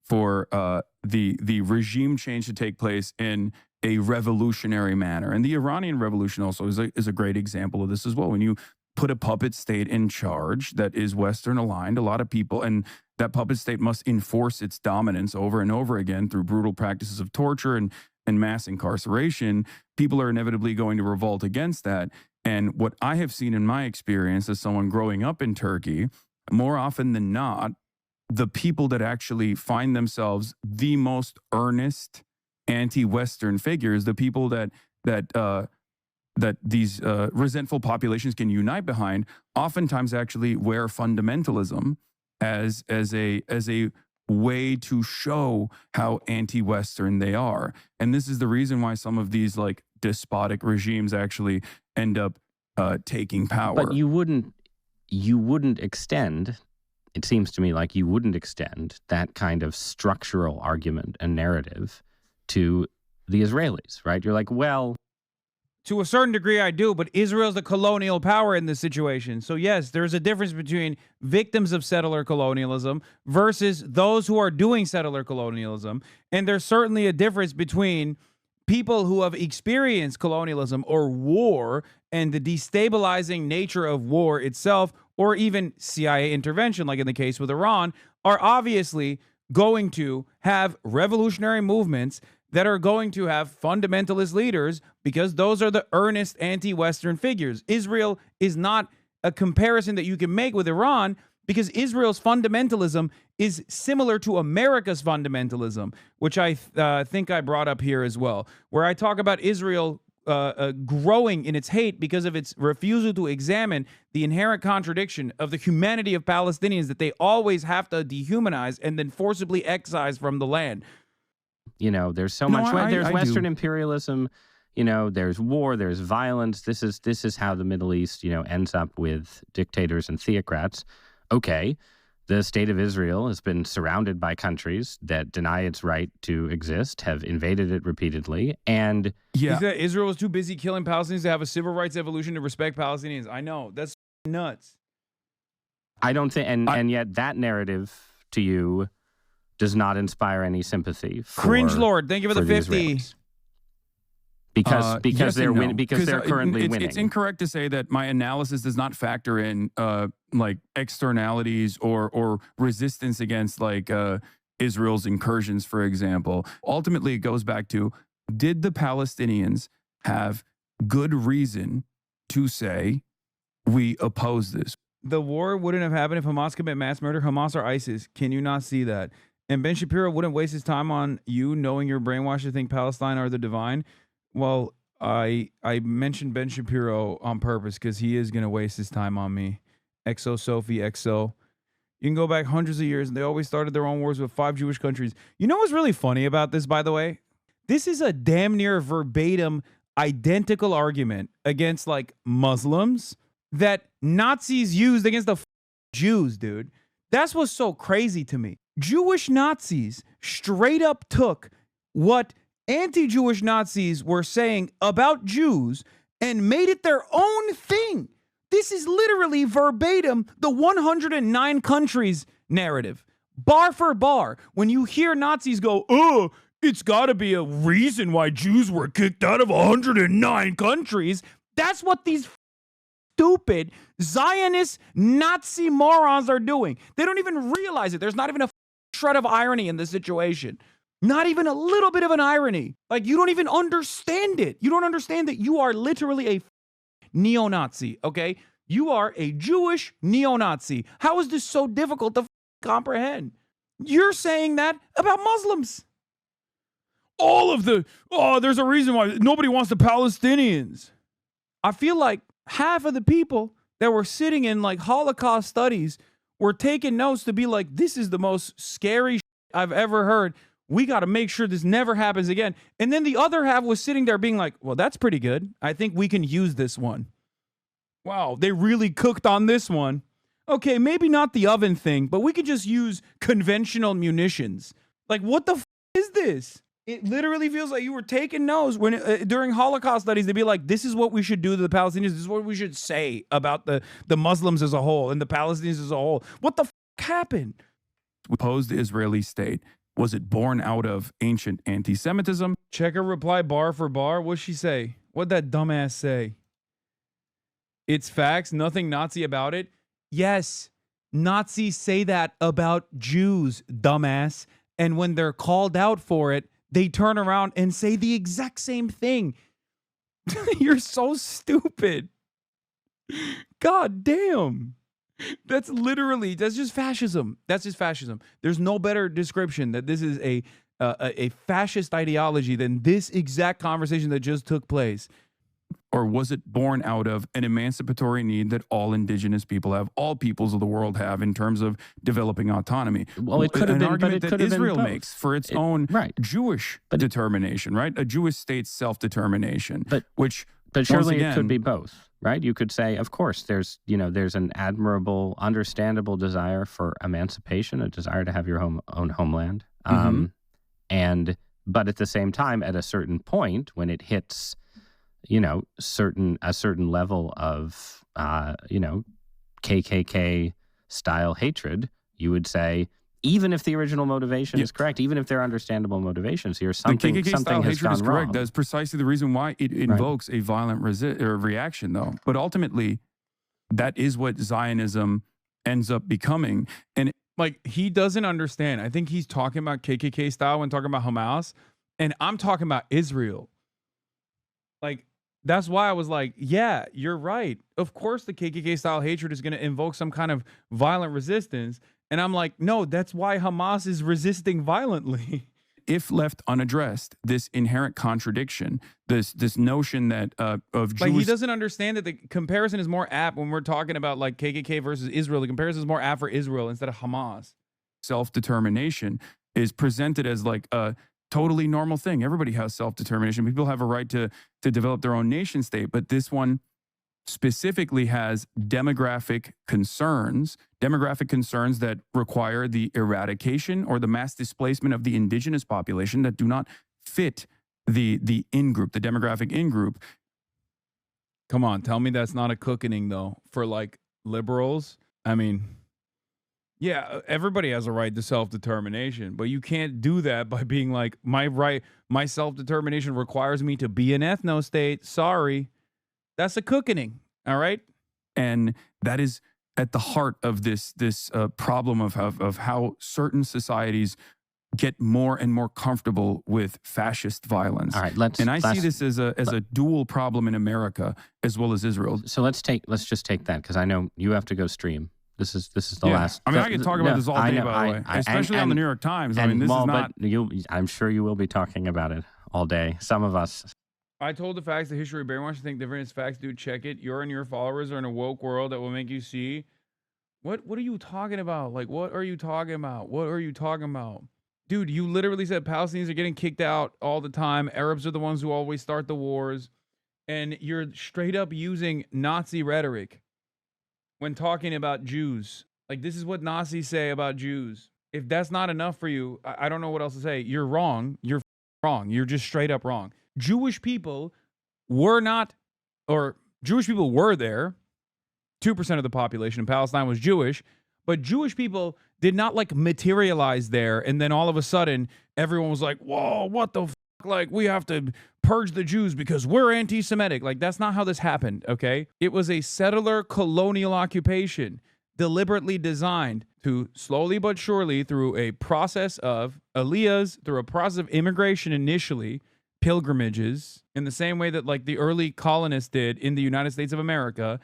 the regime change to take place in a revolutionary manner. And the Iranian Revolution also is a great example of this as well. When you put a puppet state in charge that is Western aligned, a lot of people, and that puppet state must enforce its dominance over and over again through brutal practices of torture and mass incarceration, people are inevitably going to revolt against that. And what I have seen in my experience as someone growing up in Turkey, more often than not, the people that actually find themselves the most earnest anti-Western figures, the people that these resentful populations can unite behind, oftentimes actually wear fundamentalism as a way to show how anti-Western they are. And this is the reason why some of these, like, despotic regimes actually end up taking power. But you wouldn't extend, it seems to me like you wouldn't extend that kind of structural argument and narrative to the Israelis, right? You're like, well, to a certain degree, I do, but Israel's the colonial power in this situation. So yes, there's a difference between victims of settler colonialism versus those who are doing settler colonialism. And there's certainly a difference between people who have experienced colonialism or war and the destabilizing nature of war itself, or even CIA intervention, like in the case with Iran, are obviously going to have revolutionary movements that are going to have fundamentalist leaders, because those are the earnest anti-Western figures. Israel is not a comparison that you can make with Iran, because Israel's fundamentalism is similar to America's fundamentalism, which I think I brought up here as well, where I talk about Israel growing in its hate because of its refusal to examine the inherent contradiction of the humanity of Palestinians that they always have to dehumanize and then forcibly excise from the land. You know, there's so No, much. There's I Western do. imperialism. You know, there's war. There's violence. This is how the Middle East, ends up with dictators and theocrats. Okay, the state of Israel has been surrounded by countries that deny its right to exist, have invaded it repeatedly, and Yeah. He said Israel was too busy killing Palestinians to have a civil rights evolution to respect Palestinians. I know, that's nuts. I don't think, and yet that narrative to you does not inspire any sympathy. Cringe Lord, thank you for the 50. Israelis. Because yes they're and no. winning. Because they're currently winning. It's incorrect to say that my analysis does not factor in like externalities or resistance against like Israel's incursions, for example. Ultimately, it goes back to, did the Palestinians have good reason to say we oppose this? The war wouldn't have happened if Hamas commit mass murder. Hamas or ISIS. Can you not see that? And Ben Shapiro wouldn't waste his time on you knowing you're brainwashed to think Palestine are the divine. Well, I mentioned Ben Shapiro on purpose because he is going to waste his time on me. XO Sophie, XO. You can go back hundreds of years, and they always started their own wars with 5 Jewish countries. You know what's really funny about this, by the way? This is a damn near verbatim, identical argument against, like, Muslims that Nazis used against the Jews, dude. That's what's so crazy to me. Jewish Nazis straight up took what anti-Jewish Nazis were saying about Jews and made it their own thing. This is literally verbatim the 109 countries narrative. Bar for bar. When you hear Nazis go, oh, it's got to be a reason why Jews were kicked out of 109 countries, that's what these stupid Zionist Nazi morons are doing. They don't even realize it. There's not even a shred of irony in this situation. Not even a little bit of an irony. Like, you don't even understand it. You don't understand that you are literally a neo-Nazi, okay? You are a Jewish neo-Nazi. How is this so difficult to comprehend? You're saying that about Muslims. There's a reason why nobody wants the Palestinians. I feel like half of the people that were sitting in like Holocaust studies were taking notes to be like, this is the most scary shit I've ever heard. We got to make sure this never happens again. And then the other half was sitting there being like, well, that's pretty good. I think we can use this one. Wow, they really cooked on this one. Okay, maybe not the oven thing, but we could just use conventional munitions. Like, what the is this? It literally feels like you were taking notes when during Holocaust studies, they'd be like, this is what we should do to the Palestinians. This is what we should say about the Muslims as a whole and the Palestinians as a whole. What the happened? We opposed the Israeli state. Was it born out of ancient anti-Semitism? Check her reply bar for bar. What'd she say? What'd that dumbass say? It's facts, nothing Nazi about it. Yes, Nazis say that about Jews, dumbass. And when they're called out for it, they turn around and say the exact same thing. You're so stupid. God damn. That's just fascism. That's just fascism. There's no better description that this is a fascist ideology than this exact conversation that just took place. Or was it born out of an emancipatory need that all indigenous people have, all peoples of the world have, in terms of developing autonomy? Well, it could have an been, argument but it that could have Israel been both. makes for its own Jewish determination, right? A Jewish state's self-determination, But surely it could be both, right? You could say, of course, there's an admirable, understandable desire for emancipation, a desire to have your own homeland, but at the same time, at a certain point, when it hits a certain level of, KKK style hatred, you would say even if the original motivation is correct, even if there are understandable motivations here, something the KKK style has hatred gone is correct. wrong. That's precisely the reason why it invokes a violent reaction, though. But ultimately, that is what Zionism ends up becoming. And like, he doesn't understand. I think he's talking about KKK style when talking about Hamas, and I'm talking about Israel. Like, that's why I was like, yeah, you're right. Of course the KKK style hatred is going to invoke some kind of violent resistance. And I'm like, no, that's why Hamas is resisting violently. if left unaddressed, this inherent contradiction, this notion that of Jews, like, he doesn't understand that the comparison is more apt when we're talking about like KKK versus Israel. The comparison is more apt for Israel instead of Hamas. Self-determination is presented as like a totally normal thing. Everybody has self-determination. People have a right to develop their own nation state, but this one specifically has demographic concerns that require the eradication or the mass displacement of the indigenous population that do not fit the in-group, the demographic in-group. Come on, tell me that's not a cookening though for like liberals. I mean, yeah, everybody has a right to self-determination, but you can't do that by being like, my self-determination requires me to be an ethno-state. Sorry. That's a cookening, all right? And that is at the heart of this problem of how certain societies get more and more comfortable with fascist violence. All right, I see this as a dual problem in America as well as Israel. So let's just take that, because I know you have to go stream. This is the last. I mean, I can talk about this all day, by the way, especially on the New York Times. I mean, this is not. But I'm sure you will be talking about it all day. Some of us. I told the facts, the history of brainwash to think different is facts. Dude, check it. Your and your followers are in a woke world that will make you see. What are you talking about? Like, what are you talking about? What are you talking about? Dude, you literally said Palestinians are getting kicked out all the time. Arabs are the ones who always start the wars. And you're straight up using Nazi rhetoric when talking about Jews. Like, this is what Nazis say about Jews. If that's not enough for you, I don't know what else to say. You're wrong. You're wrong. You're just straight up wrong. Jewish people were not, or Jewish people were there. 2% of the population in Palestine was Jewish, but Jewish people did not like materialize there. And then all of a sudden, everyone was like, whoa, what the f***? Like, we have to purge the Jews because we're anti-Semitic. Like, that's not how this happened, okay? It was a settler colonial occupation deliberately designed to slowly but surely, through a process of aliyahs, through a process of immigration initially, pilgrimages, in the same way that like the early colonists did in the United States of America,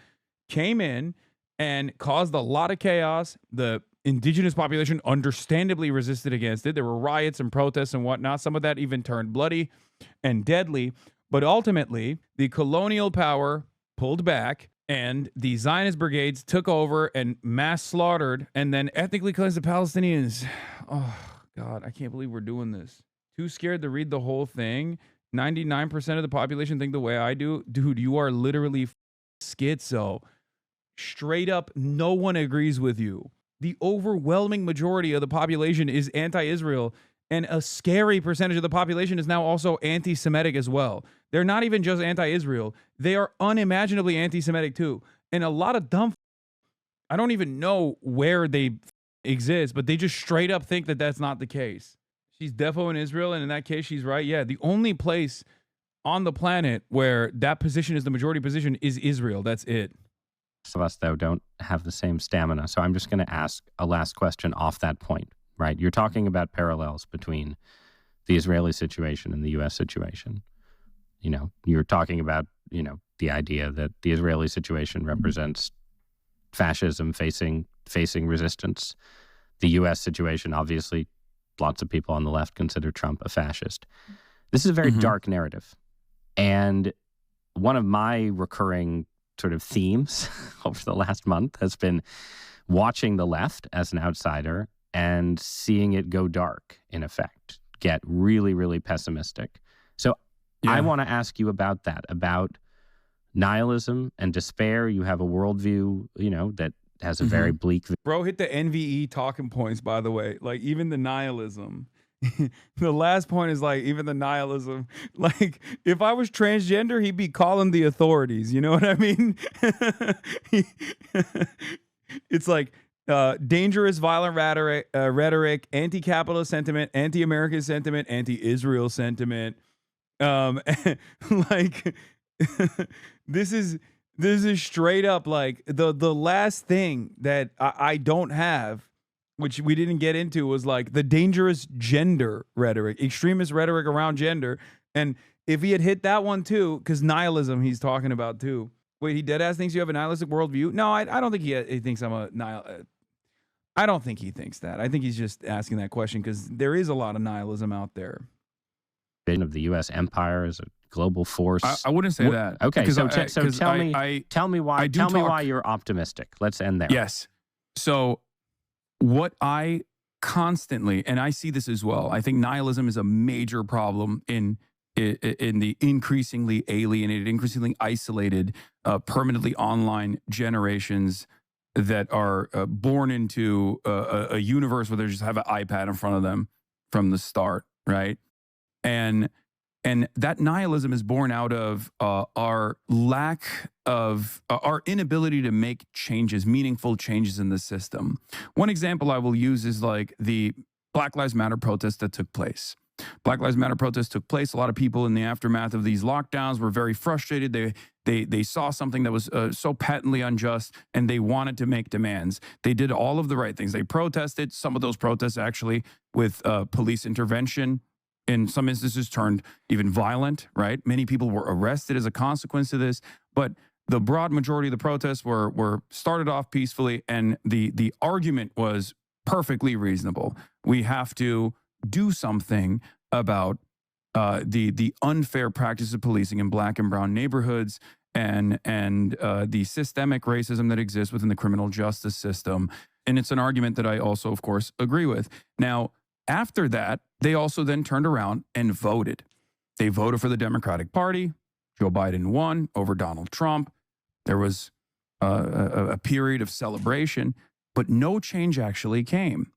came in and caused a lot of chaos. The indigenous population understandably resisted against it. There were riots and protests and whatnot. Some of that even turned bloody and deadly. But ultimately, the colonial power pulled back and the Zionist brigades took over and mass slaughtered and then ethnically cleansed the Palestinians. Oh, God, I can't believe we're doing this. Too scared to read the whole thing. 99% of the population think the way I do. Dude, you are literally schizo. Straight up, no one agrees with you. The overwhelming majority of the population is anti-Israel, and a scary percentage of the population is now also anti-Semitic as well. They're not even just anti-Israel. They are unimaginably anti-Semitic too. And a lot of dumb, I don't even know where they exist, but they just straight up think that that's not the case. She's defo in Israel, and in that case, she's right. Yeah, the only place on the planet where that position is the majority position is Israel. That's it. Some of us, though, don't have the same stamina. So I'm just going to ask a last question off that point, right? You're talking about parallels between the Israeli situation and the U.S. situation. You know, you're talking about, you know, the idea that the Israeli situation represents fascism facing resistance. The U.S. situation, obviously, lots of people on the left consider Trump a fascist. This is a very dark narrative. And one of my recurring sort of themes over the last month has been watching the left as an outsider and seeing it go dark, in effect, get really, really pessimistic. So I want to ask you about that, about nihilism and despair. You have a worldview, you know, that has a very bleak. Bro, hit the NVE talking points, by the way. Like, even the nihilism. The last point is like, even the nihilism. Like, if I was transgender, he'd be calling the authorities. You know what I mean? It's like, dangerous, violent rhetoric, anti-capitalist sentiment, anti-American sentiment, anti-Israel sentiment. Like this is straight up like the last thing that I don't have, which we didn't get into, was like the dangerous gender rhetoric, extremist rhetoric around gender. And if he had hit that one too, because nihilism he's talking about too. Wait, he deadass thinks you have a nihilistic worldview? No, I don't think he thinks I'm a nihil. I don't think he thinks that. I think he's just asking that question because there is a lot of nihilism out there. Of the U.S. empire as a global force. I wouldn't say that. Okay, so tell me why you're optimistic. Let's end there. Yes. So what I constantly, and I see this as well, I think nihilism is a major problem in the increasingly alienated, increasingly isolated, permanently online generations that are born into a universe where they just have an iPad in front of them from the start, right? And that nihilism is born out of our lack of our inability to make changes, meaningful changes in the system. One example I will use is like the Black Lives Matter protest that took place. Black Lives Matter protest took place. A lot of people in the aftermath of these lockdowns were very frustrated. They saw something that was so patently unjust, and they wanted to make demands. They did all of the right things. They protested. Some of those protests actually with police intervention, in some instances, turned even violent, right? Many people were arrested as a consequence of this. But the broad majority of the protests were started off peacefully, and the argument was perfectly reasonable. We have to do something about the unfair practice of policing in Black and brown neighborhoods and the systemic racism that exists within the criminal justice system. And it's an argument that I also, of course, agree with. Now, after that, they also then turned around and voted. They voted for the Democratic Party. Joe Biden won over Donald Trump. There was a period of celebration, but no change actually came.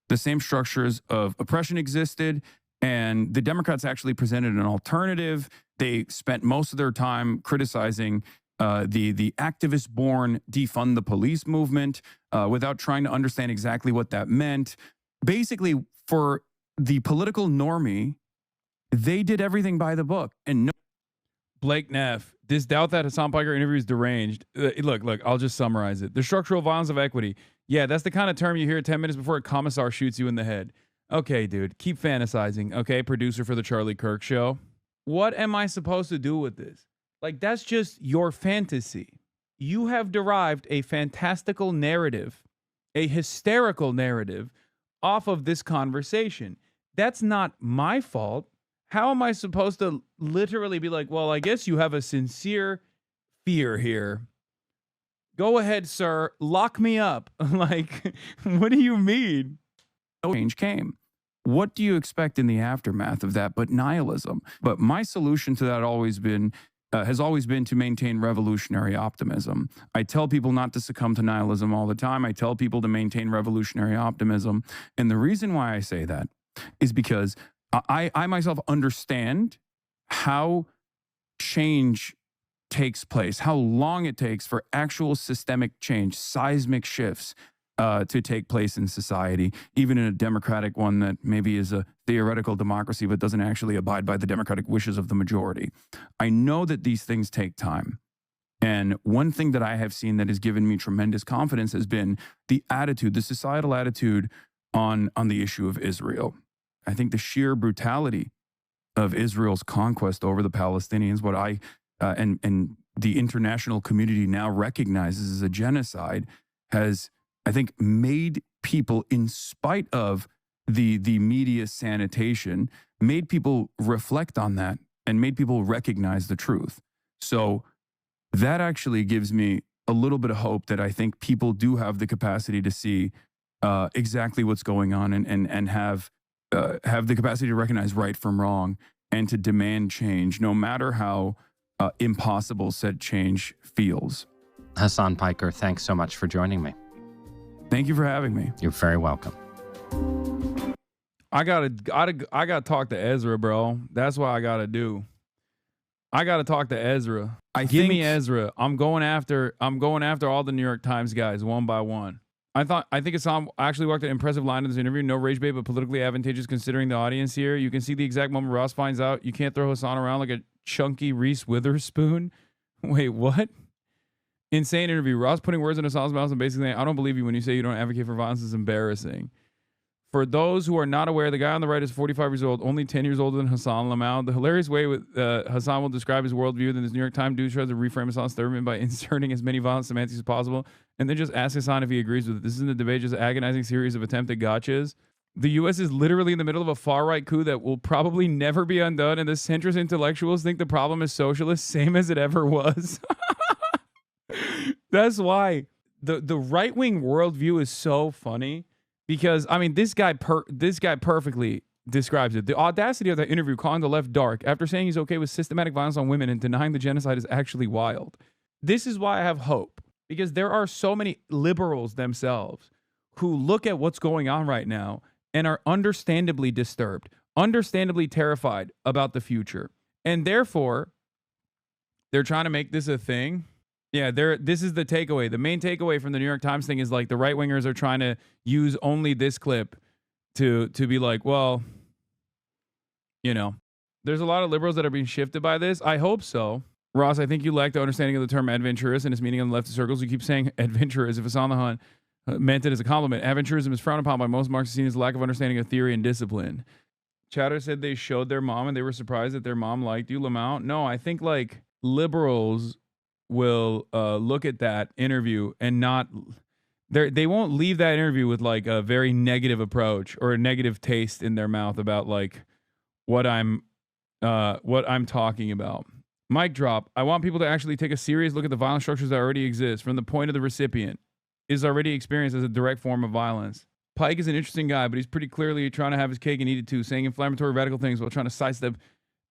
The same structures of oppression existed, and the Democrats actually presented an alternative. They spent most of their time criticizing the activist-born defund the police movement without trying to understand exactly what that meant. Basically, for the political normie, they did everything by the book. And no. Blake Neff, this doubt that Hasan Piker interview is deranged. Look, I'll just summarize it. The structural violence of equity. Yeah, that's the kind of term you hear 10 minutes before a commissar shoots you in the head. Okay, dude, keep fantasizing. Okay, producer for the Charlie Kirk show. What am I supposed to do with this? Like, that's just your fantasy. You have derived a fantastical narrative, a hysterical narrative off of this conversation. That's not my fault. How am I supposed to literally be like, well, I guess you have a sincere fear here. Go ahead, sir. Lock me up. Like, what do you mean? No change came. What do you expect in the aftermath of that but nihilism? But my solution to that has always been to maintain revolutionary optimism. I tell people not to succumb to nihilism all the time. I tell people to maintain revolutionary optimism. And the reason why I say that is because I myself understand how change takes place, how long it takes for actual systemic change, seismic shifts to take place in society, even in a democratic one that maybe is a theoretical democracy but doesn't actually abide by the democratic wishes of the majority. I know that these things take time. And one thing that I have seen that has given me tremendous confidence has been the attitude, the societal attitude on the issue of Israel. I think the sheer brutality of Israel's conquest over the Palestinians, what I and the international community now recognizes as a genocide, has, I think, made people, in spite of the media sanitation, made people reflect on that and made people recognize the truth. So that actually gives me a little bit of hope that I think people do have the capacity to see exactly what's going on and have the capacity to recognize right from wrong and to demand change, no matter how impossible said change feels. Hasan Piker, thanks so much for joining me. Thank you for having me. You're very welcome. I gotta talk to Ezra, bro. That's what I gotta do. I gotta talk to Ezra. Give me Ezra. I'm going after all the New York Times guys one by one. I think Hassan actually walked an impressive line in this interview. No rage bait, but politically advantageous considering the audience here. You can see the exact moment Ross finds out you can't throw Hassan around like a chunky Reese Witherspoon. Wait, what? Insane interview. Ross putting words in Hassan's mouth and basically saying, I don't believe you when you say you don't advocate for violence is embarrassing. For those who are not aware, the guy on the right is 45 years old, only 10 years older than Hassan Lamau. The hilarious way Hassan will describe his worldview, then this New York Times dude tries to reframe Hassan's statement by inserting as many violent semantics as possible, and then just ask Hassan if he agrees with it. This isn't a debate, just an agonizing series of attempted gotchas. The U.S. is literally in the middle of a far-right coup that will probably never be undone, and the centrist intellectuals think the problem is socialist, same as it ever was. That's why the right-wing worldview is so funny. Because, I mean, this guy perfectly describes it. The audacity of that interview calling the left dark after saying he's okay with systematic violence on women and denying the genocide is actually wild. This is why I have hope. Because there are so many liberals themselves who look at what's going on right now and are understandably disturbed, understandably terrified about the future. And therefore, they're trying to make this a thing. Yeah, this is the takeaway. The main takeaway from the New York Times thing is like the right wingers are trying to use only this clip to be like, well, you know, there's a lot of liberals that are being shifted by this. I hope so. Ross, I think you lack the understanding of the term adventurous and its meaning in the leftist circles. You keep saying adventurous if it's on the hunt meant it as a compliment. Adventurism is frowned upon by most Marxists seen as lack of understanding of theory and discipline. Chatter said they showed their mom and they were surprised that their mom liked you, Lamont. No, I think like liberals will look at that interview and not they won't leave that interview with like a very negative approach or a negative taste in their mouth about like what I'm talking about. Mic drop. I want people to actually take a serious look at the violent structures that already exist from the point of the recipient is already experienced as a direct form of violence. Pike is an interesting guy, but he's pretty clearly trying to have his cake and eat it too, saying inflammatory radical things while trying to sidestep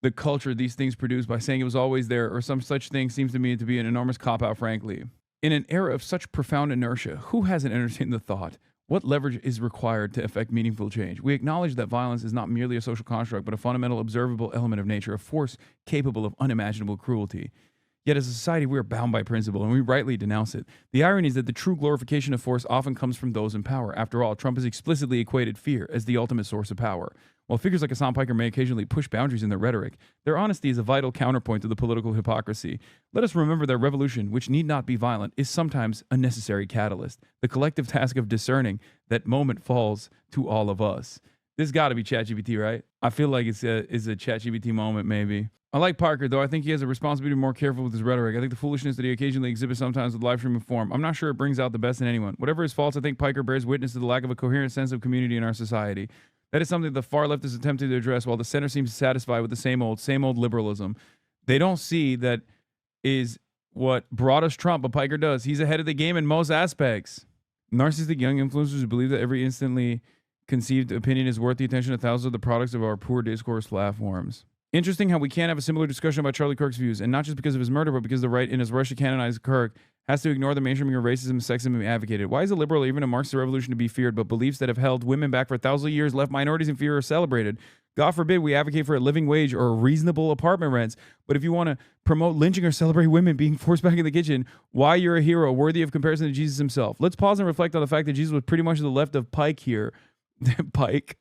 the culture these things produce by saying it was always there or some such thing seems to me to be an enormous cop-out, frankly. In an era of such profound inertia, who hasn't entertained the thought? What leverage is required to effect meaningful change? We acknowledge that violence is not merely a social construct, but a fundamental observable element of nature, a force capable of unimaginable cruelty. Yet as a society, we are bound by principle, and we rightly denounce it. The irony is that the true glorification of force often comes from those in power. After all, Trump has explicitly equated fear as the ultimate source of power. While figures like Hassan Piker may occasionally push boundaries in their rhetoric, their honesty is a vital counterpoint to the political hypocrisy. Let us remember that revolution, which need not be violent, is sometimes a necessary catalyst. The collective task of discerning that moment falls to all of us. This got to be ChatGPT, right? I feel like it's a ChatGPT moment, maybe. I like Parker, though. I think he has a responsibility to be more careful with his rhetoric. I think the foolishness that he occasionally exhibits sometimes with live streaming form, I'm not sure it brings out the best in anyone. Whatever his faults, I think Piker bears witness to the lack of a coherent sense of community in our society. That is something the far left is attempting to address, while the center seems satisfied with the same old liberalism. They don't see that is what brought us Trump, but Piker does. He's ahead of the game in most aspects. Narcissistic young influencers who believe that every instantly conceived opinion is worth the attention of thousands of the products of our poor discourse platforms. Interesting how we can't have a similar discussion about Charlie Kirk's views, and not just because of his murder, but because the right, in his rush to canonize Kirk, has to ignore the mainstreaming of racism and sexism he advocated. Why is a liberal or even a Marxist revolution to be feared, but beliefs that have held women back for thousands of years, left minorities in fear, are celebrated? God forbid we advocate for a living wage or reasonable apartment rents, but if you want to promote lynching or celebrate women being forced back in the kitchen, why you're a hero worthy of comparison to Jesus himself? Let's pause and reflect on the fact that Jesus was pretty much to the left of Pike here. Pike.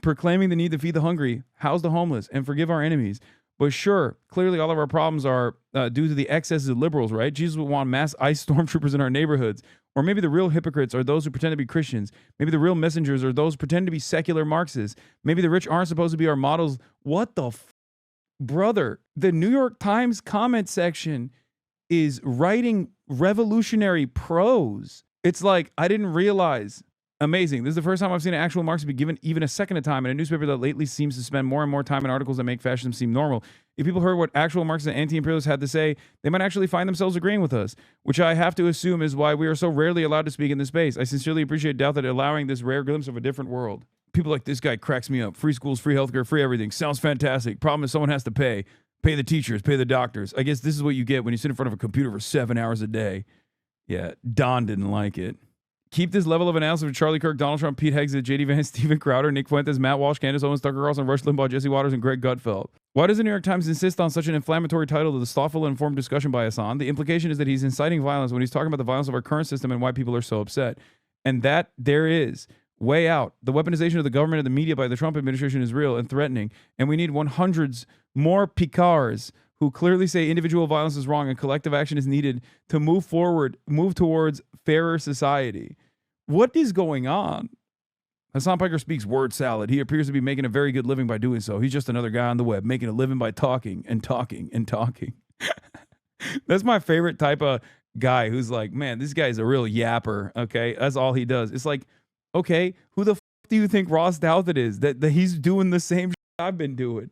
Proclaiming the need to feed the hungry, house the homeless, and forgive our enemies. But sure, clearly all of our problems are due to the excesses of liberals, right? Jesus would want mass ICE stormtroopers in our neighborhoods. Or maybe the real hypocrites are those who pretend to be Christians. Maybe the real messengers are those who pretend to be secular Marxists. Maybe the rich aren't supposed to be our models. What the brother? The New York Times comment section is writing revolutionary prose. It's like, I didn't realize. Amazing. This is the first time I've seen an actual Marxist be given even a second of time in a newspaper that lately seems to spend more and more time in articles that make fascism seem normal. If people heard what actual Marxists and anti-imperialists had to say, they might actually find themselves agreeing with us, which I have to assume is why we are so rarely allowed to speak in this space. I sincerely appreciate doubt that allowing this rare glimpse of a different world. People like this guy cracks me up. Free schools, free healthcare, free everything. Sounds fantastic. Problem is someone has to pay. Pay the teachers, pay the doctors. I guess this is what you get when you sit in front of a computer for 7 hours a day. Yeah, Don didn't like it. Keep this level of analysis of Charlie Kirk, Donald Trump, Pete Hegseth, J.D. Vance, Steven Crowder, Nick Fuentes, Matt Walsh, Candace Owens, Tucker Carlson, Rush Limbaugh, Jesse Waters, and Greg Gutfeld. Why does the New York Times insist on such an inflammatory title to this thoughtful and informed discussion by Hasan? The implication is that he's inciting violence when he's talking about the violence of our current system and why people are so upset. And that there is way out. The weaponization of the government and the media by the Trump administration is real and threatening. And we need 100s more Picards who clearly say individual violence is wrong and collective action is needed to move forward, move towards fairer society. What is going on? Hasan Piker speaks word salad. He appears to be making a very good living by doing so. He's just another guy on the web making a living by talking and talking and talking. That's my favorite type of guy who's like, man, this guy's a real yapper. Okay, that's all he does. It's like, okay, who the f do you think Ross Douthat is? That he's doing the same shit I've been doing.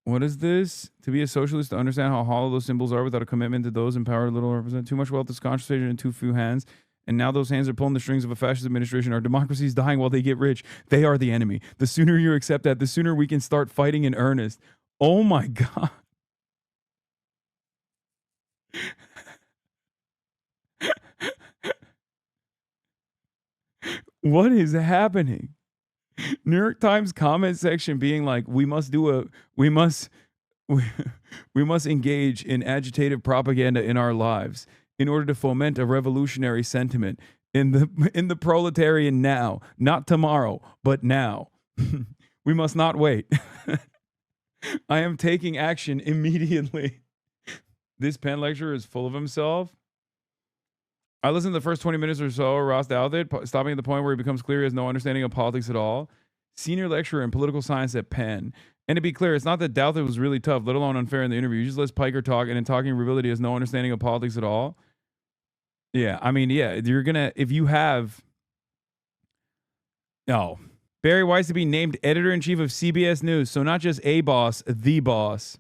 What is this? To be a socialist, to understand how hollow those symbols are without a commitment to those in power little represent. Too much wealth is concentrated in too few hands. And now those hands are pulling the strings of a fascist administration. Our democracy is dying while they get rich. They are the enemy. The sooner you accept that, the sooner we can start fighting in earnest. Oh my God. What is happening? New York Times comment section being like, we must engage in agitative propaganda in our lives in order to foment a revolutionary sentiment in the proletarian now, not tomorrow, but now. We must not wait. I am taking action immediately. This Penn lecturer is full of himself. I listened to the first 20 minutes or so of Ross Douthat, stopping at the point where he becomes clear he has no understanding of politics at all. Senior lecturer in political science at Penn. And to be clear, it's not that Douthat was really tough, let alone unfair in the interview. You just let Piker talk, and in talking revealed he has no understanding of politics at all. Yeah, I mean, yeah, you're gonna, if you have, no. Barry Weiss to be named editor-in-chief of CBS News, so not just a boss, the boss.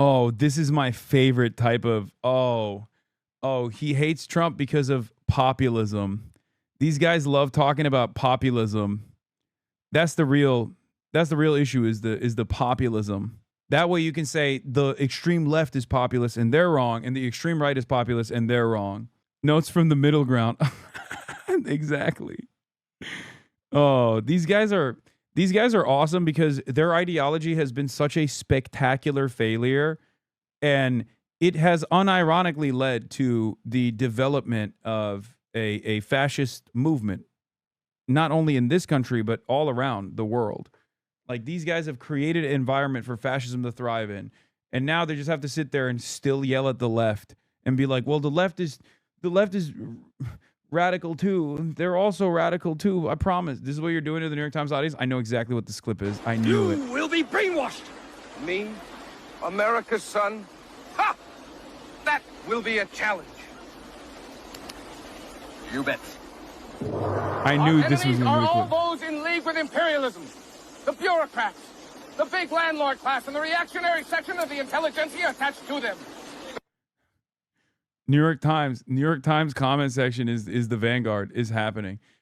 Oh, this is my favorite type of, he hates Trump because of populism. These guys love talking about populism. That's the real issue is the populism. That way you can say the extreme left is populist and they're wrong, and the extreme right is populist and they're wrong. Notes from the middle ground. Exactly. Oh, these guys are awesome because their ideology has been such a spectacular failure, and it has unironically led to the development of a fascist movement, not only in this country, but all around the world. Like, these guys have created an environment for fascism to thrive in. And now they just have to sit there and still yell at the left and be like, well, the left is radical too. They're also radical too. I promise. This is what you're doing to the New York Times audience. I know exactly what this clip is. I knew it. You will be brainwashed. Me, America's son. Ha! That will be a challenge. You bet. I knew this was going to be all those in league with imperialism. The bureaucrats, the big landlord class, and the reactionary section of the intelligentsia attached to them. New York Times comment section is the vanguard, is happening.